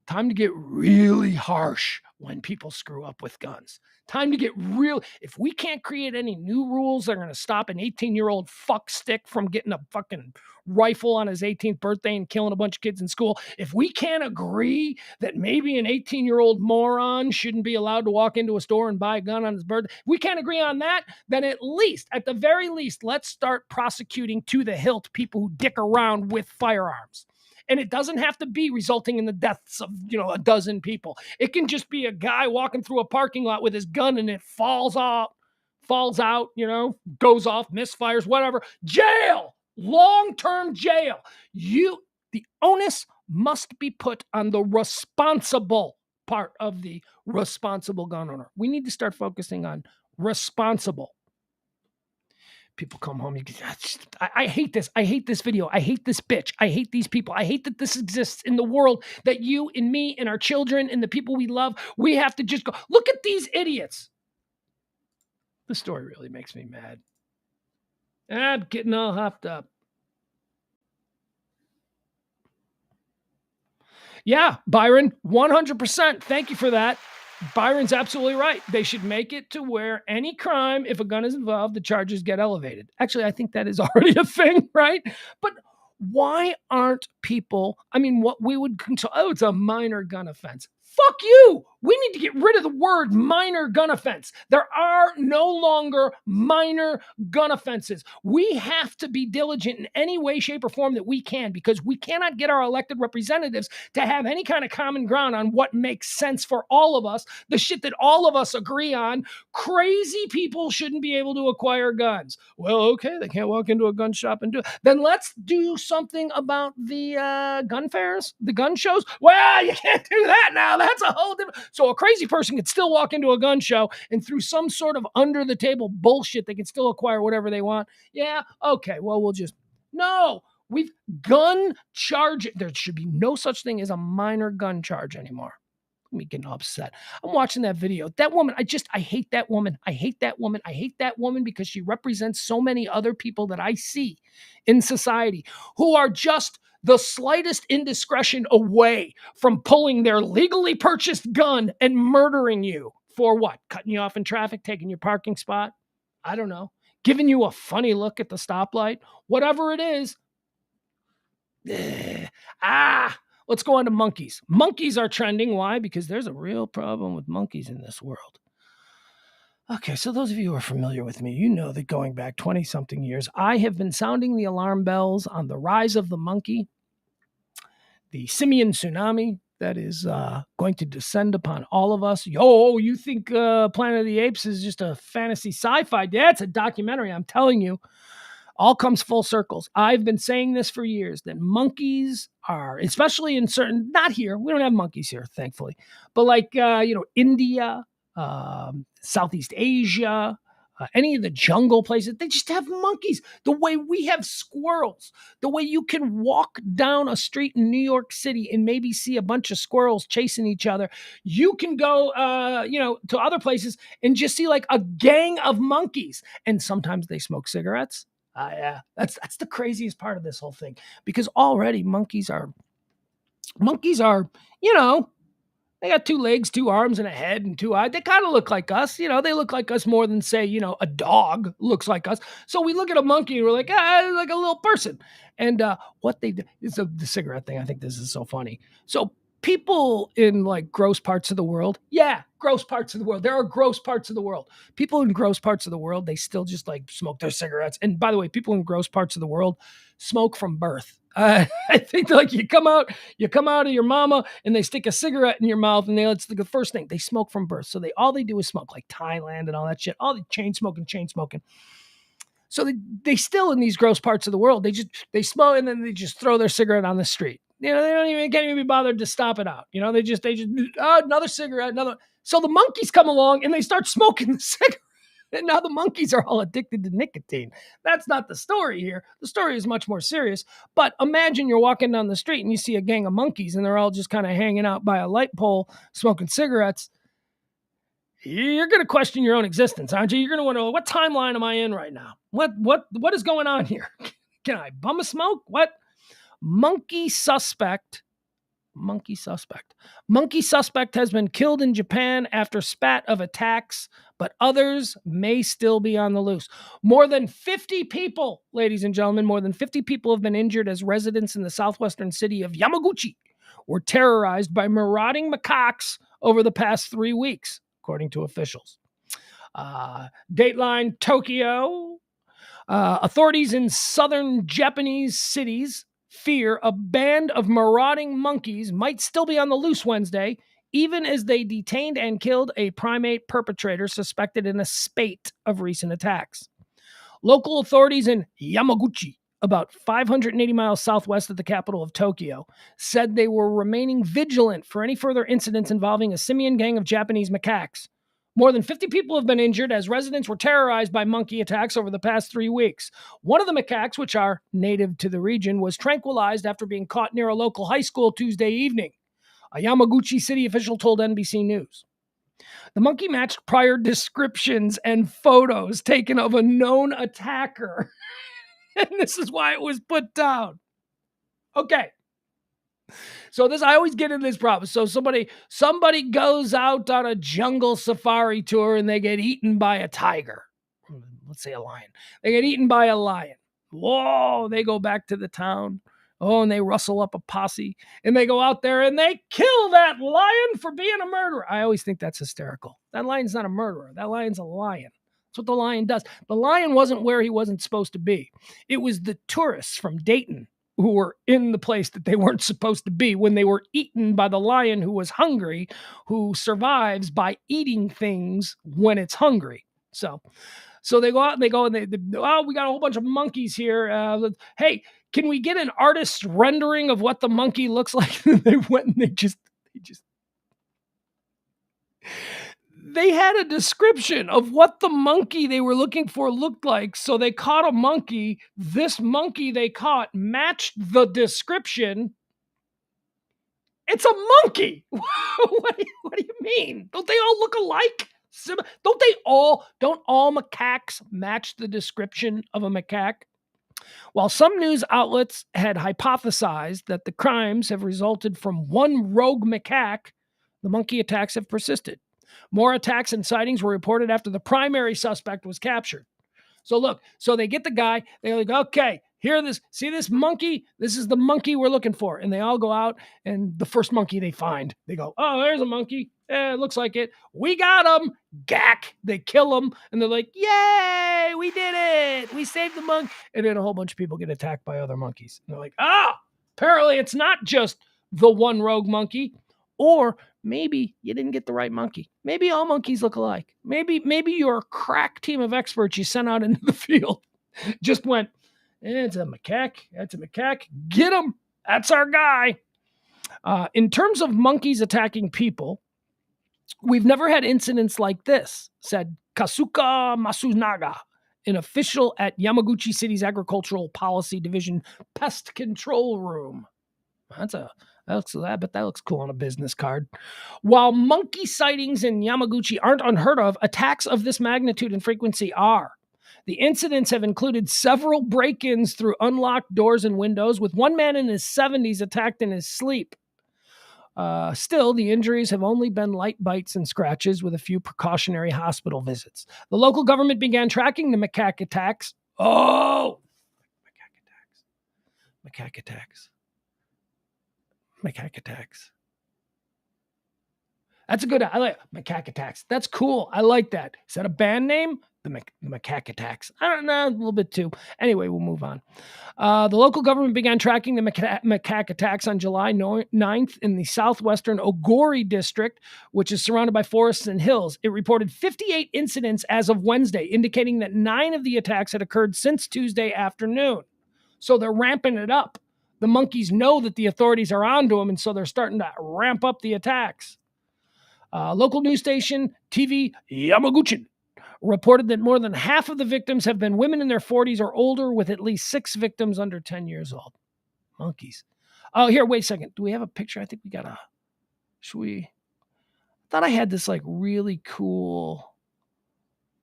Time to get really harsh when people screw up with guns. Time to get real. If we can't create any new rules that are going to stop an 18-year-old fuckstick from getting a fucking rifle on his 18th birthday and killing a bunch of kids in school, if we can't agree that maybe an 18-year-old moron shouldn't be allowed to walk into a store and buy a gun on his birthday, if we can't agree on that, then at the very least, let's start prosecuting to the hilt people who dick around with firearms. And it doesn't have to be resulting in the deaths of, a dozen people. It can just be a guy walking through a parking lot with his gun and it falls out, goes off, misfires, whatever. Jail, long-term jail. The onus must be put on the responsible part of the responsible gun owner. We need to start focusing on responsible. People come home. I hate this. I hate this video. I hate this bitch. I hate these people. I hate that this exists in the world, that you and me and our children and the people we love, we have to just go, look at these idiots. The story really makes me mad. I'm getting all hopped up. Yeah, Byron, 100%. Thank you for that. Byron's absolutely right. They should make it to where any crime, if a gun is involved, the charges get elevated. Actually, I think that is already a thing, right? But why aren't people, what we would control, it's a minor gun offense. Fuck you. We need to get rid of the word minor gun offense. There are no longer minor gun offenses. We have to be diligent in any way, shape, or form that we can, because we cannot get our elected representatives to have any kind of common ground on what makes sense for all of us, the shit that all of us agree on. Crazy people shouldn't be able to acquire guns. Well, okay, they can't walk into a gun shop and do it. Then let's do something about the gun fairs, the gun shows. Well, you can't do that now. That's a whole different. So a crazy person could still walk into a gun show, and through some sort of under the table bullshit, they can still acquire whatever they want. Yeah, okay, well, no, we've gun charge. There should be no such thing as a minor gun charge anymore. Me getting upset. I'm watching that video. That woman, I hate that woman. I hate that woman. I hate that woman because she represents so many other people that I see in society who are just the slightest indiscretion away from pulling their legally purchased gun and murdering you for what? Cutting you off in traffic, taking your parking spot? I don't know. Giving you a funny look at the stoplight? Whatever it is. Let's go on to monkeys. Monkeys are trending. Why? Because there's a real problem with monkeys in this world. Okay, so those of you who are familiar with me, you know that going back 20-something years, I have been sounding the alarm bells on the rise of the monkey, the simian tsunami that is going to descend upon all of us. Yo, you think Planet of the Apes is just a fantasy sci-fi? Yeah, it's a documentary, I'm telling you. All comes full circles. I've been saying this for years, that monkeys are, especially in certain, not here, we don't have monkeys here, thankfully, but like, India, Southeast Asia, any of the jungle places, they just have monkeys. The way we have squirrels, the way you can walk down a street in New York City and maybe see a bunch of squirrels chasing each other. You can go, to other places and just see like a gang of monkeys. And sometimes they smoke cigarettes. Yeah, that's the craziest part of this whole thing, because already monkeys are, they got 2 legs, 2 arms, and a head and 2 eyes. They kind of look like us. They look like us more than, say, a dog looks like us. So we look at a monkey and we're like, like a little person. And what they do is the cigarette thing. I think this is so funny. So people in like gross parts of the world. Yeah, gross parts of the world. There are gross parts of the world. People in gross parts of the world, they still just like smoke their cigarettes. And by the way, people in gross parts of the world smoke from birth. I think like you come out of your mama and they stick a cigarette in your mouth, and it's the first thing. They smoke from birth. So all they do is smoke, like Thailand and all that shit. All the chain smoking. So they still, in these gross parts of the world, they smoke and then they just throw their cigarette on the street. They can't even be bothered to stop it out. They just another cigarette, another. So the monkeys come along and they start smoking the cigarette. And now the monkeys are all addicted to nicotine. That's not the story here. The story is much more serious. But imagine you're walking down the street and you see a gang of monkeys and they're all just kind of hanging out by a light pole, smoking cigarettes. You're going to question your own existence, aren't you? You're going to wonder, what timeline am I in right now? What is going on here? Can I bum a smoke? What? Monkey suspect has been killed in Japan after spat of attacks, but others may still be on the loose. More than 50 people, ladies and gentlemen, have been injured as residents in the southwestern city of Yamaguchi were terrorized by marauding macaques over the past 3 weeks, according to officials. Dateline Tokyo. Authorities in southern Japanese cities fear a band of marauding monkeys might still be on the loose Wednesday, even as they detained and killed a primate perpetrator suspected in a spate of recent attacks. Local authorities in Yamaguchi, about 580 miles southwest of the capital of Tokyo, said they were remaining vigilant for any further incidents involving a simian gang of Japanese macaques. More than 50 people have been injured as residents were terrorized by monkey attacks over the past 3 weeks. One of the macaques, which are native to the region, was tranquilized after being caught near a local high school Tuesday evening, a Yamaguchi city official told NBC News. The monkey matched prior descriptions and photos taken of a known attacker. And this is why it was put down. Okay. So I always get in this problem. So somebody goes out on a jungle safari tour and they get eaten by a tiger. Let's say a lion. They get eaten by a lion. Whoa, they go back to the town. Oh, and they rustle up a posse and they go out there and they kill that lion for being a murderer. I always think that's hysterical. That lion's not a murderer. That lion's a lion. That's what the lion does. The lion wasn't where he wasn't supposed to be. It was the tourists from Dayton who were in the place that they weren't supposed to be when they were eaten by the lion who was hungry, who survives by eating things when it's hungry. So they go out and they oh, we got a whole bunch of monkeys here. Hey, can we get an artist's rendering of what the monkey looks like? They went and they had a description of what the monkey they were looking for looked like. So they caught a monkey. This monkey they caught matched the description. It's a monkey. What do you mean? Don't they all look alike? Don't all macaques match the description of a macaque? While some news outlets had hypothesized that the crimes have resulted from one rogue macaque, the monkey attacks have persisted. More attacks and sightings were reported after the primary suspect was captured. So they get the guy, they're like, okay, see this monkey? This is the monkey we're looking for. And they all go out, and the first monkey they find, they go, oh, there's a monkey. It looks like it. We got him. Gack. They kill him. And they're like, yay, we did it. We saved the monkey. And then a whole bunch of people get attacked by other monkeys. And they're like, apparently it's not just the one rogue monkey. Or maybe you didn't get the right monkey. Maybe all monkeys look alike. Maybe your crack team of experts you sent out into the field just went, it's a macaque. That's a macaque. Get him. That's our guy. In terms of monkeys attacking people, we've never had incidents like this, said Kasuka Masunaga, an official at Yamaguchi City's Agricultural Policy Division Pest Control Room. That looks cool on a business card. While monkey sightings in Yamaguchi aren't unheard of, attacks of this magnitude and frequency are. The incidents have included several break-ins through unlocked doors and windows, with one man in his 70s attacked in his sleep. Still, the injuries have only been light bites and scratches with a few precautionary hospital visits. The local government began tracking the macaque attacks. Oh! Macaque attacks. That's a good, I like macaque attacks. That's cool. I like that. Is that a band name? The macaque attacks. I don't know, a little bit too. Anyway, we'll move on. The local government began tracking the macaque attacks on July 9th in the southwestern Ogori district, which is surrounded by forests and hills. It reported 58 incidents as of Wednesday, indicating that 9 of the attacks had occurred since Tuesday afternoon. So they're ramping it up. The monkeys know that the authorities are onto them, and so they're starting to ramp up the attacks. Local news station TV Yamaguchi reported that more than half of the victims have been women in their 40s or older, with at least 6 victims under 10 years old. Monkeys. Oh, here, wait a second. Do we have a picture? I think we got a... I thought I had this like really cool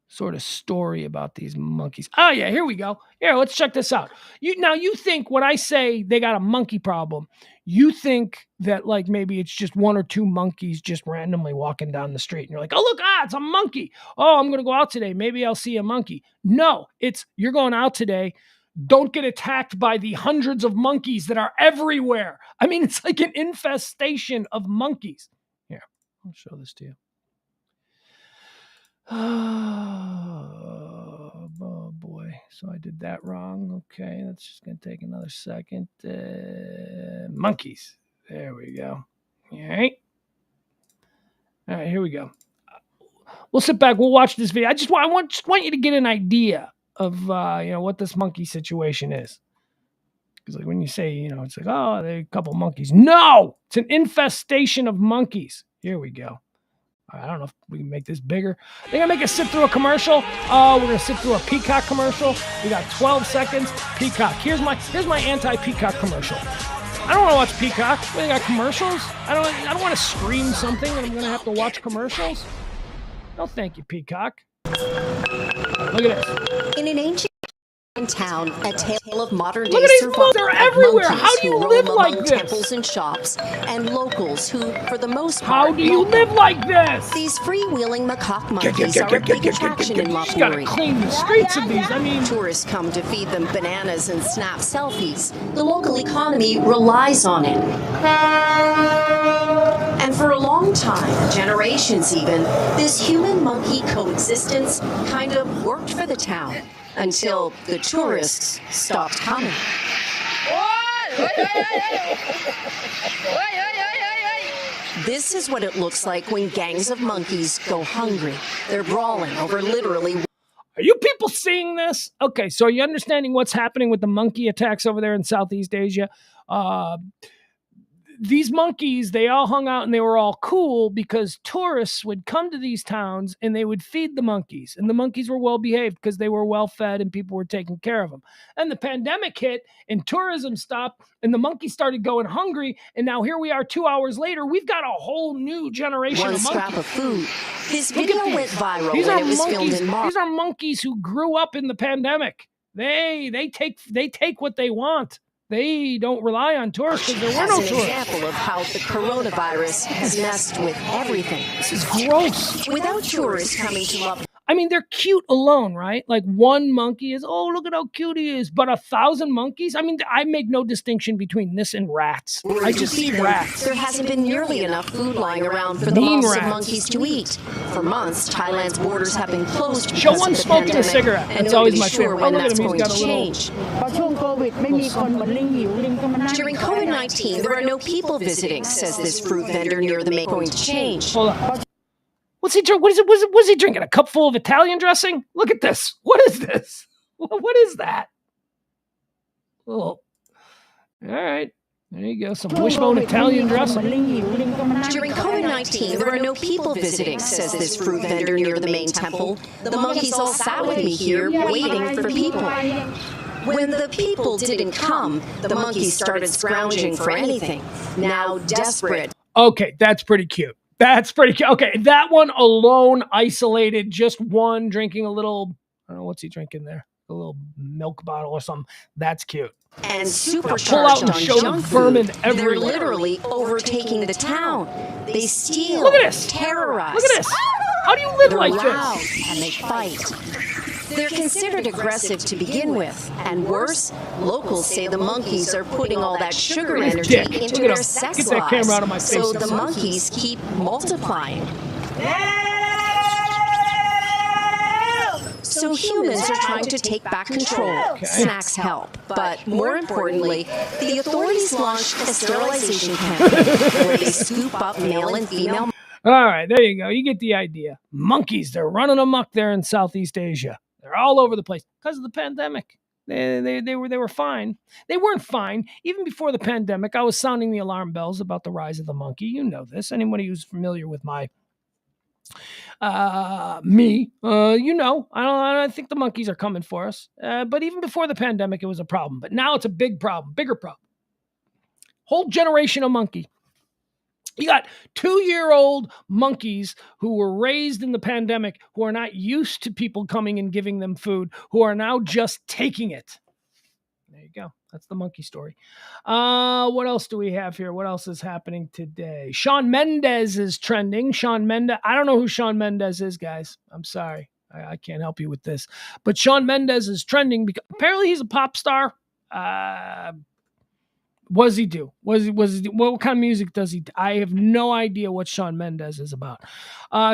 sort of story about these monkeys. Oh yeah, here we go. Here, let's check this out. You think when I say they got a monkey problem, you think that like maybe it's just 1 or 2 monkeys just randomly walking down the street and you're like, oh look, it's a monkey. Oh, I'm gonna go out today. Maybe I'll see a monkey. No, it's you're going out today. Don't get attacked by the hundreds of monkeys that are everywhere. I mean, it's like an infestation of monkeys. Here, I'll show this to you. Oh boy. So I did that wrong. Okay, that's just going to take another second. Monkeys. There we go. All right, here we go. We'll sit back. We'll watch this video. I just want you to get an idea of what this monkey situation is. Because like when you say, it's like, oh, there are a couple monkeys. No, it's an infestation of monkeys. Here we go. I don't know if we can make this bigger. They're going to make us sit through a commercial. Oh, we're going to sit through a Peacock commercial. We got 12 seconds. Peacock. Here's my anti-Peacock commercial. I don't want to watch Peacock. They got commercials. I don't want to stream something and I'm going to have to watch commercials. No, thank you, Peacock. Look at this. In an ancient Moran town, a tale of modern-day Look at these survival. they're everywhere. Monkeys How do you who live roam like among this? temples and shops, and locals who, for the most part, How do you love live them. like this? These freewheeling macaque monkeys are a big attraction in You just gotta Lapuri. clean the streets of these. I mean, Tourists come to feed them bananas and snap selfies. The local economy relies on it. And for a long time, generations even, this human-monkey coexistence kind of worked for the town until the tourists stopped coming. This is what it looks like when gangs of monkeys go hungry. They're brawling over literally... Are you people seeing this? Okay, so are you understanding what's happening with the monkey attacks over there in Southeast Asia? These monkeys, they all hung out and they were all cool because tourists would come to these towns and they would feed the monkeys. And the monkeys were well behaved because they were well fed and people were taking care of them. And the pandemic hit and tourism stopped and the monkeys started going hungry. And now here we are 2 hours later. We've got a whole new generation One of monkeys. scrap of food. This video went viral when it was filmed in March. These are monkeys who grew up in the pandemic. They take what they want. They don't rely on tourists because there were no As an tourists. example of how the coronavirus has messed with everything. This is gross. Without tourists coming to love... I mean, they're cute alone, right? Like one monkey is, oh, look at how cute he is. But 1,000 monkeys? I mean, I make no distinction between this and rats. I just see rats. There hasn't been nearly enough food lying around for the Mean loss of rats. monkeys to eat. For months, Thailand's borders have been closed because Show of one the smoking a pandemic, cigarette. and That's always nobody's my sure favorite. when Oh, look at that's him. going He's got to a little... change. During COVID-19, there are no people visiting, says this fruit vendor near the main. Going to change. Hold on. What's he drink? What is he drinking? A cup full of Italian dressing? Look at this. What is this? What is that? Oh, all right. There you go. Some wishbone Italian dressing. During COVID-19, there are no people visiting, says this fruit vendor near the main temple. The monkeys all sat with me here, waiting for people. When the people didn't come, the monkeys started scrounging for anything. Now desperate. Okay, that's pretty cute. That's pretty cute. Okay, that one alone, isolated, just one drinking a little, I don't know, what's he drinking there? A little milk bottle or something. That's cute. And Pull out supercharged and on show the junk vermin food, everywhere. they're literally overtaking the town. They steal, Look at this. terrorize. Look at this. How do you live They're like loud this? and they fight. They're considered aggressive to begin with, and worse, locals say the monkeys are putting all that sugar energy Dick. into Look at their him. sex Get that lives. camera out of my face. So the monkeys keep multiplying. So humans are trying to take back control. Snacks help. But more importantly, the authorities launched a sterilization campaign where they scoop up male and female. All right, there you go. You get the idea. Monkeys, they're running amok there in Southeast Asia. They're all over the place because of the pandemic. They were fine. They weren't fine. Even before the pandemic, I was sounding the alarm bells about the rise of the monkey. You know this. Anybody who's familiar with my you know, I don't think the monkeys are coming for us. But even before the pandemic, it was a problem. But now it's a big problem, bigger problem. Whole generation of monkey. You got 2-year-old monkeys who were raised in the pandemic, who are not used to people coming and giving them food, who are now just taking it. There you go. That's the monkey story. What else do we have here? What else is happening today? Shawn Mendes is trending. Shawn Mendes. I don't know who Shawn Mendes is, guys. I'm sorry. I can't help you with this. But Shawn Mendes is trending because apparently he's a pop star. What does he do? What kind of music does he do? I have no idea what Shawn Mendes is about.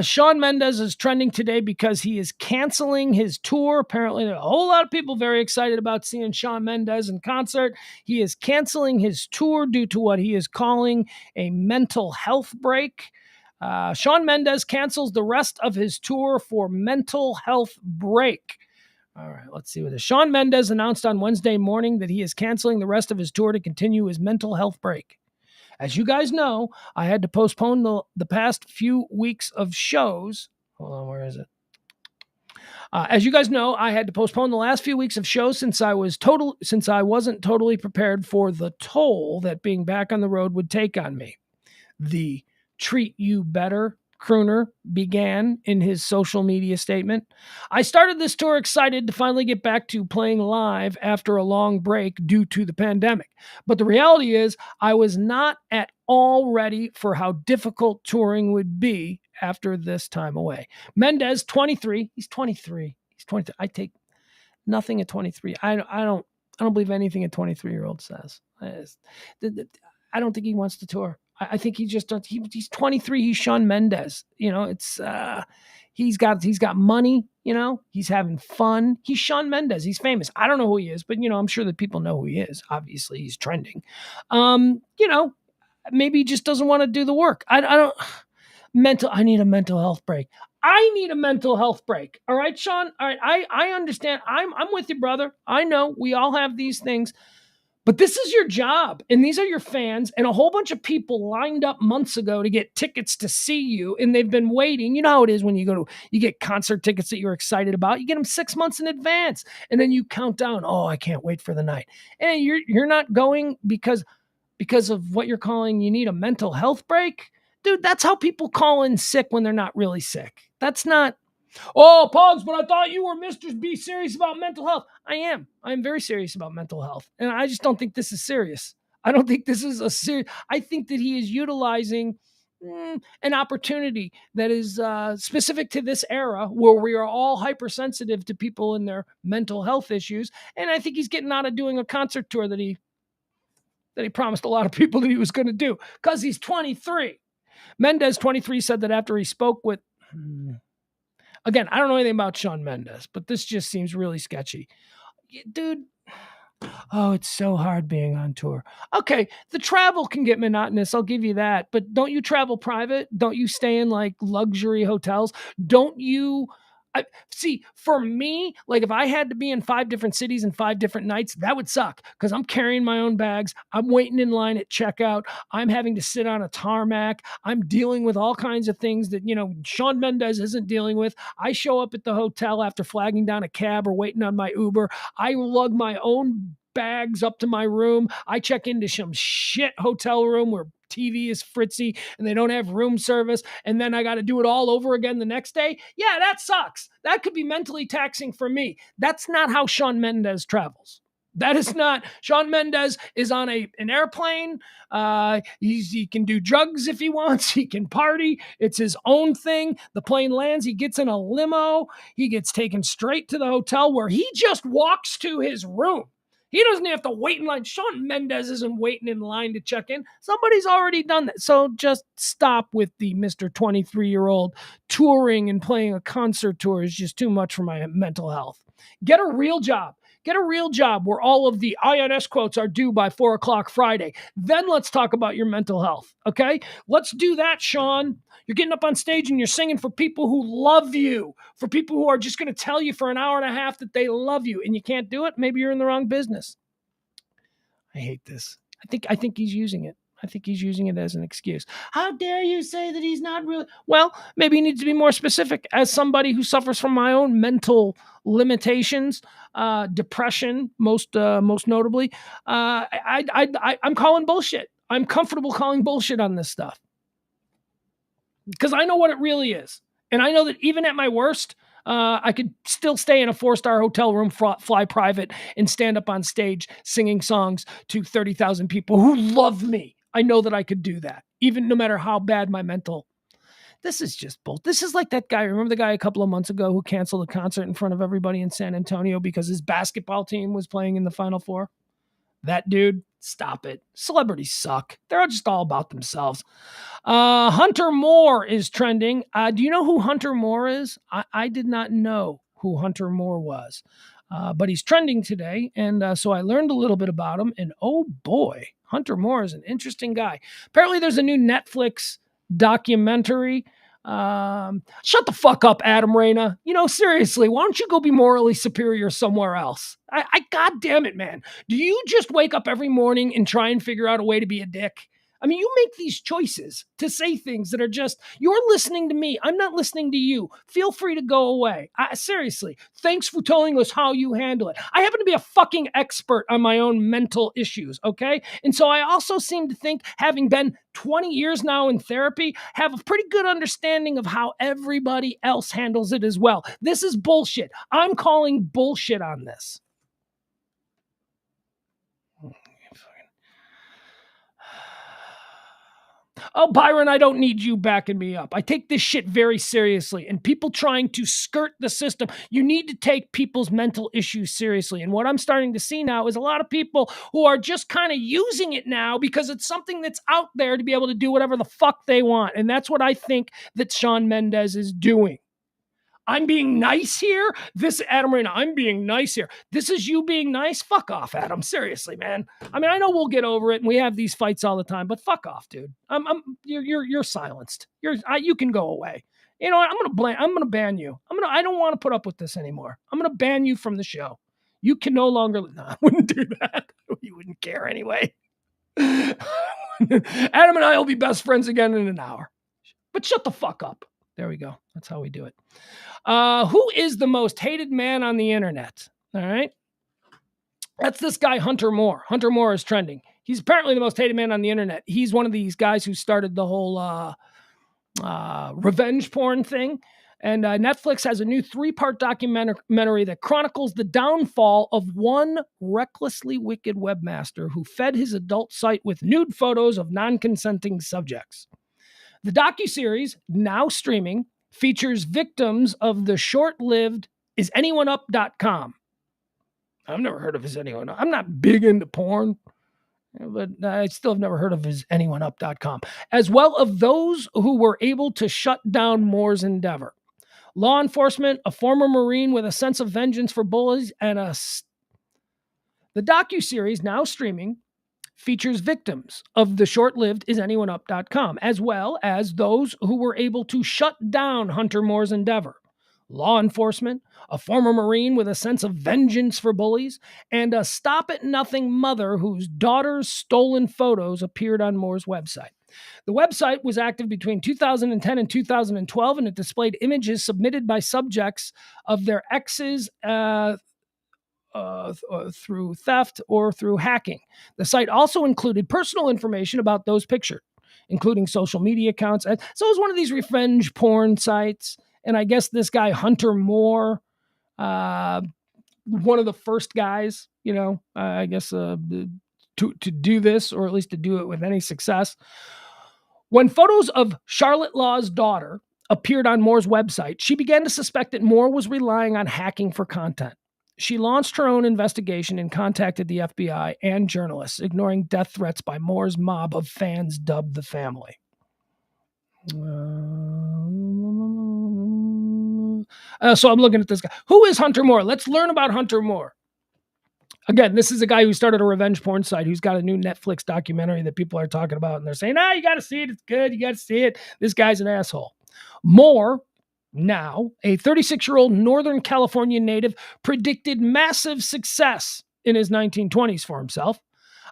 Shawn Mendes is trending today because he is canceling his tour. Apparently, there are a whole lot of people very excited about seeing Shawn Mendes in concert. He is canceling his tour due to what he is calling a mental health break. Shawn Mendes cancels the rest of his tour for mental health break. All right, let's see what this. Shawn Mendes announced on Wednesday morning that he is canceling the rest of his tour to continue his mental health break. As you guys know, I had to postpone the past few weeks of shows. Hold on, where is it? As you guys know, I had to postpone the last few weeks of shows since I wasn't totally prepared for the toll that being back on the road would take on me. The treat you better crooner began in his social media statement. I started this tour excited to finally get back to playing live after a long break due to the pandemic. But the reality is, I was not at all ready for how difficult touring would be after this time away. Mendes, 23. He's 23. He's 23. I take nothing at 23. I don't believe anything a 23-year-old says. I don't think he wants to tour. I think he just does. He's 23. He's Shawn Mendes. It's he's got money. He's having fun. He's Shawn Mendes. He's famous. I don't know who he is, but I'm sure that people know who he is. Obviously, he's trending. Maybe he just doesn't want to do the work. I need a mental health break. I need a mental health break. All right, Shawn. All right. I understand. I'm with you, brother. I know we all have these things. But this is your job, and these are your fans, and a whole bunch of people lined up months ago to get tickets to see you, and they've been waiting. You know how it is when you get concert tickets that you're excited about. You get them 6 months in advance, and then you count down. Oh, I can't wait for the night. And you're not going because of what you're calling you need a mental health break, dude. That's how people call in sick when they're not really sick. That's not. Oh, Pugs, but I thought you were Mr. Be serious about mental health. I am. I'm very serious about mental health. And I just don't think this is serious. I don't think this is a serious. I think that he is utilizing an opportunity that is specific to this era where we are all hypersensitive to people and their mental health issues. And I think he's getting out of doing a concert tour that he promised a lot of people that he was going to do because he's 23. Mendes, 23, said that after he spoke with... Again, I don't know anything about Shawn Mendes, but this just seems really sketchy. Dude, oh, it's so hard being on tour. Okay, the travel can get monotonous, I'll give you that. But don't you travel private? Don't you stay in like luxury hotels? Don't you... see, for me, like if I had to be in 5 different cities and 5 different nights, that would suck because I'm carrying my own bags. I'm waiting in line at checkout. I'm having to sit on a tarmac. I'm dealing with all kinds of things that, Shawn Mendes isn't dealing with. I show up at the hotel after flagging down a cab or waiting on my Uber. I lug my own bags up to my room. I check into some shit hotel room where TV is fritzy and they don't have room service. And then I got to do it all over again the next day. Yeah, that sucks. That could be mentally taxing for me. That's not how Shawn Mendes travels. That is not. Shawn Mendes is on an airplane. He can do drugs if he wants. He can party. It's his own thing. The plane lands. He gets in a limo. He gets taken straight to the hotel where he just walks to his room. He doesn't have to wait in line. Shawn Mendes isn't waiting in line to check in. Somebody's already done that. So just stop with the Mr. 23-year-old touring and playing a concert tour is just too much for my mental health. Get a real job. Get a real job where all of the INS quotes are due by 4 o'clock Friday. Then let's talk about your mental health, okay? Let's do that, Shawn. You're getting up on stage and you're singing for people who love you, for people who are just going to tell you for an hour and a half that they love you, and you can't do it. Maybe you're in the wrong business. I hate this. I think he's using it. I think he's using it as an excuse. How dare you say that he's not really... Well, maybe he needs to be more specific. As somebody who suffers from my own mental limitations, depression, most notably, I'm calling bullshit. I'm comfortable calling bullshit on this stuff because I know what it really is. And I know that even at my worst, I could still stay in a 4-star hotel room, fly private, and stand up on stage singing songs to 30,000 people who love me. I know that I could do that, even no matter how bad my mental... This is just bull. This is like that guy. Remember the guy a couple of months ago who canceled a concert in front of everybody in San Antonio because his basketball team was playing in the Final Four? That dude, stop it. Celebrities suck. They're just all about themselves. Hunter Moore is trending. Do you know who Hunter Moore is? I did not know who Hunter Moore was. But he's trending today, and so I learned a little bit about him, and oh boy, Hunter Moore is an interesting guy. Apparently there's a new Netflix documentary. Shut the fuck up, Adam Reyna. Seriously, why don't you go be morally superior somewhere else? God damn it, man. Do you just wake up every morning and try and figure out a way to be a dick? I mean, you make these choices to say things that are just, you're listening to me. I'm not listening to you. Feel free to go away. Seriously, thanks for telling us how you handle it. I happen to be a fucking expert on my own mental issues, okay? And so I also seem to think, having been 20 years now in therapy, have a pretty good understanding of how everybody else handles it as well. This is bullshit. I'm calling bullshit on this. Oh, Byron, I don't need you backing me up. I take this shit very seriously. And people trying to skirt the system, you need to take people's mental issues seriously. And what I'm starting to see now is a lot of people who are just kind of using it now because it's something that's out there to be able to do whatever the fuck they want. And that's what I think that Shawn Mendes is doing. I'm being nice here. This Adam Moreno, I'm being nice here. This is you being nice. Fuck off, Adam. Seriously, man. I mean, I know we'll get over it, and we have these fights all the time, but fuck off, dude. You're silenced. You can go away. You know what? I'm gonna ban you. I don't want to put up with this anymore. I'm gonna ban you from the show. You can no longer. No, I wouldn't do that. You wouldn't care anyway. Adam and I will be best friends again in an hour. But shut the fuck up. There we go. That's how we do it. Who is the most hated man on the internet? All right. That's this guy, Hunter Moore. Hunter Moore is trending. He's apparently the most hated man on the internet. He's one of these guys who started the whole revenge porn thing. And Netflix has a new 3-part documentary that chronicles the downfall of one recklessly wicked webmaster who fed his adult site with nude photos of non-consenting subjects. The docuseries, now streaming, features victims of the short-lived IsAnyoneUp.com. I've never heard of IsAnyoneUp. I'm not big into porn, but I still have never heard of IsAnyoneUp.com, as well as those who were able to shut down Moore's endeavor. Law enforcement, a former Marine with a sense of vengeance for bullies, and the docuseries, now streaming, features victims of the short-lived IsAnyoneUp.com, as well as those who were able to shut down Hunter Moore's endeavor. Law enforcement, a former Marine with a sense of vengeance for bullies, and a stop-at-nothing mother whose daughter's stolen photos appeared on Moore's website. The website was active between 2010 and 2012, and it displayed images submitted by subjects of their exes through theft or through hacking. The site also included personal information about those pictured, including social media accounts. So it was one of these revenge porn sites. And I guess this guy, Hunter Moore, one of the first guys, I guess to do this, or at least to do it with any success. When photos of Charlotte Law's daughter appeared on Moore's website, she began to suspect that Moore was relying on hacking for content. She launched her own investigation and contacted the FBI and journalists, ignoring death threats by Moore's mob of fans dubbed the Family. So I'm looking at this guy. Who is Hunter Moore? Let's learn about Hunter Moore. Again, this is a guy who started a revenge porn site who's got a new Netflix documentary that people are talking about, and they're saying, you got to see it. It's good. You got to see it. This guy's an asshole. Moore, now a 36-year-old Northern California native, predicted massive success in his 1920s for himself.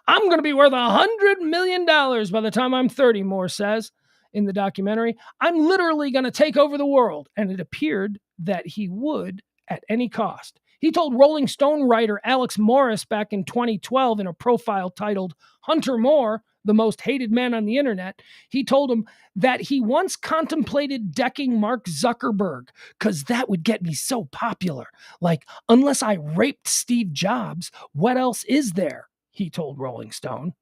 I'm going to be worth $100 million by the time I'm 30, Moore says in the documentary. I'm literally going to take over the world. And it appeared that he would at any cost. He told Rolling Stone writer Alex Morris back in 2012 in a profile titled Hunter Moore, the most hated man on the internet, he told him that he once contemplated decking Mark Zuckerberg because that would get me so popular. Like, unless I raped Steve Jobs, what else is there? He told Rolling Stone.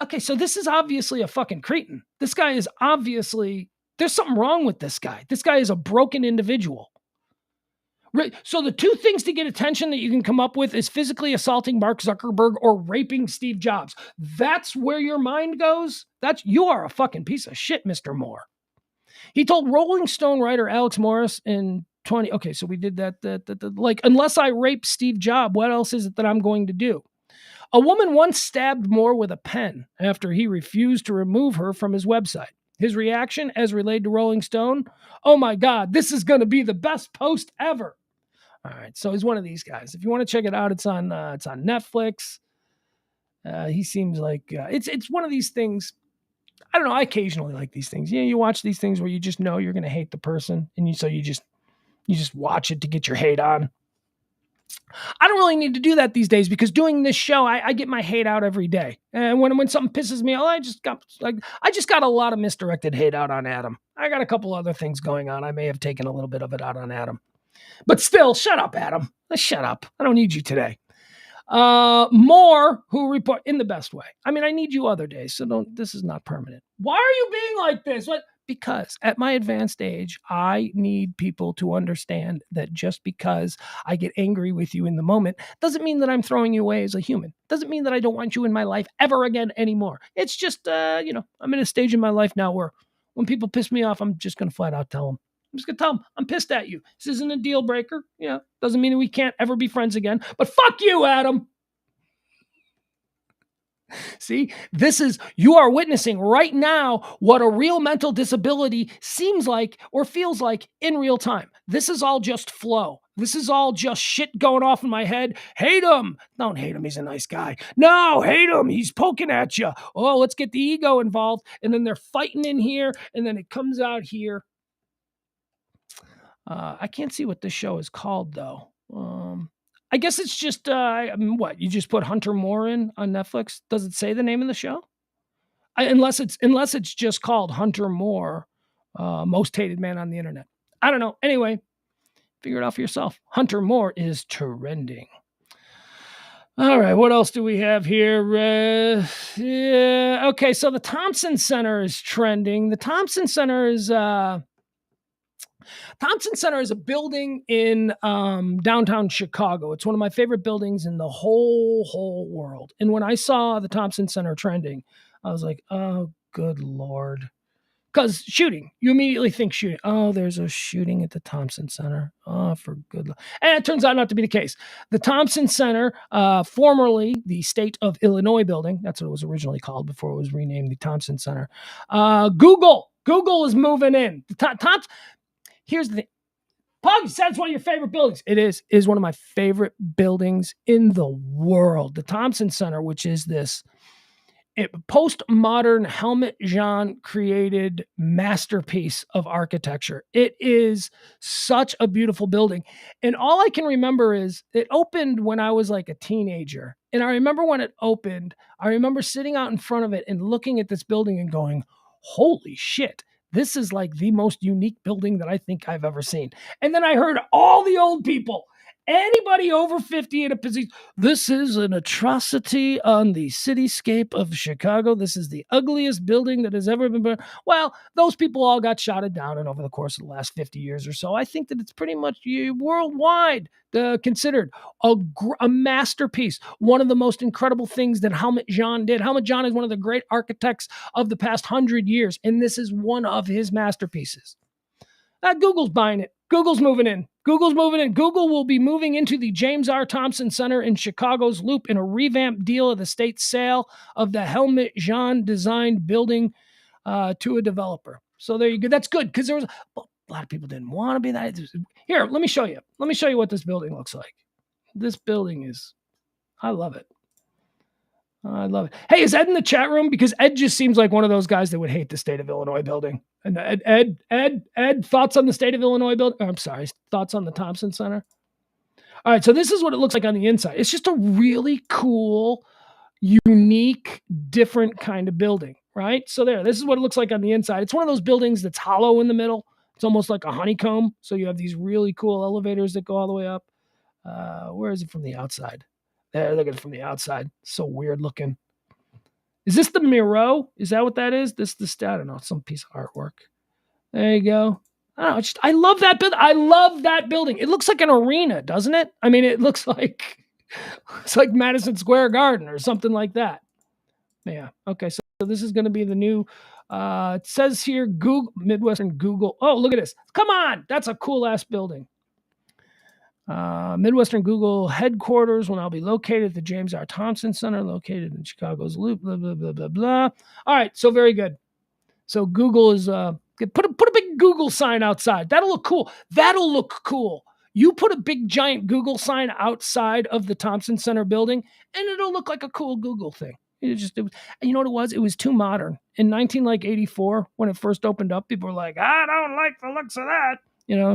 Okay, so this is obviously a fucking cretin. This guy is obviously, there's something wrong with this guy. This guy is a broken individual. So the two things to get attention that you can come up with is physically assaulting Mark Zuckerberg or raping Steve Jobs. That's where your mind goes. You are a fucking piece of shit, Mr. Moore. He told Rolling Stone writer Alex Morris in 20. Okay, so we did that. Like, unless I rape Steve Jobs, what else is it that I'm going to do? A woman once stabbed Moore with a pen after he refused to remove her from his website. His reaction, as relayed to Rolling Stone, "Oh my God, this is going to be the best post ever." All right, so he's one of these guys. If you want to check it out, it's on Netflix. He seems like it's one of these things. I don't know. I occasionally like these things. You watch these things where you just know you're going to hate the person, and you just watch it to get your hate on. I don't really need to do that these days because doing this show, I get my hate out every day. And when something pisses me off, I just got a lot of misdirected hate out on Adam. I got a couple other things going on. I may have taken a little bit of it out on Adam, but still, shut up, Adam. Shut up. I don't need you today. More who report in the best way. I mean, I need you other days, so this is not permanent. Why are you being like this? What? Because at my advanced age, I need people to understand that just because I get angry with you in the moment doesn't mean that I'm throwing you away as a human. Doesn't mean that I don't want you in my life ever again anymore. It's just, I'm in a stage in my life now where when people piss me off, I'm just going to flat out tell them. I'm just going to tell them, I'm pissed at you. This isn't a deal breaker. Yeah, doesn't mean that we can't ever be friends again. But fuck you, Adam. See, you are witnessing right now what a real mental disability seems like or feels like in real time. This is all just flow. This is all just shit going off in my head. Hate him. Don't hate him. He's a nice guy. No, hate him. He's poking at you. Oh, let's get the ego involved. And then they're fighting in here. And then it comes out here. I can't see what this show is called, though. I guess it's just, what, you just put Hunter Moran on Netflix? Does it say the name of the show? Unless it's just called Hunter Moore, Most Hated Man on the Internet. I don't know. Anyway, figure it out for yourself. Hunter Moore is trending. All right, what else do we have here? Yeah, okay, so the Thompson Center is trending. The Thompson Center is a building in downtown Chicago. It's one of my favorite buildings in the whole world. And when I saw the Thompson Center trending, I was like, oh, good Lord. Because shooting, you immediately think shooting. Oh, there's a shooting at the Thompson Center. Oh, for good luck. And it turns out not to be the case. The Thompson Center, formerly the State of Illinois building, that's what it was originally called before it was renamed the Thompson Center. Google is moving in. Here's the thing. Pugs, that's one of your favorite buildings. It is one of my favorite buildings in the world. The Thompson Center, which is this postmodern Helmut Jean created masterpiece of architecture. It is such a beautiful building. And all I can remember is it opened when I was like a teenager. And I remember when it opened, I remember sitting out in front of it and looking at this building and going, holy shit. This is like the most unique building that I think I've ever seen. And then I heard all the old people, anybody over 50 in a position, this is an atrocity on the cityscape of Chicago. This is the ugliest building that has ever been built. Well, those people all got shotted down, and over the course of the last 50 years or so, I think that it's pretty much worldwide considered a masterpiece. One of the most incredible things that Helmut Jean did. Helmut Jean is one of the great architects of the past 100 years, and this is one of his masterpieces. Google's buying it. Google's moving in. Google will be moving into the James R. Thompson Center in Chicago's Loop in a revamped deal of the state's sale of the Helmut Jean designed building to a developer. So there you go. That's good because there was a lot of people didn't want to be that. Here, let me show you. Let me show you what this building looks like. This building is, I love it. I love it. Hey, is Ed in the chat room? Because Ed just seems like one of those guys that would hate the State of Illinois building. And Ed, thoughts on the State of Illinois building? I'm sorry, thoughts on the Thompson Center? All right, so this is what it looks like on the inside. It's just a really cool, unique, different kind of building, right? So this is what it looks like on the inside. It's one of those buildings that's hollow in the middle. It's almost like a honeycomb. So you have these really cool elevators that go all the way up. Where is it from the outside? There, look at it from the outside. So weird looking. Is this the Miro? Is that what that is? I don't know, some piece of artwork. There you go. I don't know. I love that building. I love that building. It looks like an arena, doesn't it? I mean, it looks like it's like Madison Square Garden or something like that. Yeah. Okay. So this is going to be the new. It says here, Google Midwestern Google. Oh, look at this. Come on, that's a cool ass building. Midwestern Google headquarters will now be located at the James R. Thompson Center, located in Chicago's Loop, blah, blah, blah, blah, blah. All right, so very good. So Google is, put a big Google sign outside. That'll look cool. You put a big giant Google sign outside of the Thompson Center building, and it'll look like a cool Google thing. It was, you know what it was? It was too modern. In 1984, when it first opened up, people were like, I don't like the looks of that.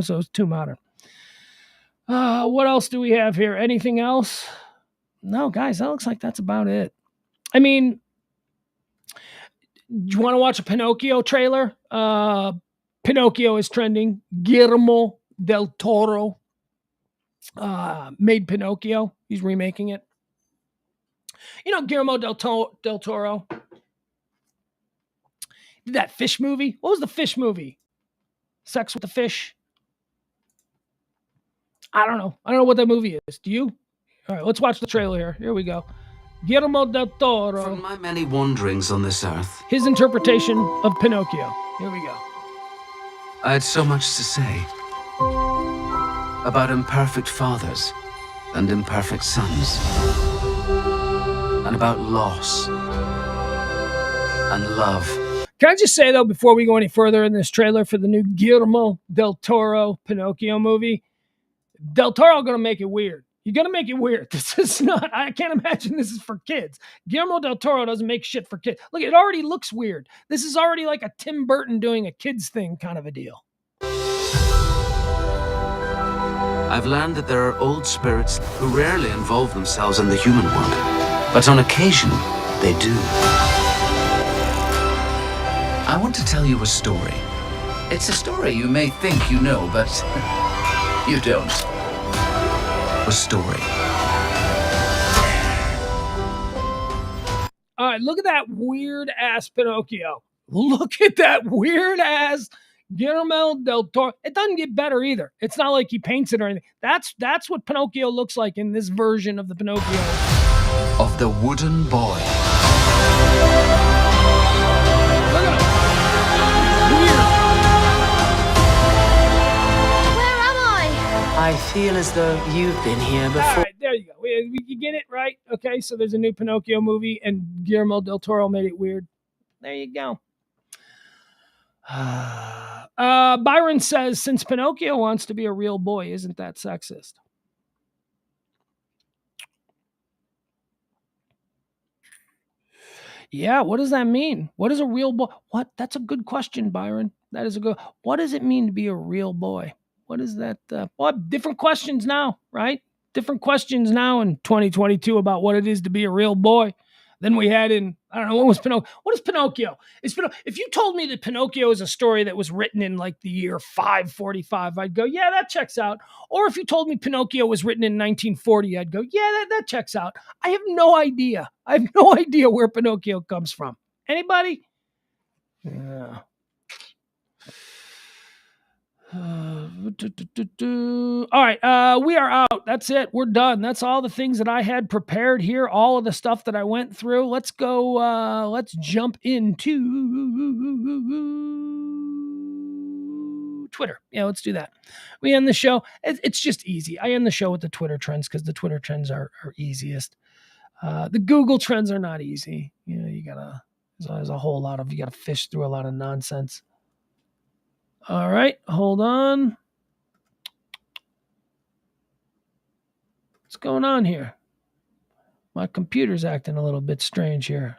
So it's too modern. What else do we have here? Anything else? No, guys, that looks like that's about it. I mean, do you want to watch a Pinocchio trailer? Pinocchio is trending. Guillermo del Toro made Pinocchio. He's remaking it. Guillermo del Toro did that fish movie. What was the fish movie? Sex with the Fish? I don't know. I don't know what that movie is. Do you? All right, let's watch the trailer here. Here we go. Guillermo del Toro. From my many wanderings on this earth, his interpretation of Pinocchio. Here we go. I had so much to say about imperfect fathers and imperfect sons, and about loss and love. Can I just say, though, before we go any further in this trailer for the new Guillermo del Toro Pinocchio movie, Del Toro going to make it weird. You're going to make it weird. This is not, I can't imagine this is for kids. Guillermo del Toro doesn't make shit for kids. Look, it already looks weird. This is already like a Tim Burton doing a kids thing kind of a deal. I've learned that there are old spirits who rarely involve themselves in the human world, but on occasion, they do. I want to tell you a story. It's a story you may think you know, but you don't. A story. All right, look at that weird-ass Pinocchio. Look at that weird-ass Guillermo del Toro. It doesn't get better either. It's not like he paints it or anything. That's what Pinocchio looks like in this version of the Pinocchio. Of the wooden boy. Look at him. Weird. I feel as though you've been here before. All right, there you go. You get it, right? Okay, so there's a new Pinocchio movie, and Guillermo del Toro made it weird. There you go. Byron says, since Pinocchio wants to be a real boy, isn't that sexist? Yeah, what does that mean? What is a real boy? What? That's a good question, Byron. That is a good. What does it mean to be a real boy? What is that? Well, different questions now, right? Different questions now in 2022 about what it is to be a real boy than we had in, I don't know, what was Pinocchio? What is Pinocchio? If you told me that Pinocchio is a story that was written in like the year 545, I'd go, yeah, that checks out. Or if you told me Pinocchio was written in 1940, I'd go, yeah, that checks out. I have no idea. I have no idea where Pinocchio comes from. Anybody? Yeah. All right, we are out. That's it. We're done. That's all the things that I had prepared here, all of the stuff that I went through. Let's go, let's jump into Twitter. Yeah, let's do that. We end the show. It's just easy. I end the show with the Twitter trends because the Twitter trends are easiest. The Google trends are not easy. You gotta, there's a whole lot of, you gotta fish through a lot of nonsense. All right, hold on. What's going on here? My computer's acting a little bit strange here.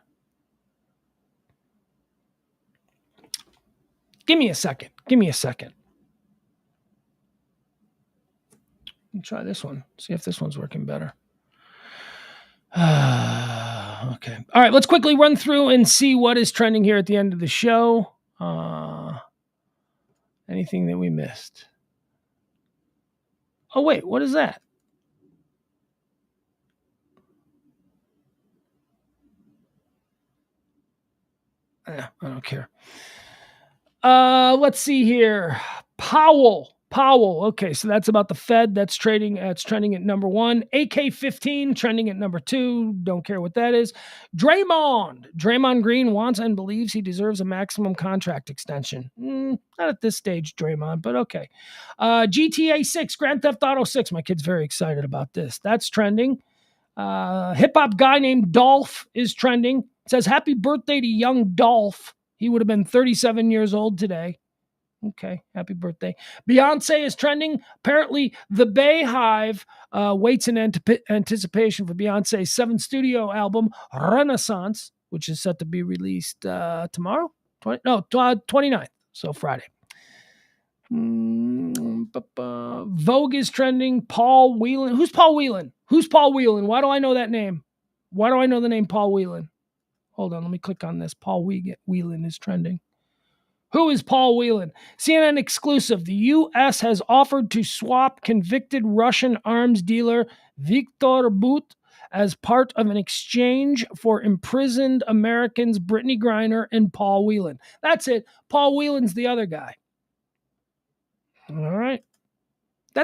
Give me a second. Let me try this one. See if this one's working better. Okay. All right, let's quickly run through and see what is trending here at the end of the show. Anything that we missed? Oh, wait, what is that? I don't care. Let's see here. Powell. Okay, so that's about the Fed. That's trading. It's trending at number 1. AK-15 trending at number 2. Don't care what that is. Draymond Green wants and believes he deserves a maximum contract extension. Not at this stage, Draymond, but okay. GTA 6, Grand Theft Auto 6. My kid's very excited about this. That's trending. Hip hop guy named Dolph is trending. It says happy birthday to young Dolph. He would have been 37 years old today. Okay, happy birthday. Beyonce is trending. Apparently, the Bay Hive waits in anticipation for Beyonce's 7th studio album, Renaissance, which is set to be released tomorrow? 29th, so Friday. Vogue is trending. Paul Whelan. Who's Paul Whelan? Who's Paul Whelan? Why do I know that name? Why do I know the name Paul Whelan? Hold on, let me click on this. Paul Whelan is trending. Who is Paul Whelan? CNN exclusive. The U.S. has offered to swap convicted Russian arms dealer Viktor But as part of an exchange for imprisoned Americans Brittany Griner and Paul Whelan. That's it. Paul Whelan's the other guy. All right. I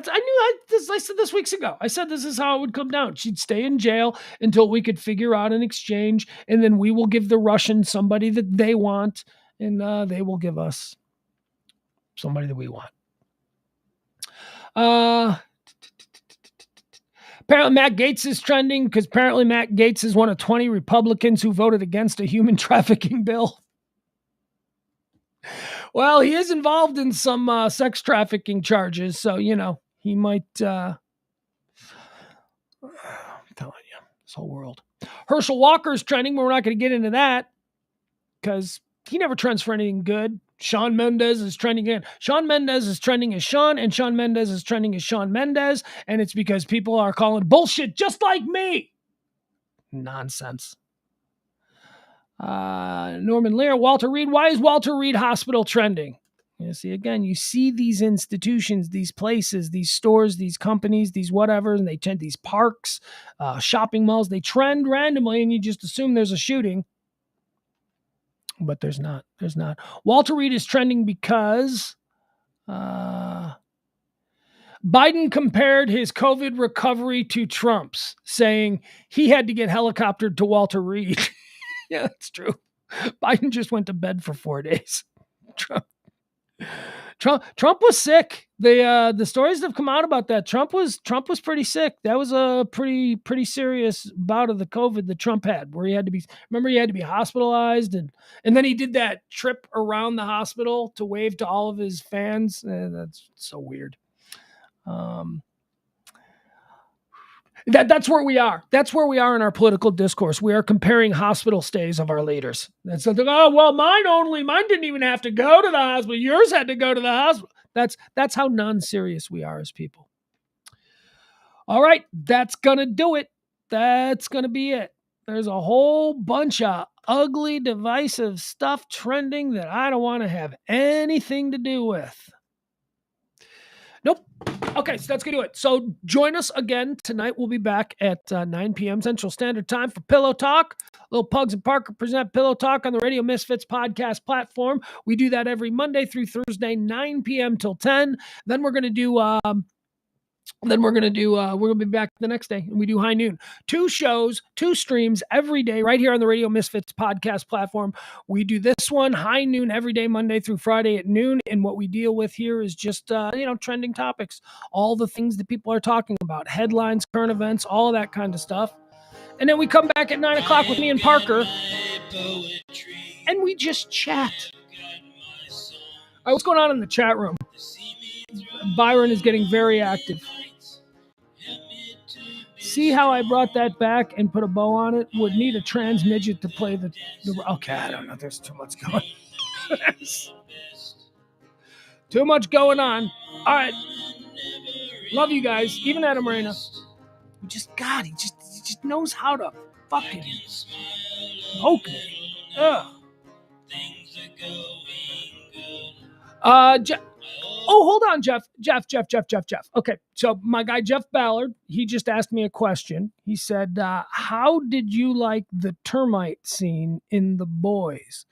said this weeks ago. I said this is how it would come down. She'd stay in jail until we could figure out an exchange, and then we will give the Russians somebody that they want, and they will give us somebody that we want. Apparently Matt Gaetz is trending because apparently Matt Gaetz is one of 20 Republicans who voted against a human trafficking bill. Well, he is involved in some sex trafficking charges, so, he might... I'm telling you, this whole world. Herschel Walker's trending, but we're not going to get into that because he never trends for anything good. Shawn Mendes is trending again. Shawn Mendes is trending as Shawn, and Shawn Mendes is trending as Shawn Mendes, and it's because people are calling bullshit just like me. Nonsense. Norman Lear, Walter Reed. Why is Walter Reed Hospital trending? You see, again, you see these institutions, these places, these stores, these companies, these whatever, and they trend, these parks, shopping malls, they trend randomly, and you just assume there's a shooting. But there's not. There's not. Walter Reed is trending because Biden compared his COVID recovery to Trump's, saying he had to get helicoptered to Walter Reed. Yeah, that's true. Biden just went to bed for 4 days. Trump was sick. The stories that have come out about that, Trump was pretty sick. That was a pretty serious bout of the COVID that Trump had, where he had to be hospitalized, and then he did that trip around the hospital to wave to all of his fans. That's so weird. That's where we are. That's where we are in our political discourse. We are comparing hospital stays of our leaders. That's something. Oh, well, mine didn't even have to go to the hospital. Yours had to go to the hospital. That's how non-serious we are as people. All right, that's gonna do it. That's gonna be it. There's a whole bunch of ugly, divisive stuff trending that I don't want to have anything to do with. Nope. Okay, so that's going to do it. So join us again tonight. We'll be back at 9 p.m. Central Standard Time for Pillow Talk. Little Pugs and Parker present Pillow Talk on the Radio Misfits podcast platform. We do that every Monday through Thursday, 9 p.m. till 10. Then we're going to do... we're going to be back the next day, and we do High Noon. 2 shows, 2 streams every day right here on the Radio Misfits podcast platform. We do this one, High Noon, every day, Monday through Friday at noon, and what we deal with here is just, trending topics, all the things that people are talking about, headlines, current events, all of that kind of stuff. And then we come back at 9 o'clock with me and Parker, and we just chat. All right, what's going on in the chat room? Byron is getting very active. See how I brought that back and put a bow on it? Would need a trans midget to play the okay, I don't know. There's too much going on. Too much going on. All right. Love you guys. Even Adam Moreno. He just knows how to fucking poke me. Ugh. Oh, hold on, Jeff. Okay, so my guy, Jeff Ballard, he just asked me a question. He said, how did you like the termite scene in The Boys?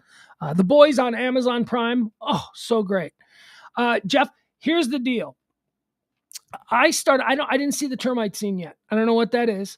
The Boys on Amazon Prime. Oh, so great. Jeff, here's the deal. I didn't see the termite scene yet. I don't know what that is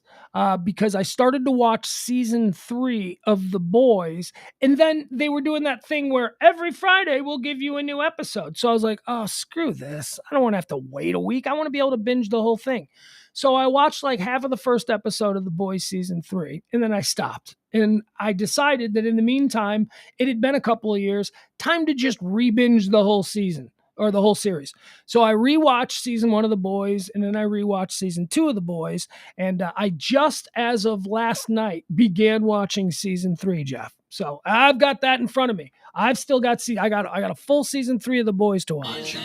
because I started to watch season 3 of The Boys, and then they were doing that thing where every Friday we'll give you a new episode. So I was like, oh, screw this. I don't want to have to wait a week. I want to be able to binge the whole thing. So I watched like half of the first episode of The Boys season 3, and then I stopped. And I decided that in the meantime, it had been a couple of years, time to just re-binge the whole season. or the whole series. So I rewatched season 1 of The Boys, and then I rewatched season 2 of The Boys, and I just as of last night began watching season 3, Jeff. So I've got that in front of me. I've still got I got a full season 3 of The Boys to watch.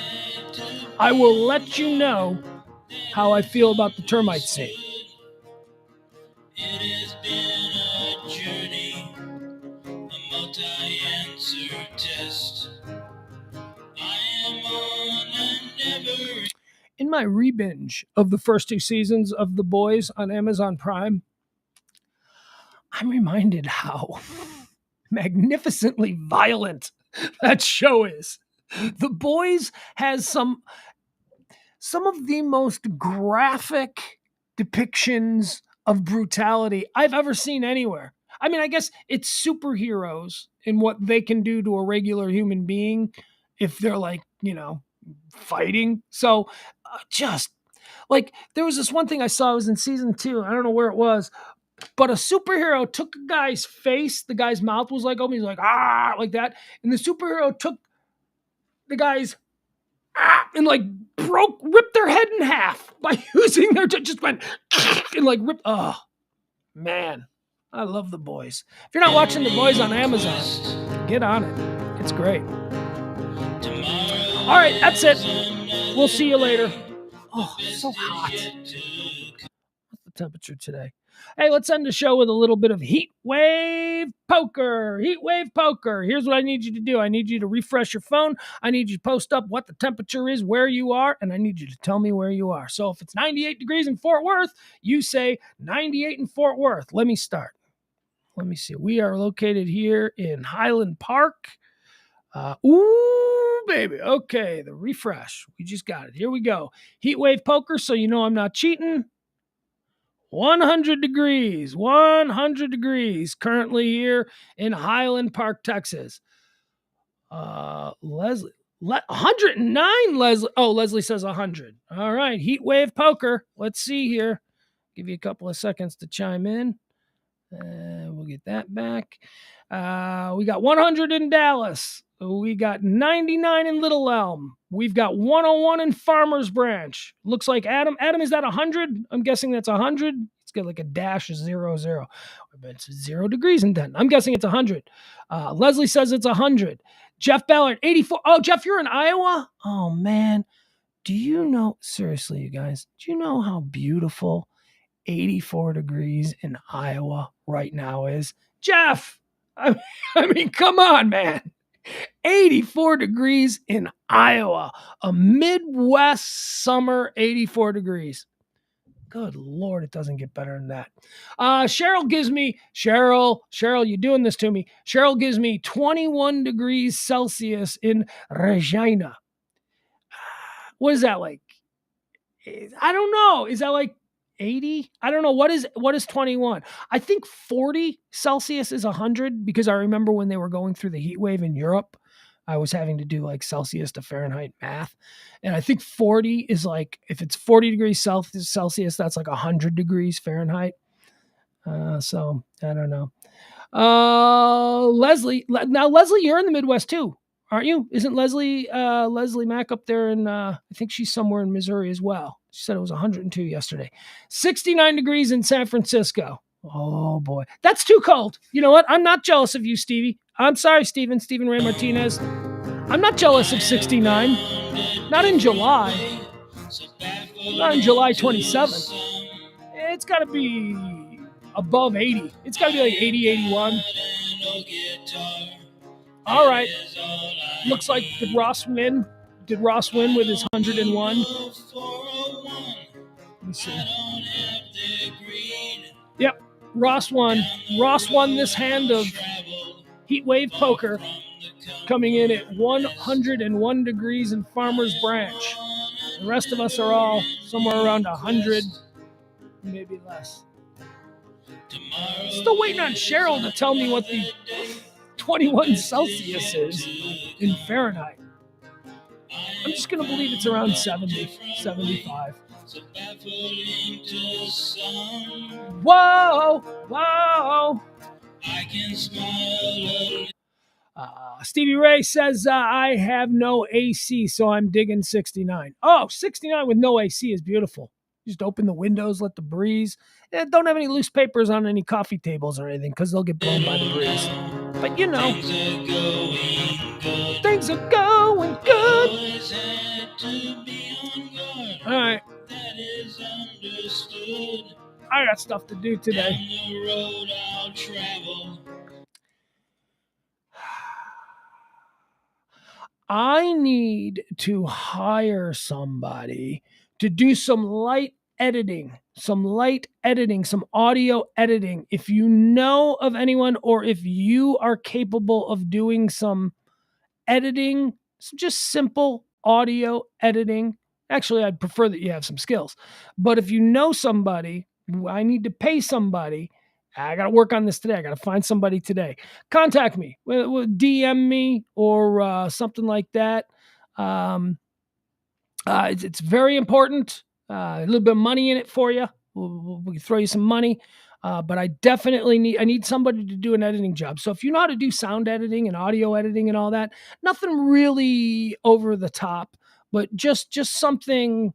I will let you know how I feel about the termite scene. It has been a journey, a multi-answer test. I am on a never. In my re-binge of the first 2 seasons of The Boys on Amazon Prime, I'm reminded how magnificently violent that show is. The Boys has some of the most graphic depictions of brutality I've ever seen anywhere. I mean, I guess it's superheroes and what they can do to a regular human being if they're like, fighting. So just like there was this one thing I saw, it was in season 2. I don't know where it was, but a superhero took a guy's face. The guy's mouth was like open. He's like, like that. And the superhero took the guy's and like ripped their head in half by using just went and like ripped. Oh, man. I love The Boys. If you're not watching The Boys on Amazon, get on it. It's great. All right, that's it. We'll see you later. Oh, so hot. What's the temperature today? Hey, let's end the show with a little bit of heat wave poker. Heat wave poker. Here's what I need you to do. I need you to refresh your phone. I need you to post up what the temperature is, where you are, and I need you to tell me where you are. So if it's 98 degrees in Fort Worth, you say 98 in Fort Worth. Let me start. Let me see. We are located here in Highland Park. Ooh, baby. Okay, the refresh. We just got it. Here we go. Heat wave poker, so you know I'm not cheating. 100 degrees. 100 degrees currently here in Highland Park, Texas. Leslie. 109, Leslie. Oh, Leslie says 100. All right, heat wave poker. Let's see here. Give you a couple of seconds to chime in. We'll get that back. We got 100 in Dallas. We got 99 in Little Elm. We've got 101 in Farmers Branch. Looks like Adam. Adam, is that 100? I'm guessing that's 100. It's got like a dash of 00. But it's 0 degrees in Denton. I'm guessing it's 100. Leslie says it's 100. Jeff Ballard, 84. Oh, Jeff, you're in Iowa? Oh, man. Do you know, seriously, you guys, do you know how beautiful 84 degrees in Iowa right now is? Jeff, I mean, come on, man. 84 degrees in Iowa. A Midwest summer, 84 degrees. Good Lord, it doesn't get better than that. Cheryl, you're doing this to me. Cheryl gives me 21 degrees Celsius in Regina. What is that like? I don't know. Is that like 80? I don't know. What is 21? I think 40 Celsius is 100 because I remember when they were going through the heat wave in Europe, I was having to do like Celsius to Fahrenheit math. And I think 40 is like, if it's 40 degrees Celsius, that's like 100 degrees Fahrenheit. So I don't know. Leslie, you're in the Midwest too, aren't you? Isn't Leslie Mack up there in, I think she's somewhere in Missouri as well. She said it was 102 yesterday. 69 degrees in San Francisco. Oh, boy. That's too cold. You know what? I'm not jealous of you, Stevie. I'm sorry, Stephen Ray Martinez. I'm not jealous of 69. Not in July. Not in July 27th. It's got to be above 80. It's got to be like 80, 81. All right. Looks like did Ross win with his 101? Let me see. Yep, Ross won. Ross won this hand of heat wave poker, coming in at 101 degrees in Farmers Branch. The rest of us are all somewhere around 100, maybe less. Still waiting on Cheryl to tell me what the 21 Celsius is in Fahrenheit. I'm just going to believe it's around 70, 75. Whoa, whoa. Stevie Ray says, I have no AC, so I'm digging 69. Oh, 69 with no AC is beautiful. Just open the windows, let the breeze. Don't have any loose papers on any coffee tables or anything because they'll get blown by the breeze. But you know, things are going good. All right. That is understood. I got stuff to do today. Down the road I'll travel. I need to hire somebody to do some light editing, some audio editing. If you know of anyone or if you are capable of doing some editing, some just simple audio editing. Actually, I'd prefer that you have some skills. But if you know somebody, I need to pay somebody. I got to work on this today. I got to find somebody today. Contact me, DM me or something like that. It's very important. A little bit of money in it for you. We can throw you some money. But I definitely need somebody to do an editing job. So if you know how to do sound editing and audio editing and all that, nothing really over the top, but just something,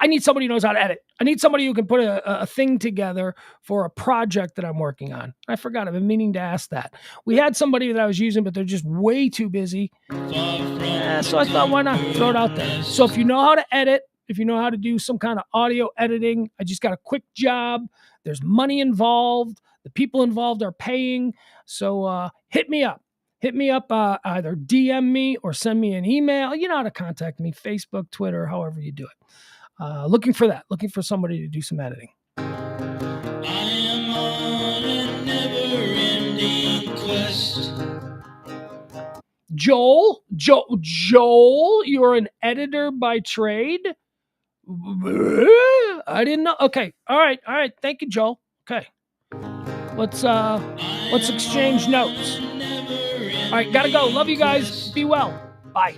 I need somebody who knows how to edit. I need somebody who can put a thing together for a project that I'm working on. I forgot. I've been meaning to ask that. We had somebody that I was using, but they're just way too busy. So I thought, why not throw it out there? So if you know how to edit, if you know how to do some kind of audio editing, I just got a quick job. There's money involved. The people involved are paying. So hit me up. Hit me up, either DM me or send me an email. You know how to contact me, Facebook, Twitter, however you do it. Looking for that. Looking for somebody to do some editing. I am on a never-ending quest. Joel, you're an editor by trade? I didn't know. Okay. All right. Thank you, Joel. Okay. Let's exchange notes. All right, gotta go. Love you guys. Be well. Bye.